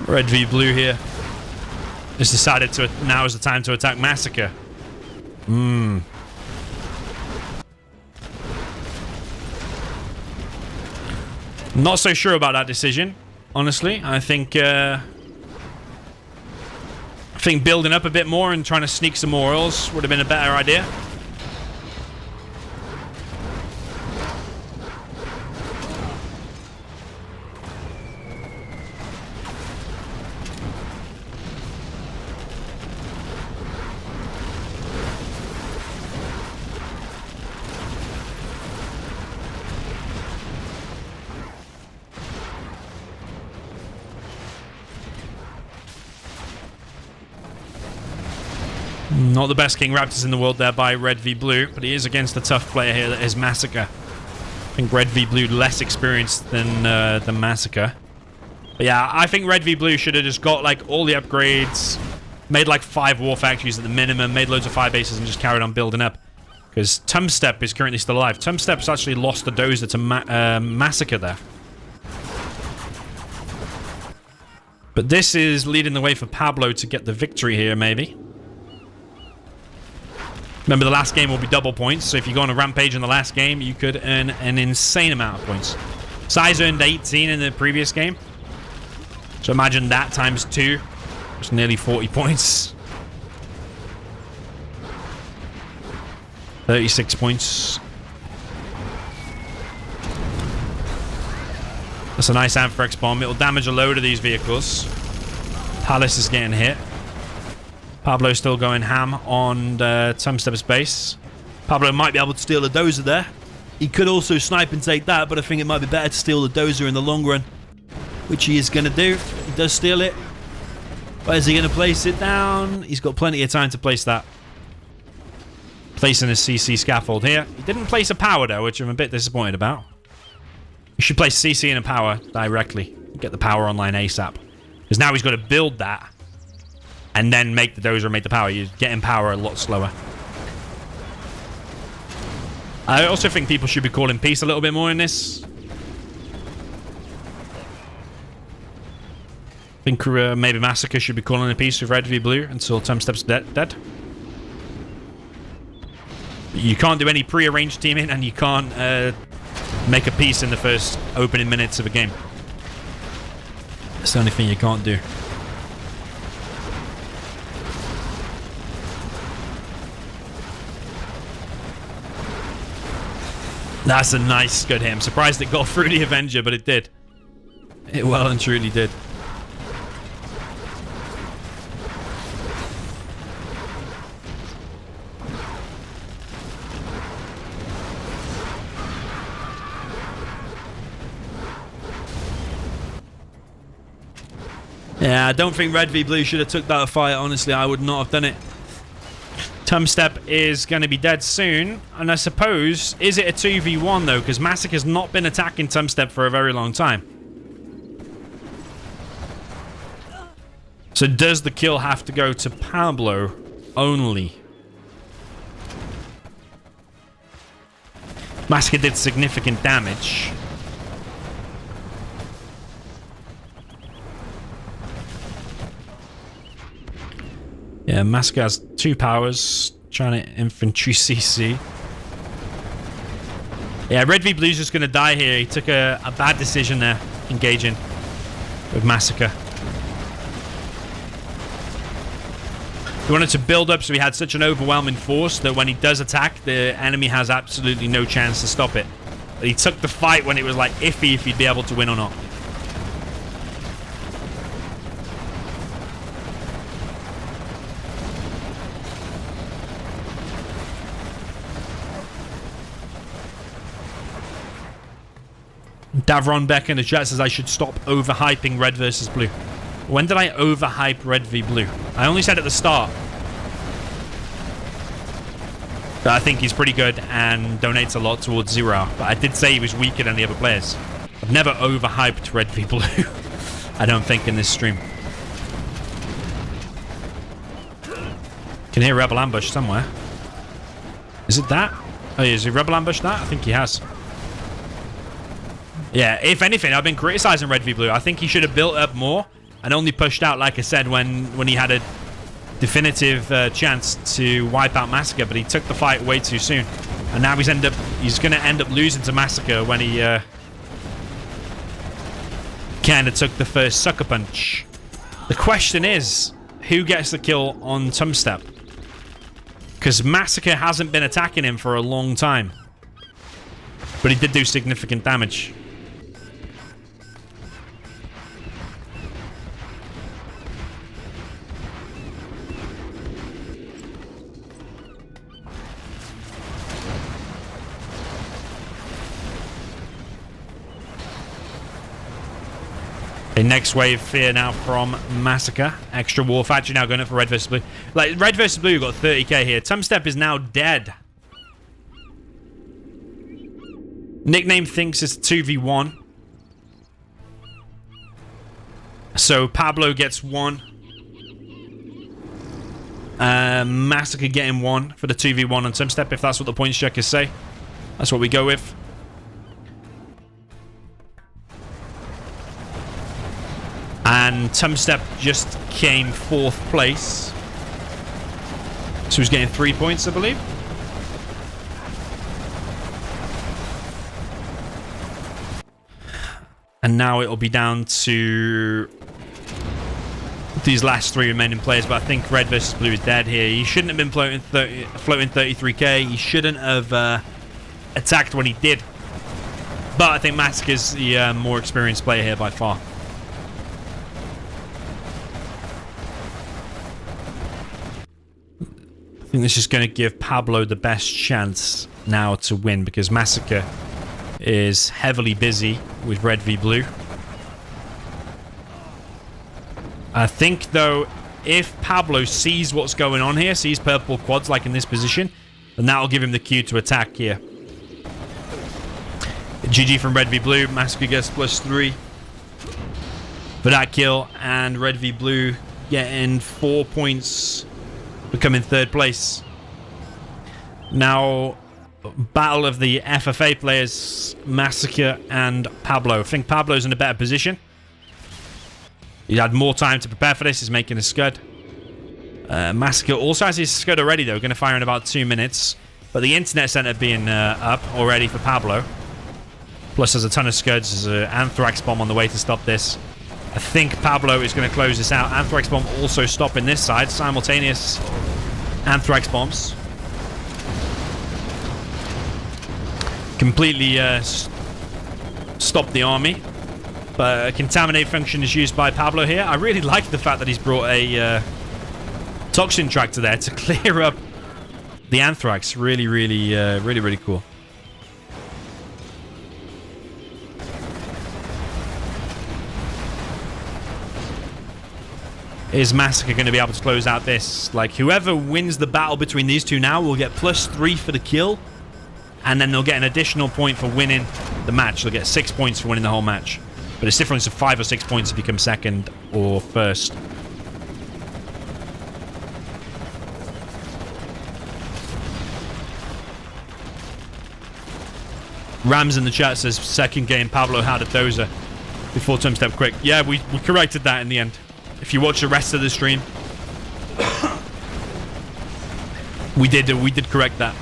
RedvsBlue here has decided to now is the time to attack Massacre. Not so sure about that decision, honestly. I think building up a bit more and trying to sneak some more oils would have been a better idea. Not the best King Raptors in the world there by RedvsBlue, but he is against a tough player here that is Massacre. I think RedvsBlue less experienced than Massacre. But yeah, I think RedvsBlue should have just got like all the upgrades, made like 5 war factories at the minimum, made loads of fire bases and just carried on building up. Because Tumstep is currently still alive. Tumstep's actually lost the dozer to Massacre there. But this is leading the way for Pablo to get the victory here, maybe. Remember, the last game will be double points, so if you go on a rampage in the last game, you could earn an insane amount of points. SiZe earned 18 in the previous game. So imagine that times 2. It's nearly 40 points. 36 points. That's a nice Anthrax bomb. It'll damage a load of these vehicles. Palace is getting hit. Pablo's still going ham on Tumstep's base. Pablo might be able to steal the dozer there. He could also snipe and take that, but I think it might be better to steal the dozer in the long run, which he is going to do. He does steal it. Where is he going to place it down? He's got plenty of time to place that. Placing a CC scaffold here. He didn't place a power though, which I'm a bit disappointed about. You should place CC and a power directly. Get the power online ASAP. Because now he's got to build that. And then make the dozer and make the power. You're getting power a lot slower. I also think people should be calling peace a little bit more in this. I think maybe Massacre should be calling a peace with RedvsBlue until Tumstep's dead. You can't do any pre-arranged teaming, and you can't make a peace in the first opening minutes of a game. That's the only thing you can't do. That's a nice good hit. I'm surprised it got through the Avenger, but it did. It well and truly did. Yeah, I don't think RedvsBlue should have took that fight. Honestly, I would not have done it. Tumstep is going to be dead soon. And I suppose, is it a 2v1 though? Because Massacre's not been attacking Tumstep for a very long time. So does the kill have to go to Pablo only? Massacre did significant damage. Yeah, Massacre has 2 powers. Trying to infantry CC. Yeah, RedvsBlue's just going to die here. He took a bad decision there, engaging with Massacre. He wanted to build up so he had such an overwhelming force that when he does attack, the enemy has absolutely no chance to stop it. But he took the fight when it was like iffy if he'd be able to win or not. Davron Beck in the chat says I should stop overhyping RedvsBlue. When did I overhype RedvsBlue? I only said at the start that I think he's pretty good and donates a lot towards Zero. But I did say he was weaker than the other players. I've never overhyped RedvsBlue. I don't think in this stream. Can hear Rebel Ambush somewhere. Is it that? Oh, is he Rebel Ambush that? I think he has. Yeah, if anything, I've been criticizing RedvsBlue. I think he should have built up more and only pushed out, like I said, when he had a definitive chance to wipe out Massacre, but he took the fight way too soon. And now he's going to end up losing to Massacre when he kind of took the first sucker punch. The question is, who gets the kill on Tumstep? Because Massacre hasn't been attacking him for a long time. But he did do significant damage. Okay, next wave here now from Massacre. Extra War Factory now going up for RedvsBlue. Like, RedvsBlue got 30k here. Tumstep is now dead. Nickname thinks it's 2v1. So Pablo gets 1. Massacre getting 1 for the 2v1 on Tumstep, if that's what the points checkers say. That's what we go with. And Tumstep just came 4th place. So he's getting 3 points, I believe. And now it'll be down to these last 3 remaining players. But I think RedvsBlue is dead here. He shouldn't have been floating 33k. He shouldn't have attacked when he did. But I think Massacre's the more experienced player here by far. I think this is going to give Pablo the best chance now to win, because Massacre is heavily busy with RedvsBlue. I think, though, if Pablo sees what's going on here, sees purple quads like in this position, And that'll give him the cue to attack here. GG from RedvsBlue. Massacre gets +3 for that kill. And RedvsBlue getting 4 points, becoming 3rd place. Now, battle of the FFA players, Massacre and Pablo. I think Pablo's in a better position. He had more time to prepare for this. He's making a scud. Massacre also has his scud already, though. Going to fire in about 2 minutes. But the internet center being up already for Pablo. Plus, there's a ton of scuds. There's an anthrax bomb on the way to stop this. I think Pablo is going to close this out. Anthrax bomb also stopping this side. Simultaneous anthrax bombs. Completely stop the army. But a contaminate function is used by Pablo here. I really like the fact that he's brought a toxin tractor there to clear up the anthrax. Really cool. Is Massacre going to be able to close out this? Like, whoever wins the battle between these two now will get +3 for the kill. And then they'll get an additional point for winning the match. They'll get 6 points for winning the whole match. But it's difference of 5 or 6 points if you come 2nd or 1st. Rams in the chat says, 2nd game, Pablo had a dozer before Tumstep quick. Yeah, we corrected that in the end. If you watch the rest of the stream, we did correct that.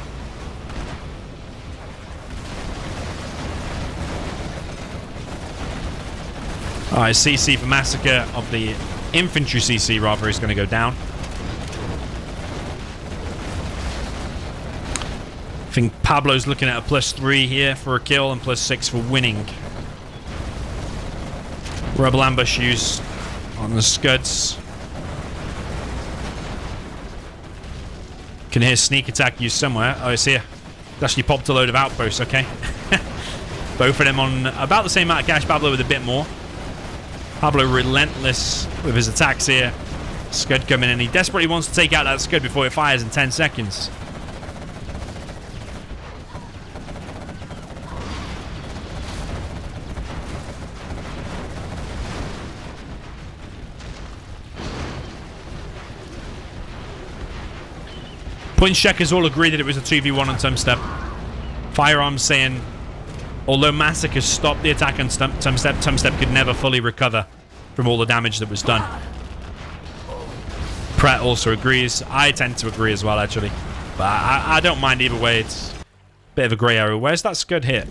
Alright, CC for Massacre of the infantry CC rather is going to go down. I think Pablo's looking at a +3 here for a kill and +6 for winning. Rebel ambush used on the scuds. Can hear sneak attack used somewhere. Oh, it's here. It's actually popped a load of outposts, okay. Both of them on about the same amount of cash. Pablo with a bit more. Pablo relentless with his attacks here. Scud coming in. He desperately wants to take out that Scud before it fires in 10 seconds. Point checkers all agree that it was a 2v1 on Tumstep. Firearms saying, although Massacre stopped the attack on Tumstep, Tumstep could never fully recover from all the damage that was done. Pratt also agrees. I tend to agree as well, actually. But I don't mind either way. It's a bit of a grey area. Where's that Scud hit?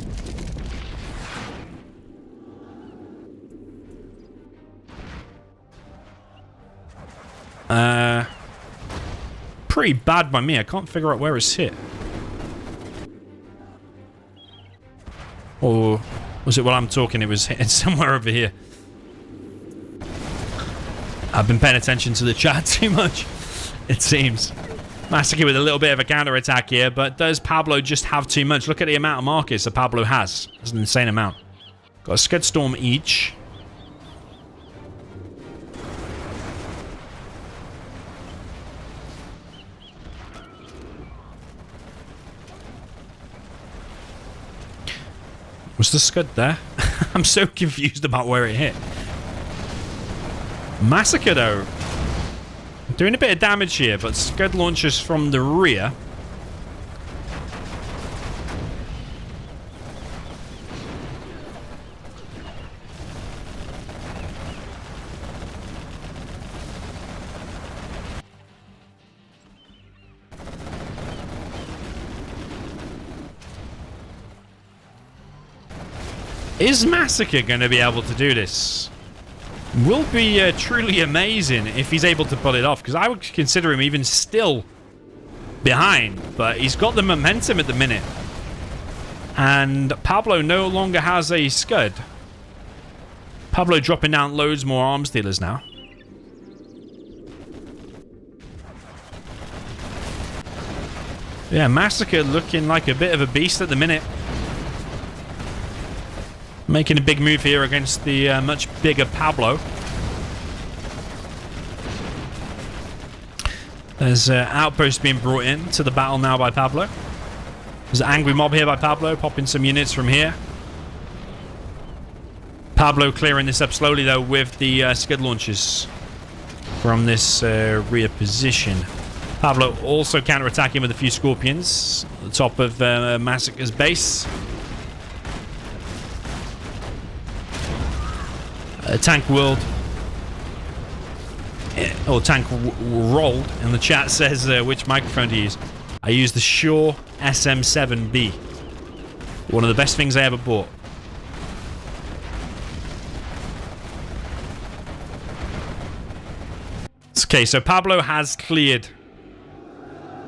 Pretty bad by me. I can't figure out where it's hit. Or was it while I'm talking it was hitting somewhere over here? I've been paying attention to the chat too much, it seems. Massacre with a little bit of a counter-attack here, but does Pablo just have too much? Look at the amount of markers that Pablo has. It's an insane amount. Got a Scud Storm each. Was the Scud there? I'm so confused about where it hit. Massacre, though. Doing a bit of damage here, but Scud launches from the rear. Is Massacre going to be able to do this? Will be truly amazing if he's able to pull it off, because I would consider him even still behind, but he's got the momentum at the minute. And Pablo no longer has a Scud. Pablo dropping down loads more arms dealers now. Yeah, Massacre looking like a bit of a beast at the minute. Making a big move here against the much bigger Pablo. There's outposts being brought in to the battle now by Pablo. There's an angry mob here by Pablo, popping some units from here. Pablo clearing this up slowly, though, with the scud launchers from this rear position. Pablo also counter-attacking with a few Scorpions at the top of Massacre's base. Tank World, or Tank Rolled in the chat says which microphone to use. I use the Shure SM7B. One of the best things I ever bought. Okay, so Pablo has cleared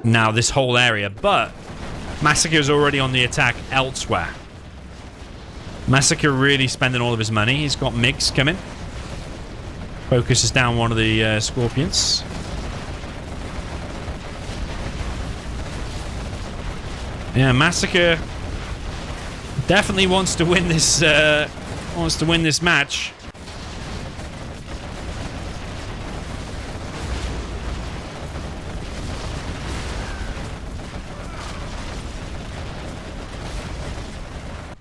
now this whole area, but Massacre is already on the attack elsewhere. Massacre really spending all of his money. He's got MiGs coming. Focuses down one of the Scorpions. Yeah, Massacre definitely wants to win this. Match.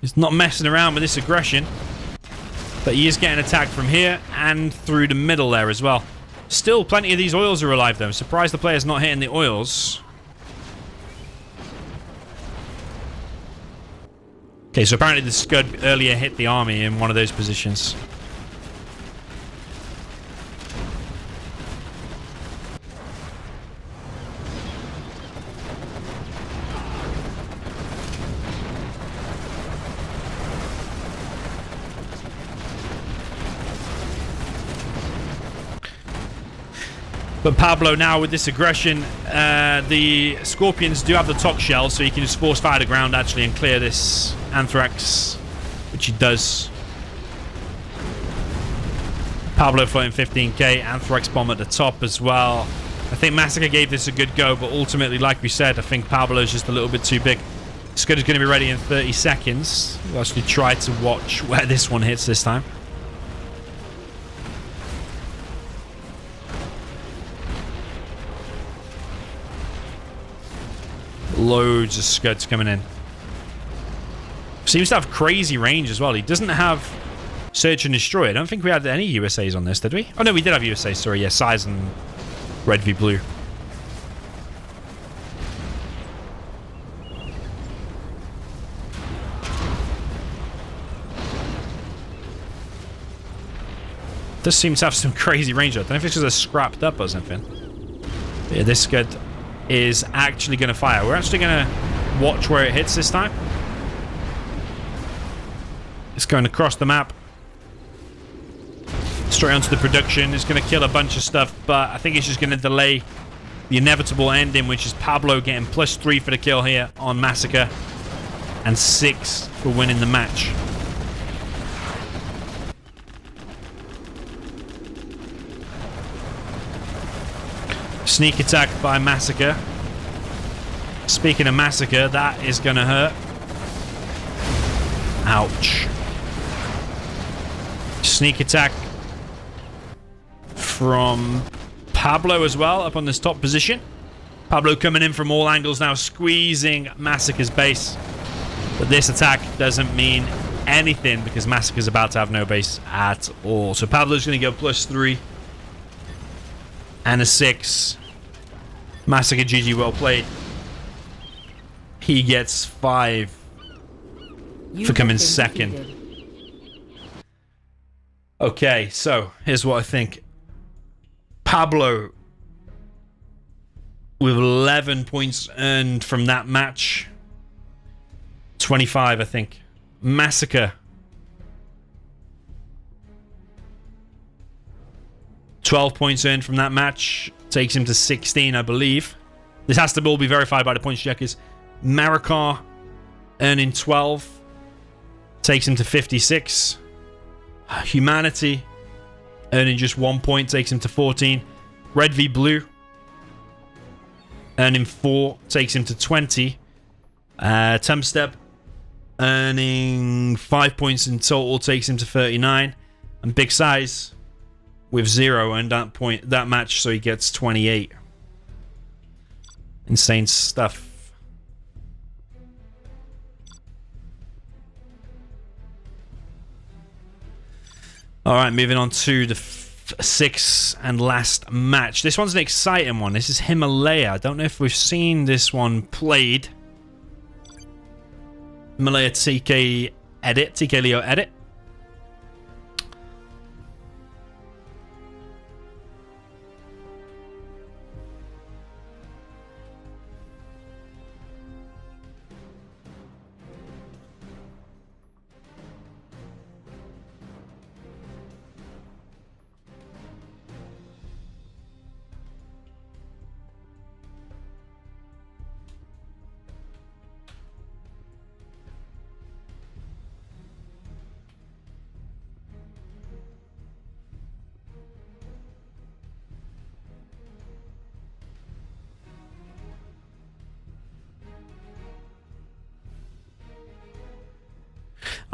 He's not messing around with this aggression. But he is getting attacked from here and through the middle there as well. Still, plenty of these oils are alive though. I'm surprised the player's not hitting the oils. Okay, so apparently the Scud earlier hit the army in one of those positions. But Pablo now with this aggression, the Scorpions do have the top shell, so he can just force fire to ground actually and clear this Anthrax, which he does. Pablo floating 15k, Anthrax bomb at the top as well. I think Massacre gave this a good go, but ultimately, like we said, I think Pablo's just a little bit too big. Scud is going to be ready in 30 seconds. We'll actually try to watch where this one hits this time. Loads of Scuds coming in. Seems to have crazy range as well. He doesn't have Search and Destroy. I don't think we had any USAs on this, did we? Oh no, we did have USAs, sorry. Yeah, SiZe and RedvsBlue. Does seem to have some crazy range. I don't know if it's just scrapped up or something. But yeah, this Scud is actually going to fire. We're actually going to watch where it hits this time. It's going across the map. Straight onto the production. It's going to kill a bunch of stuff, but I think it's just going to delay the inevitable ending, which is Pablo getting +3 for the kill here on Massacre and 6 for winning the match. Sneak attack by Massacre. Speaking of Massacre, that is going to hurt. Ouch. Sneak attack from Pablo as well, up on this top position. Pablo coming in from all angles now, squeezing Massacre's base. But this attack doesn't mean anything because Massacre's about to have no base at all. So Pablo's going to go +3 and a 6. Massacre, GG, well played. He gets 5 for coming second. Okay, so here's what I think. Pablo with 11 points earned from that match. 25, I think. Massacre 12 points earned from that match. Takes him to 16, I believe. This has to all be verified by the points checkers. Marakar earning 12. Takes him to 56. Humanity earning just 1 point. Takes him to 14. RedvsBlue earning 4. Takes him to 20. Tumstep earning 5 points in total. Takes him to 39. And Big SiZe with 0 and that match, so he gets 28. Insane stuff. All right, moving on to the sixth and last match. This one's an exciting one. This is Himalaya. I don't know if we've seen this one played. Himalaya TK edit, TK Leo edit.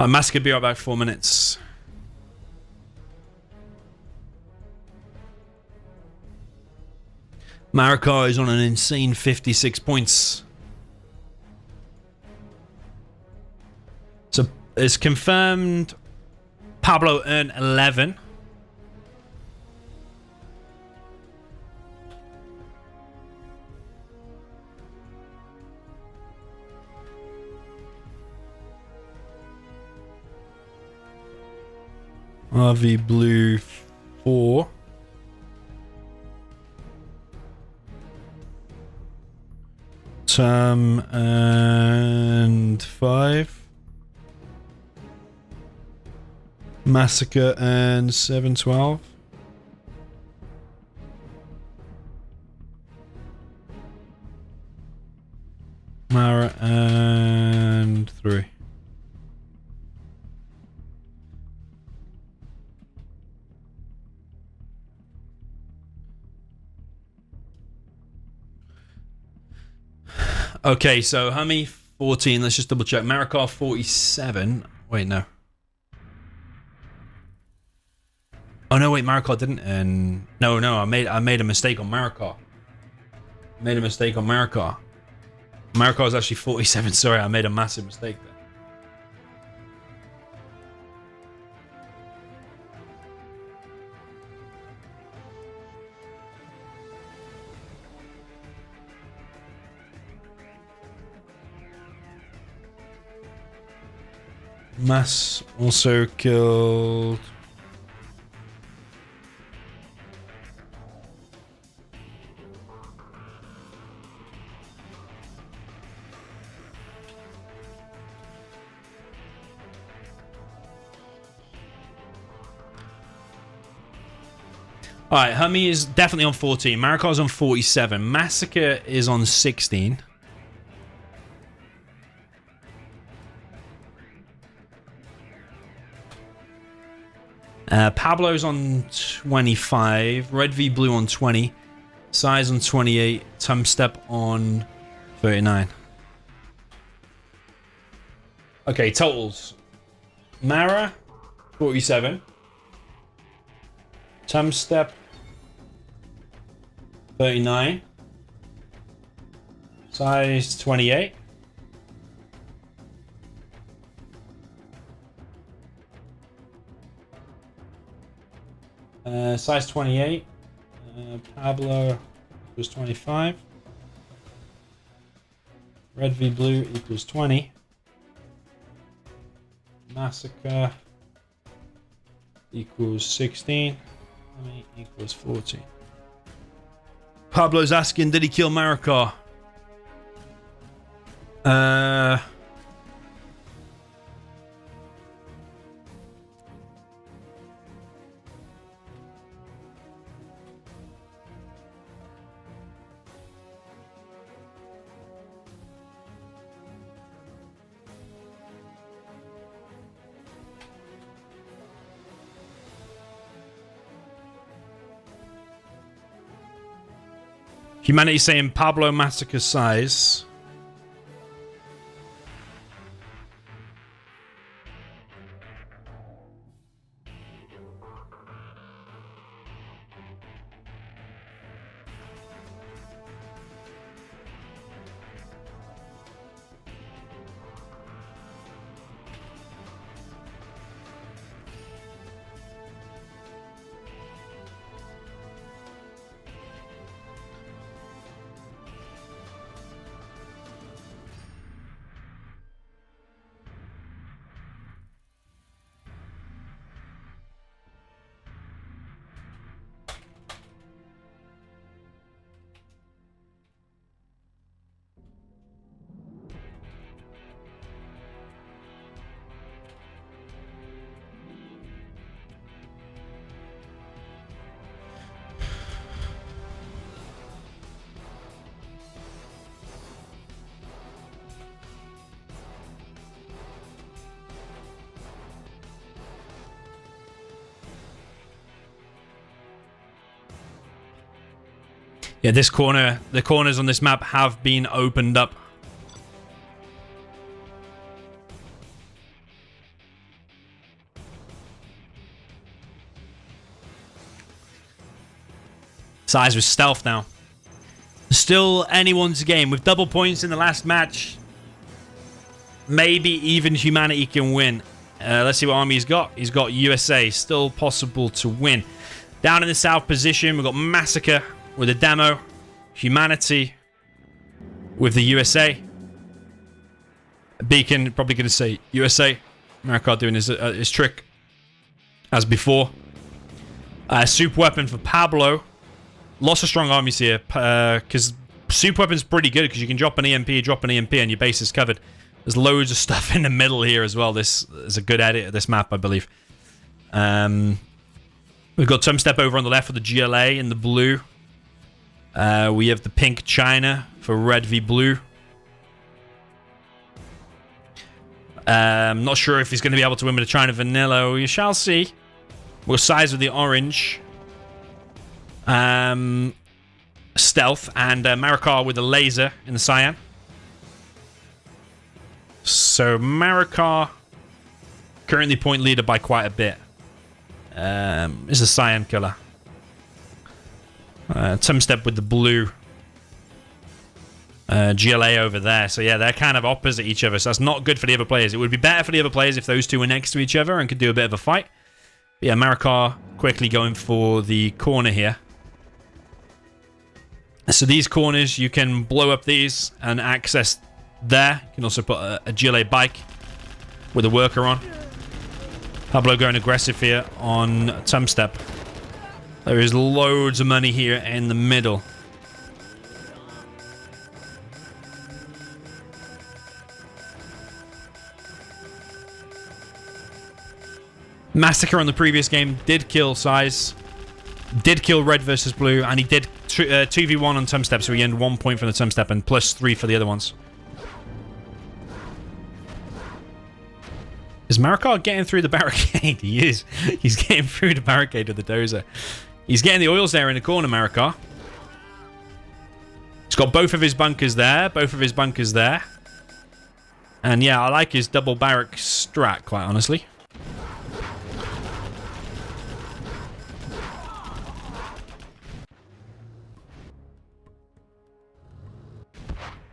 Massacre be right back, 4 minutes. Marakar is on an insane 56 points. So it's confirmed Pablo earned 11. RedvsBlue 4. And 5. Massacre and 712. Mara and 3. Okay, so HuMMi 14. Let's just double check. Marakar 47. Wait, no. Oh no, wait, Marakar didn't. And no, I made a mistake on Marakar. Made a mistake on Marakar. Marakar is actually 47. Sorry, I made a massive mistake there. Mass also killed. Alright, HuMMi is definitely on 14. Marakar's on 47. Massacre is on 16. Pablo's on 25, RedvsBlue on 20, SiZe on 28, Tumstep on 39. Okay, totals. Mara, 47. Tumstep, 39. SiZe, 28. SiZe 28, Pablo equals 25, RedvsBlue equals 20, Massacre equals 16, HuMMi equals 14. Pablo's asking, did he kill Marakar? Humanity saying Pablo Massacre SiZe. Yeah, this corner, the corners on this map have been opened up. SiZe with stealth now. Still anyone's game. With double points in the last match, maybe even humanity can win. Let's see what army he's got. He's got USA. Still possible to win. Down in the south position, we've got Massacre with a demo. Humanity with the USA. Beacon probably going to say USA. Marakar doing his trick as before. Super weapon for Pablo. Lots of strong armies here, because super weapon's pretty good, because you can drop an EMP, and your base is covered. There's loads of stuff in the middle here as well. This is a good edit of this map, I believe. We've got Tumstep over on the left with the GLA in the blue. We have the pink China for RedvsBlue. Not sure if he's going to be able to win with the China Vanilla. We shall see. We'll SiZe with the orange. Stealth and Marakar with the laser in the cyan. So Marakar currently point leader by quite a bit. Is a cyan color. Tumstep with the blue. GLA over there. So yeah, they're kind of opposite each other. So that's not good for the other players. It would be better for the other players if those two were next to each other and could do a bit of a fight. But yeah, Marakar quickly going for the corner here. So these corners, you can blow up these and access there. You can also put a GLA bike with a worker on. Pablo going aggressive here on Tumstep. There is loads of money here in the middle. Massacre on the previous game did kill SiZe. Did kill RedvsBlue, and he did 2v1 on Tumstep, so he earned 1 point from the Tumstep and +3 for the other ones. Is Marakar getting through the barricade? He is. He's getting through the barricade with the dozer. He's getting the oils there in the corner, Marakar. He's got both of his bunkers there. Both of his bunkers there. And yeah, I like his double barrack strat, quite honestly.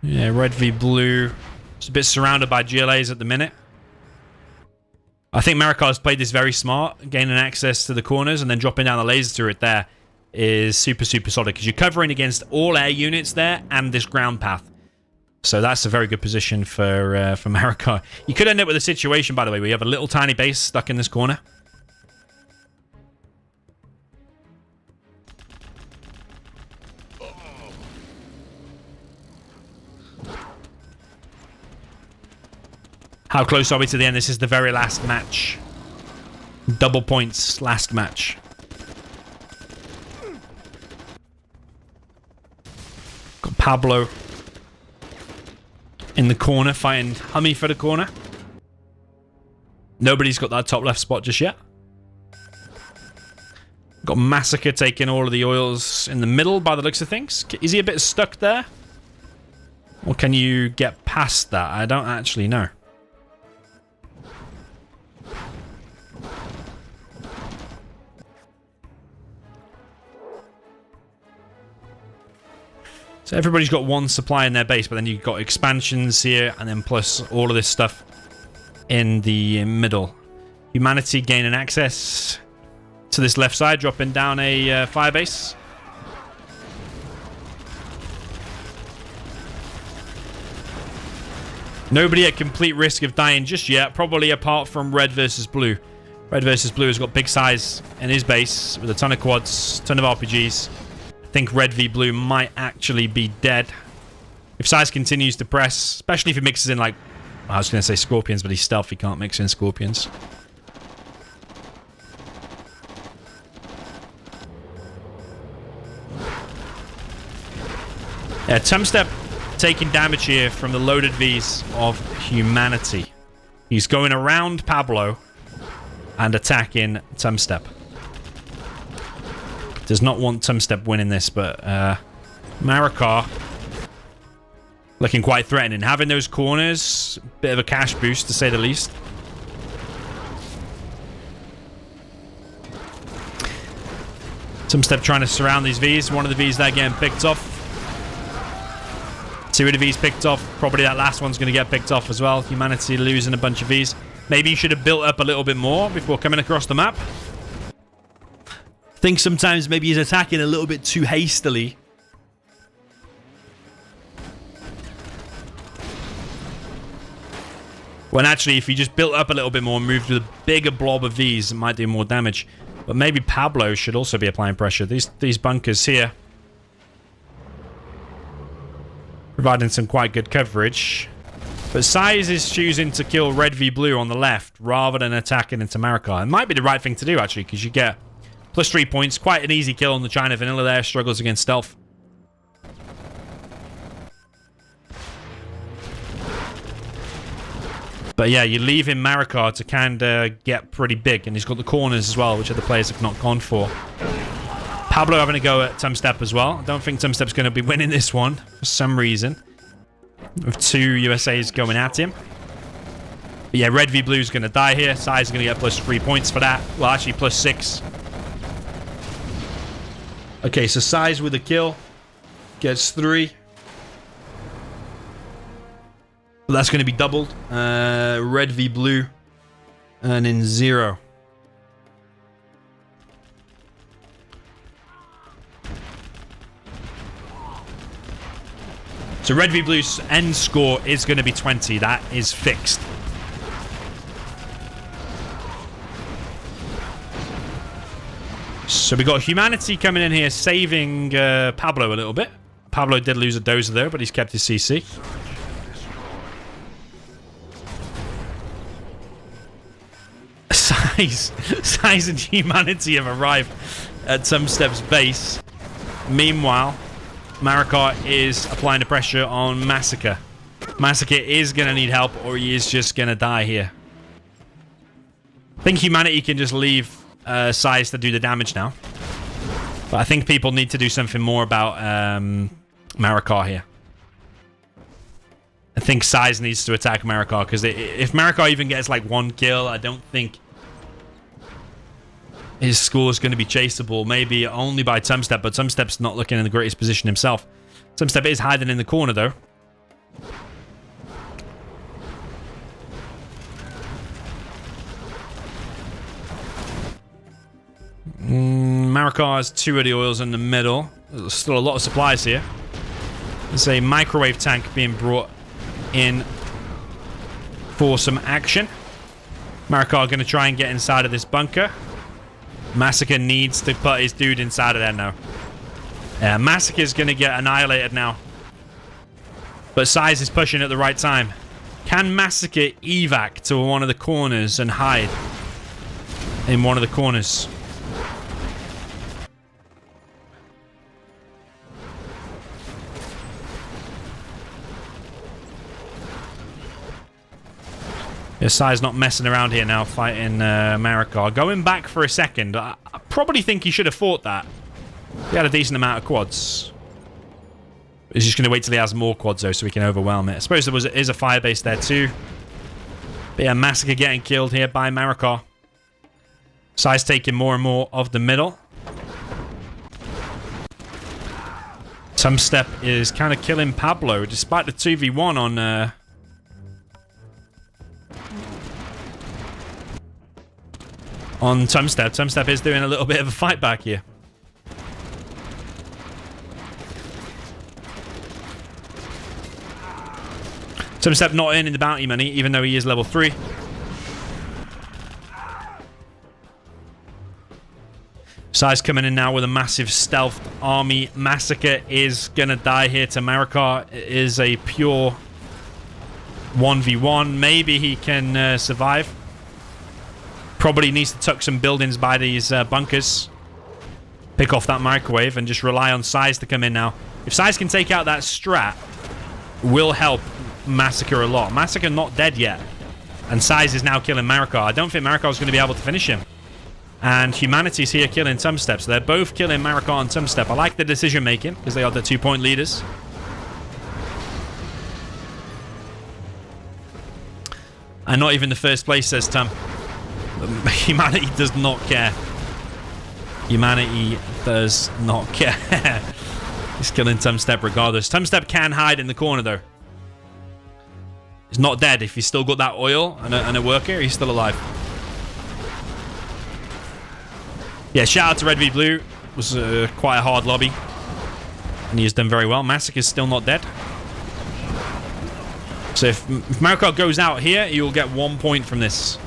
Yeah, RedvsBlue. It's a bit surrounded by GLAs at the minute. I think Marakar's played this very smart, gaining access to the corners and then dropping down the laser turret there is super, super solid because you're covering against all air units there and this ground path. So that's a very good position for Marakar. You could end up with a situation, by the way, where you have a little tiny base stuck in this corner. How close are we to the end? This is the very last match. Double points, last match. Got Pablo in the corner, fighting HuMMi for the corner. Nobody's got that top left spot just yet. Got Massacre taking all of the oils in the middle by the looks of things. Is he a bit stuck there? Or can you get past that? I don't actually know. So everybody's got one supply in their base, but then you've got expansions here, and then plus all of this stuff in the middle. Humanity gaining access to this left side, dropping down a fire base. Nobody at complete risk of dying just yet, probably apart from RedvsBlue. RedvsBlue has got big SiZe in his base with a ton of quads, ton of RPGs. I think RedvsBlue might actually be dead. If SiZe continues to press, especially if he mixes in, like, I was going to say scorpions, but he's stealth, he can't mix in scorpions. Yeah, Tumstep taking damage here from the loaded Vs of Humanity. He's going around Pablo and attacking Tumstep. Does not want Tumstep winning this, but Marakar looking quite threatening. Having those corners, bit of a cash boost to say the least. Tumstep trying to surround these Vs. One of the Vs there getting picked off. Two of the Vs picked off. Probably that last one's going to get picked off as well. HuMMi losing a bunch of Vs. Maybe you should have built up a little bit more before coming across the map. I think sometimes maybe he's attacking a little bit too hastily. When actually, if he just built up a little bit more and moved with a bigger blob of Vs, it might do more damage. But maybe Pablo should also be applying pressure. These bunkers here providing some quite good coverage. But SiZe is choosing to kill RedvsBlue on the left rather than attacking into Marakar. It might be the right thing to do, actually, because you get +3 points. Quite an easy kill on the China Vanilla there. Struggles against stealth. But yeah, you leave him Marakar to kind of get pretty big. And he's got the corners as well, which other players have not gone for. Pablo having a go at Tumstep as well. I don't think Tumstep's going to be winning this one for some reason. With 2 USAs going at him. But yeah, RedvsBlue's going to die here. SiZe is going to get +3 points for that. Well, actually, +6. Okay, so SiZe with a kill gets 3. So that's going to be doubled. RedvsBlue earning 0. So RedvsBlue's end score is going to be 20. That is fixed. So we got HuMMi coming in here, saving Pablo a little bit. Pablo did lose a dozer though, but he's kept his CC. SiZe and HuMMi have arrived at Tumstep's base. Meanwhile, Marakar is applying the pressure on Massacre. Massacre is going to need help, or he is just going to die here. I think HuMMi can just leave SiZe to do the damage now. But I think people need to do something more about Marakar here. I think SiZe needs to attack Marakar, because if Marakar even gets like 1 kill, I don't think his score is going to be chaseable. Maybe only by Tumstep, but Tumstep's not looking in the greatest position himself. Tumstep is hiding in the corner, though. Marakar has 2 of the oils in the middle. There's still a lot of supplies here. There's a microwave tank being brought in for some action. Marakar going to try and get inside of this bunker. Massacre needs to put his dude inside of there now. Yeah, Massacre's going to get annihilated now. But SiZe is pushing at the right time. Can Massacre evac to one of the corners and hide in one of the corners? Yeah, SiZe's not messing around here now, fighting Marakar. Going back for a second. I probably think he should have fought that. He had a decent amount of quads. He's just going to wait till he has more quads, though, so we can overwhelm it. I suppose there is a firebase there, too. But yeah, Massacre getting killed here by Marakar. SiZe taking more and more of the middle. Tumstep is kind of killing Pablo, despite the 2v1 on Tumstep. Tumstep is doing a little bit of a fight back here. Tumstep not earning the bounty money, even though he is level 3. SiZe coming in now with a massive stealth army. Massacre is going to die here to Marakar. It is a pure 1v1. Maybe he can survive. Probably needs to tuck some buildings by these bunkers. Pick off that microwave and just rely on SiZe to come in now. If SiZe can take out that strat, will help Massacre a lot. Massacre not dead yet. And SiZe is now killing Marakar. I don't think Marakar is going to be able to finish him. And HuMMi's here killing Tumstep. So they're both killing Marakar and Tumstep. I like the decision making because they are the 2-point leaders. And not even the first place, says Tum. HuMMi does not care. HuMMi does not care. He's killing Tumstep regardless. Tumstep can hide in the corner though. He's not dead. If he's still got that oil and a worker, he's still alive. Yeah, shout out to RedvsBlue. It was quite a hard lobby. And he has done very well. Massacre is still not dead. So if Marakar goes out here, he will get 1 point from this.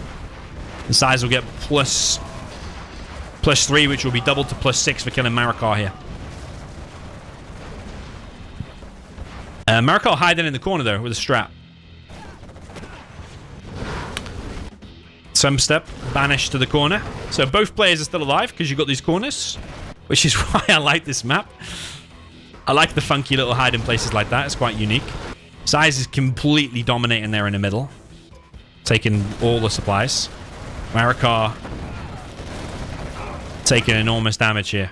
The SiZe will get plus 3, which will be doubled to +6 for killing Marakar here. Marakar hiding in the corner though with a strap. Tumstep banished to the corner. So both players are still alive because you've got these corners, which is why I like this map. I like the funky little hiding places like that. It's quite unique. SiZe is completely dominating there in the middle, taking all the supplies. Marakar taking enormous damage here.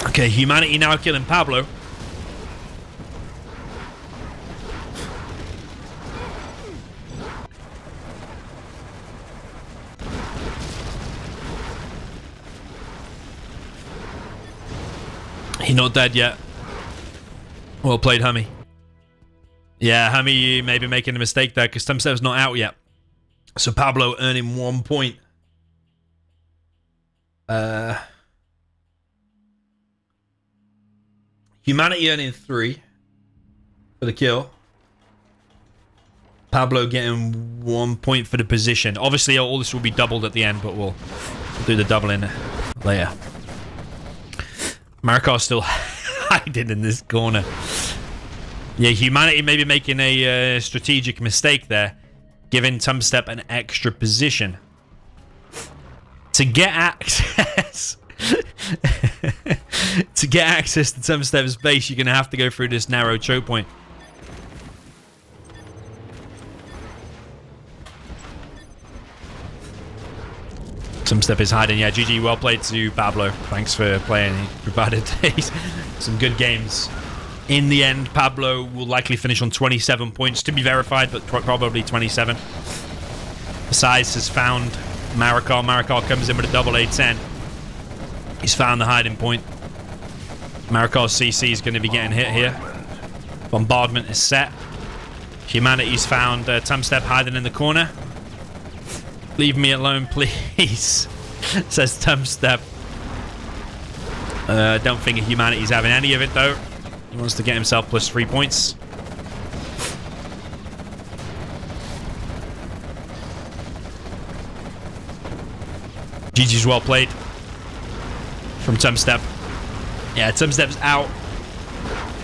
Okay, HuMMi now killing Pablo. He's not dead yet. Well played, HuMMi. Yeah, HuMMi may be making a mistake there because Tumstep's not out yet. So Pablo earning 1 point. HuMMi earning 3 for the kill. Pablo getting 1 point for the position. Obviously, all this will be doubled at the end, but we'll do the doubling later. Marakar's still hiding in this corner. Yeah, HuMMi may be making a strategic mistake there, giving Tumstep an extra position. To get access... to get access to Tumstep's base, you're going to have to go through this narrow choke point. Tumstep is hiding. Yeah, GG, well played to Pablo. Thanks for playing. He provided some good games. In the end, Pablo will likely finish on 27 points, to be verified, but probably 27. SiZe has found Marakar. Marakar comes in with a double A10. He's found the hiding point. Marakar's CC is going to be getting hit here. Bombardment is set. HuMMi's found Tumstep hiding in the corner. Leave me alone, please, says Tumstep. Don't think HuMMi's having any of it, though. He wants to get himself +3 points. GG's well played from Tumstep. Yeah, Tumstep's out.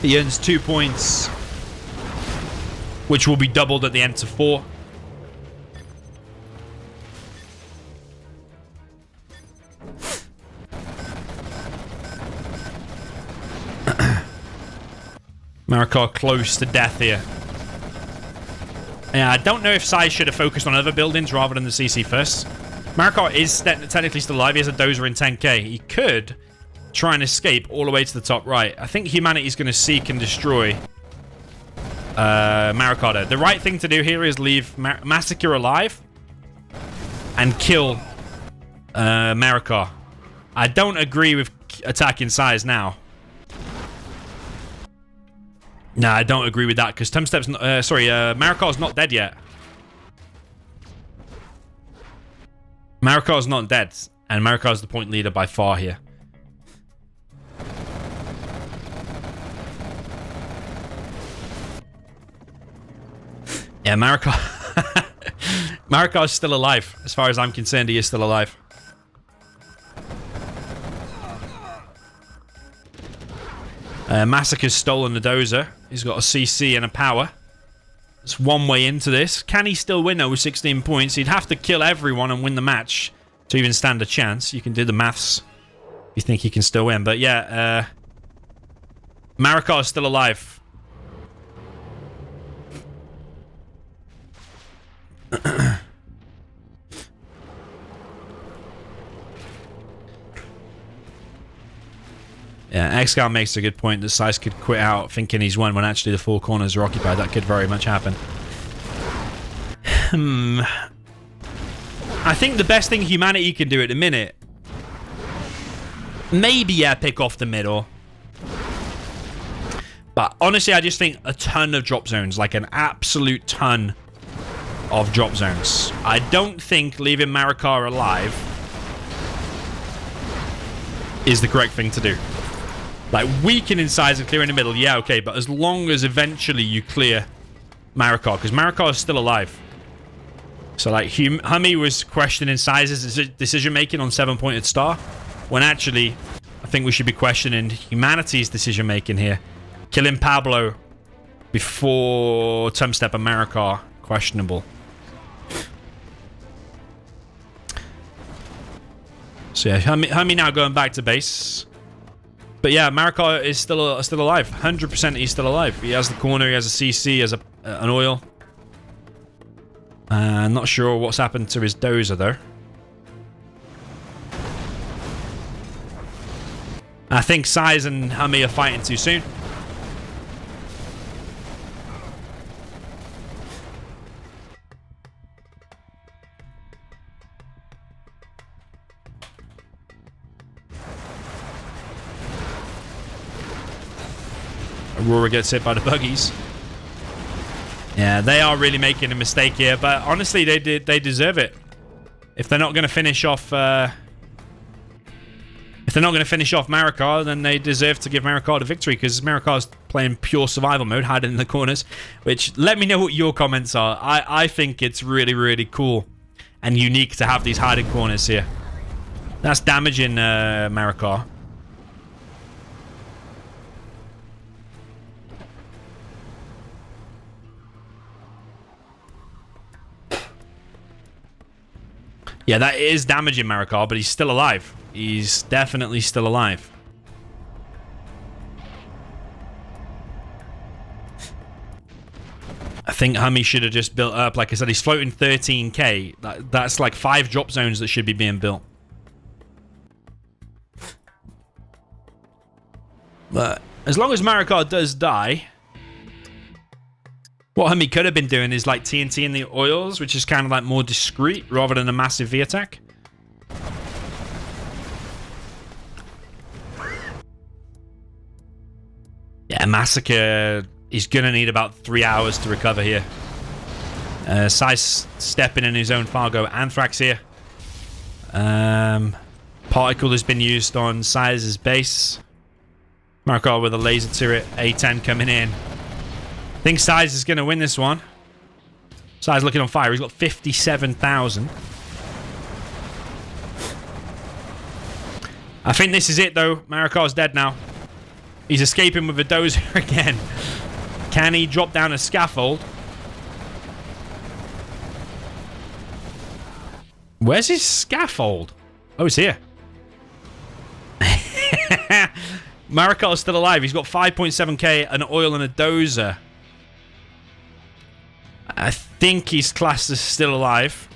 He earns 2 points, which will be doubled at the end to 4. Marakar close to death here. Yeah, I don't know if SiZe should have focused on other buildings rather than the CC first. Marakar is technically still alive. He has a dozer in 10k. He could try and escape all the way to the top right. I think HuMMi is going to seek and destroy Marakar there. The right thing to do here is leave Massacre alive and kill Marakar. I don't agree with attacking SiZe now. No, I don't agree with that because Tumstep's not, Marakar's not dead yet. Marakar's not dead, and Marakar's the point leader by far here. Yeah, Marakar. Marakar's still alive. As far as I'm concerned, he is still alive. Massacre's stolen the dozer. He's got a CC and a power. It's one way into this. Can he still win though with 16 points? He'd have to kill everyone and win the match to even stand a chance. You can do the maths if you think he can still win. But yeah, Marakar is still alive. Yeah, Xgal makes a good point that SiZe could quit out thinking he's won when actually the 4 corners are occupied. That could very much happen. I think the best thing humanity can do at the minute, maybe, yeah, pick off the middle. But honestly, I just think a ton of drop zones, like an absolute ton of drop zones. I don't think leaving Marakar alive is the correct thing to do. Like, weakening SiZe and clearing the middle, yeah, okay, but as long as eventually you clear Marakar, because Marakar is still alive. So, like, HuMMi was questioning SiZe's decision-making on 7-pointed star, when actually, I think we should be questioning humanity's decision-making here. Killing Pablo before Tumstep and Marakar, questionable. So, yeah, HuMMi now going back to base. But yeah, Marakar is still alive. 100% he's still alive. He has the corner, he has a CC, he has an oil. Not sure what's happened to his dozer though. I think SiZe and HuMMi are fighting too soon. Aurora gets hit by the buggies. Yeah, they are really making a mistake here, but honestly, they deserve it. If they're not going to finish off, Marakar, then they deserve to give Marakar the victory, because Marakar's playing pure survival mode, hiding in the corners. Which, let me know what your comments are. I think it's really, really cool and unique to have these hiding corners here. That's damaging Marakar. Yeah, that is damaging Marakar, but he's still alive. He's definitely still alive. I think HuMMi should have just built up. Like I said, he's floating 13k. That's like 5 drop zones that should be being built. But as long as Marakar does die, what HuMMi could have been doing is like TNT in the oils, which is kind of like more discreet rather than a massive V attack. Yeah, Massacre is going to need about 3 hours to recover here. SiZe stepping in his own Fargo. Anthrax here. Particle has been used on SiZe's base. Marakar with a laser turret. A10 coming in. I think SiZe is going to win this one. SiZe looking on fire. He's got 57,000. I think this is it, though. Marakar's dead now. He's escaping with a dozer again. Can he drop down a scaffold? Where's his scaffold? Oh, it's here. Marakar's still alive. He's got 5.7k, an oil, and a dozer. I think he's classed as still alive.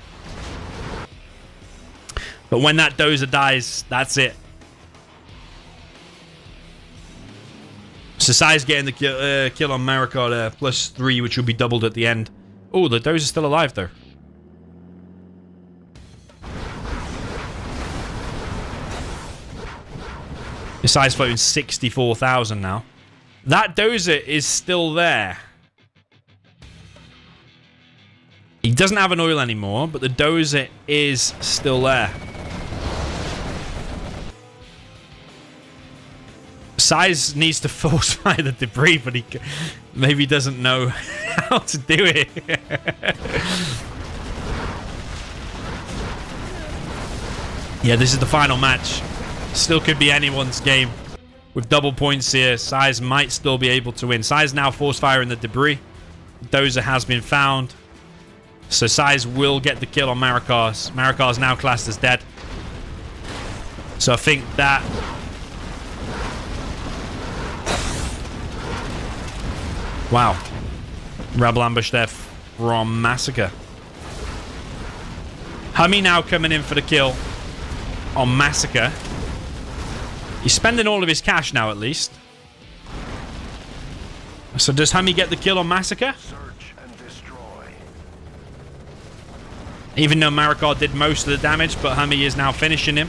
But when that dozer dies, that's it. So SiZe getting the kill on Marakar there, +3, which will be doubled at the end. Oh, the dozer's still alive, though. SiZe floating 64,000 now. That dozer is still there. He doesn't have an oil anymore, but the dozer is still there. SiZe needs to force fire the debris, but he maybe doesn't know how to do it. Yeah, this is the final match. Still could be anyone's game. with double points here, SiZe might still be able to win. SiZe now force firing the debris. Dozer has been found. So SiZe will get the kill on Marakar. Marakar is now classed as dead. So I think that... Wow. Rebel ambush there from Massacre. HuMMi now coming in for the kill on Massacre. He's spending all of his cash now, at least. So does HuMMi get the kill on Massacre? Search and destroy. Even though Marakar did most of the damage, but HuMMi is now finishing him.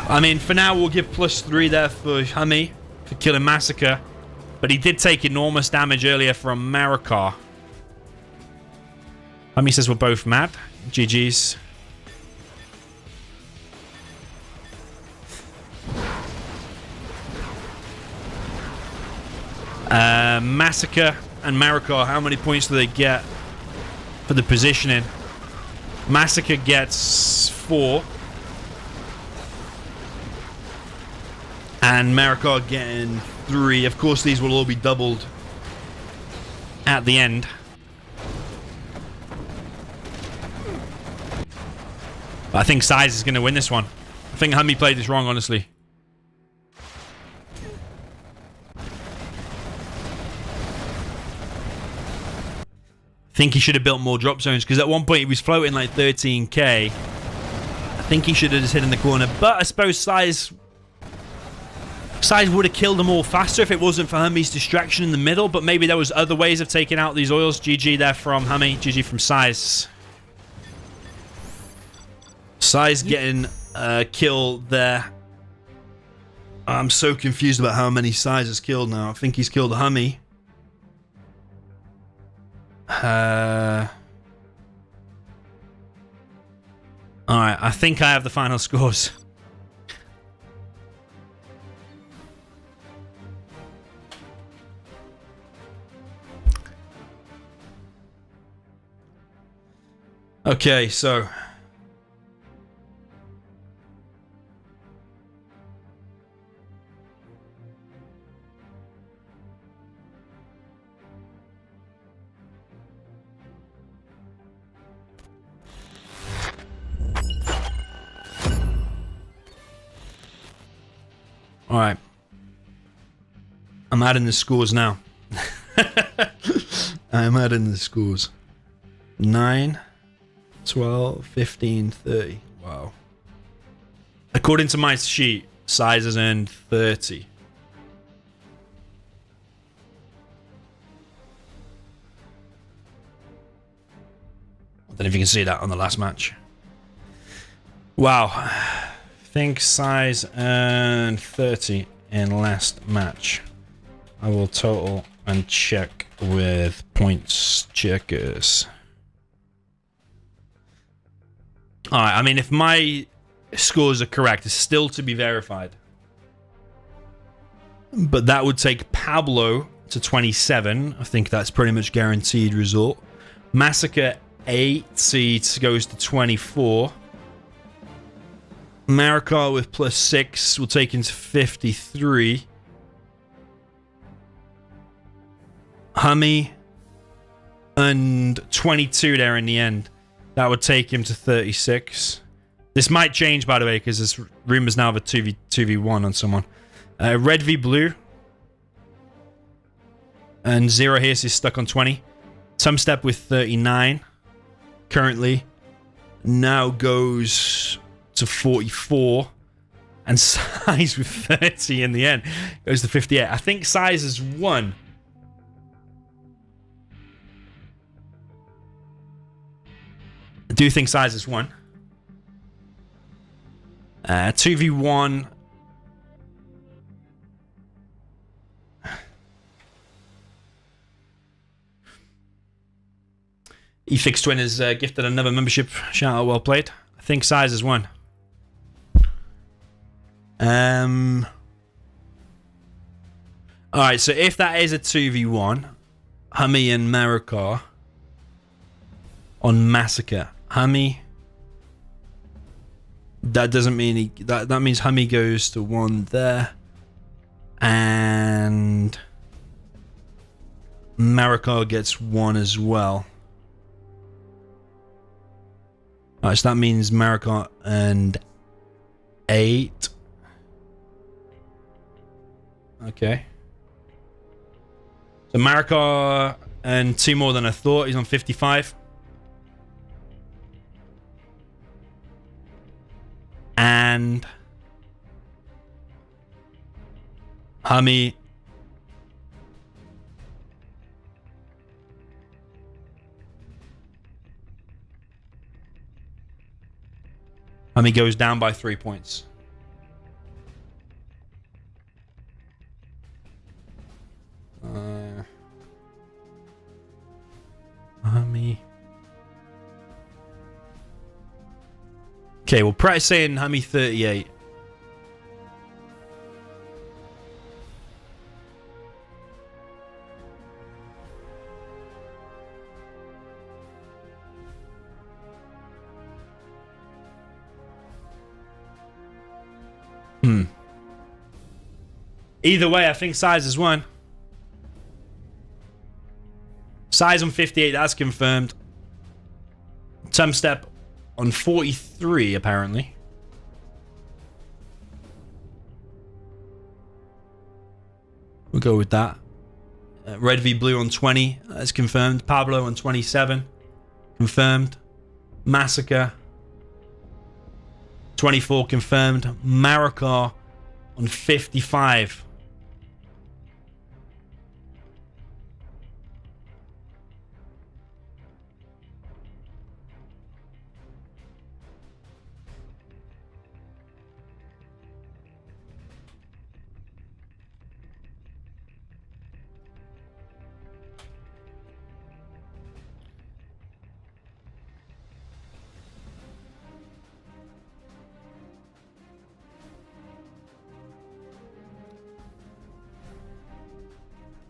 I mean, for now, we'll give +3 there for HuMMi for killing Massacre. But he did take enormous damage earlier from Marakar. HuMMi says we're both mad. GG's. Massacre and Marakar, how many points do they get for the positioning? Massacre gets 4. And Marakar getting 3. Of course, these will all be doubled at the end. But I think SiZe is going to win this one. I think HuMMi played this wrong, honestly. I think he should have built more drop zones, because at one point he was floating like 13k. I think he should have just hit in the corner. But I suppose SiZe would have killed them all faster if it wasn't for HuMMi's distraction in the middle. But maybe there was other ways of taking out these oils. GG there from HuMMi. GG from SiZe. SiZe getting a kill there. I'm so confused about how many SiZe has killed now. I think he's killed HuMMi. Alright, I think I have the final scores. Okay, so alright. I'm adding the scores now. I'm adding the scores. 9, 12, 15, 30. Wow. According to my sheet, SiZe has earned 30. I don't know if you can see that on the last match. Wow. I think SiZe earned 30 in last match. I will total and check with points checkers. Alright, I mean, if my scores are correct, it's still to be verified. But that would take Pablo to 27. I think that's pretty much guaranteed result. Massacre 8 seeds goes to 24. Marakar with +6 will take him to 53. HuMMi and 22 there in the end. That would take him to 36. This might change, by the way, because there's rumors now of a 2v1 on someone. RedvsBlue and Zero here is stuck on 20. Tumstep with 39 currently. Now goes to 44. And SiZe with 30 in the end. Goes to 58. I think SiZe has won. I do think SiZe has won. 2v1. eFix Twin has gifted another membership. Shout out, well played. I think SiZe has won. Alright, so if that is a 2v1, HuMMi and Marakar on Massacre. HuMMi That doesn't mean that means HuMMi goes to 1 there. And Marakar gets 1 as well. Alright, so that means Marakar and 8. Okay. So Marakar and 2 more than I thought. He's on 55. And HuMMi goes down by 3 points. HuMMi. Okay, well, Pratt's saying HuMMi 38. Either way, I think SiZe has won. SiZe on 58, that's confirmed. Tumstep on 43, apparently. We'll go with that. RedvsBlue on 20, that's confirmed. Pablo on 27, confirmed. Massacre, 24, confirmed. Marakar on 55.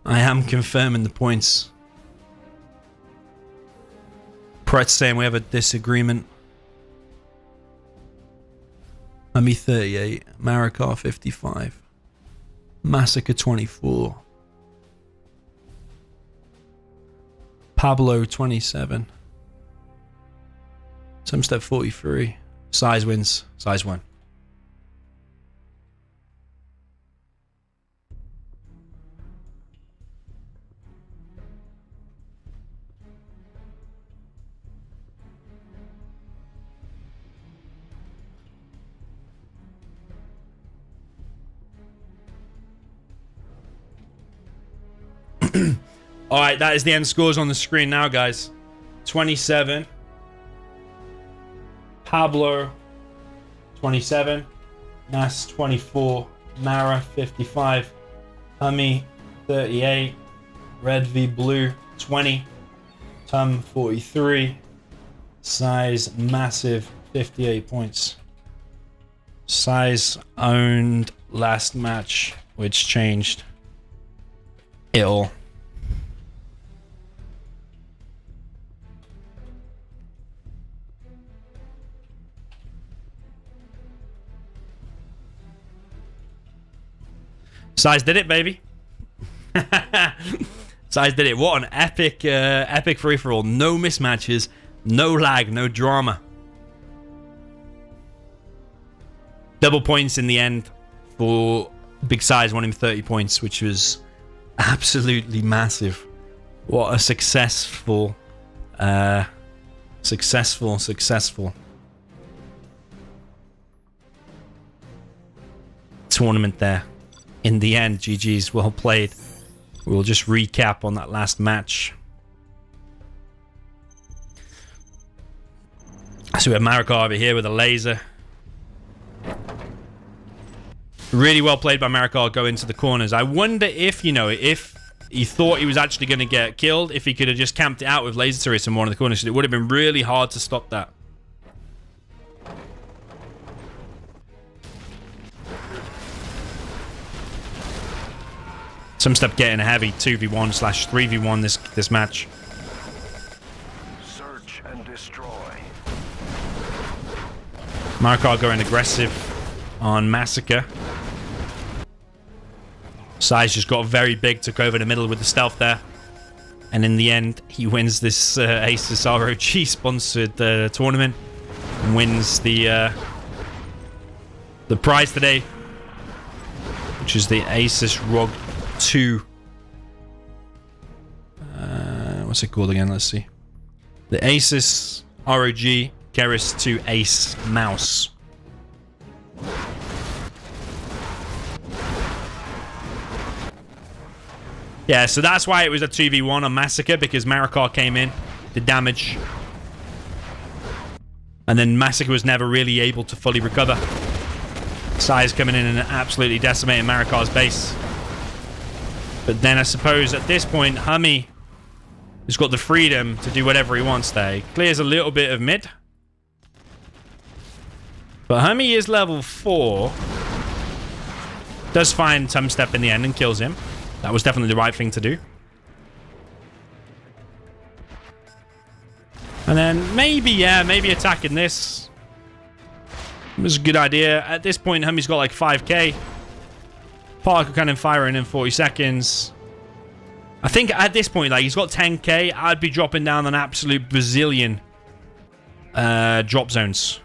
I am confirming the points. Pratt's saying we have a disagreement. HuMMi 38, Marakar 55, Massacre 24, Pablo 27, Tumstep 43. SiZe wins. SiZe won. All right, that is the end scores on the screen now, guys. 27. Pablo, 27. Nas, 24. Mara, 55. HuMMi, 38. RedvsBlue, 20. Tum, 43. SiZe, massive, 58 points. SiZe owned last match, which changed it all. SiZe did it, baby. SiZe did it. What an epic, epic free-for-all. No mismatches, no lag, no drama. Double points in the end for Big SiZe, winning 30 points, which was absolutely massive. What a successful tournament there. In the end, GG's, well played. We'll just recap on that last match. So we have Marakar over here with a laser. Really well played by Marakar going into the corners. I wonder if, you know, if he thought he was actually going to get killed, if he could have just camped it out with laser turrets in one of the corners. It would have been really hard to stop that. Tumstep getting a heavy 2v1/3v1 this match. Search and destroy. Marakar going aggressive on Massacre. SiZe just got very big, took over the middle with the stealth there. And in the end, he wins this ASUS ROG sponsored tournament. And wins the prize today, which is the ASUS ROG 2. What's it called again? Let's see. The ASUS ROG Keras 2 Ace mouse. Yeah, so that's why it was a 2v1 on Massacre, because Marakar came in, did damage. And then Massacre was never really able to fully recover. SiZe coming in and absolutely decimating Marakar's base. But then I suppose at this point, HuMMi has got the freedom to do whatever he wants there. He clears a little bit of mid. But HuMMi is level 4. Does find Tumstep in the end and kills him. That was definitely the right thing to do. And then maybe, yeah, maybe attacking this was a good idea. At this point, HuMMi's got like 5k. Parker cannon firing in 40 seconds. I think at this point, like, he's got 10k. I'd be dropping down an absolute bazillion drop zones.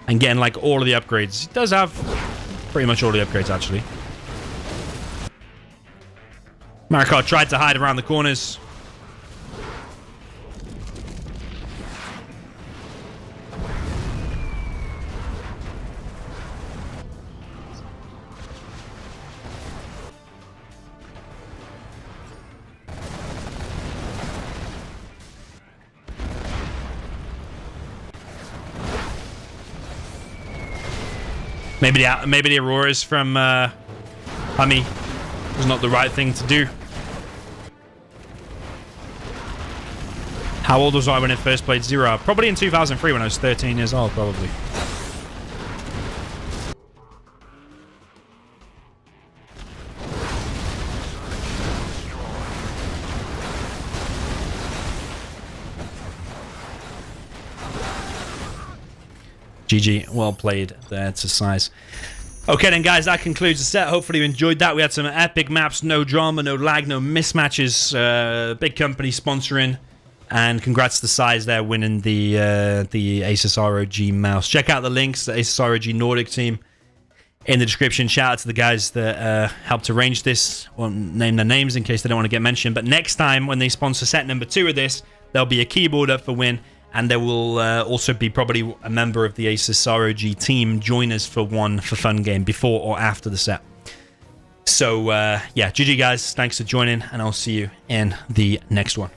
And getting like all of the upgrades. He does have pretty much all the upgrades, actually. Marakar tried to hide around the corners. Maybe the Auroras from HuMMi was not the right thing to do. How old was I when I first played Zero? Probably in 2003 when I was 13 years old, probably. GG, well played there to SiZe. Okay then, guys, that concludes the set. Hopefully you enjoyed that. We had some epic maps, no drama, no lag, no mismatches. Big company sponsoring. And congrats to SiZe there winning the ASUS ROG mouse. Check out the links, the ASUS ROG Nordic team in the description. Shout out to the guys that helped arrange this. Won't name their names in case they don't want to get mentioned. But next time when they sponsor set number 2 of this, there'll be a keyboard up for win. And there will also be probably a member of the ASUS ROG team join us for one for fun game before or after the set. So, yeah, GG guys. Thanks for joining, and I'll see you in the next one.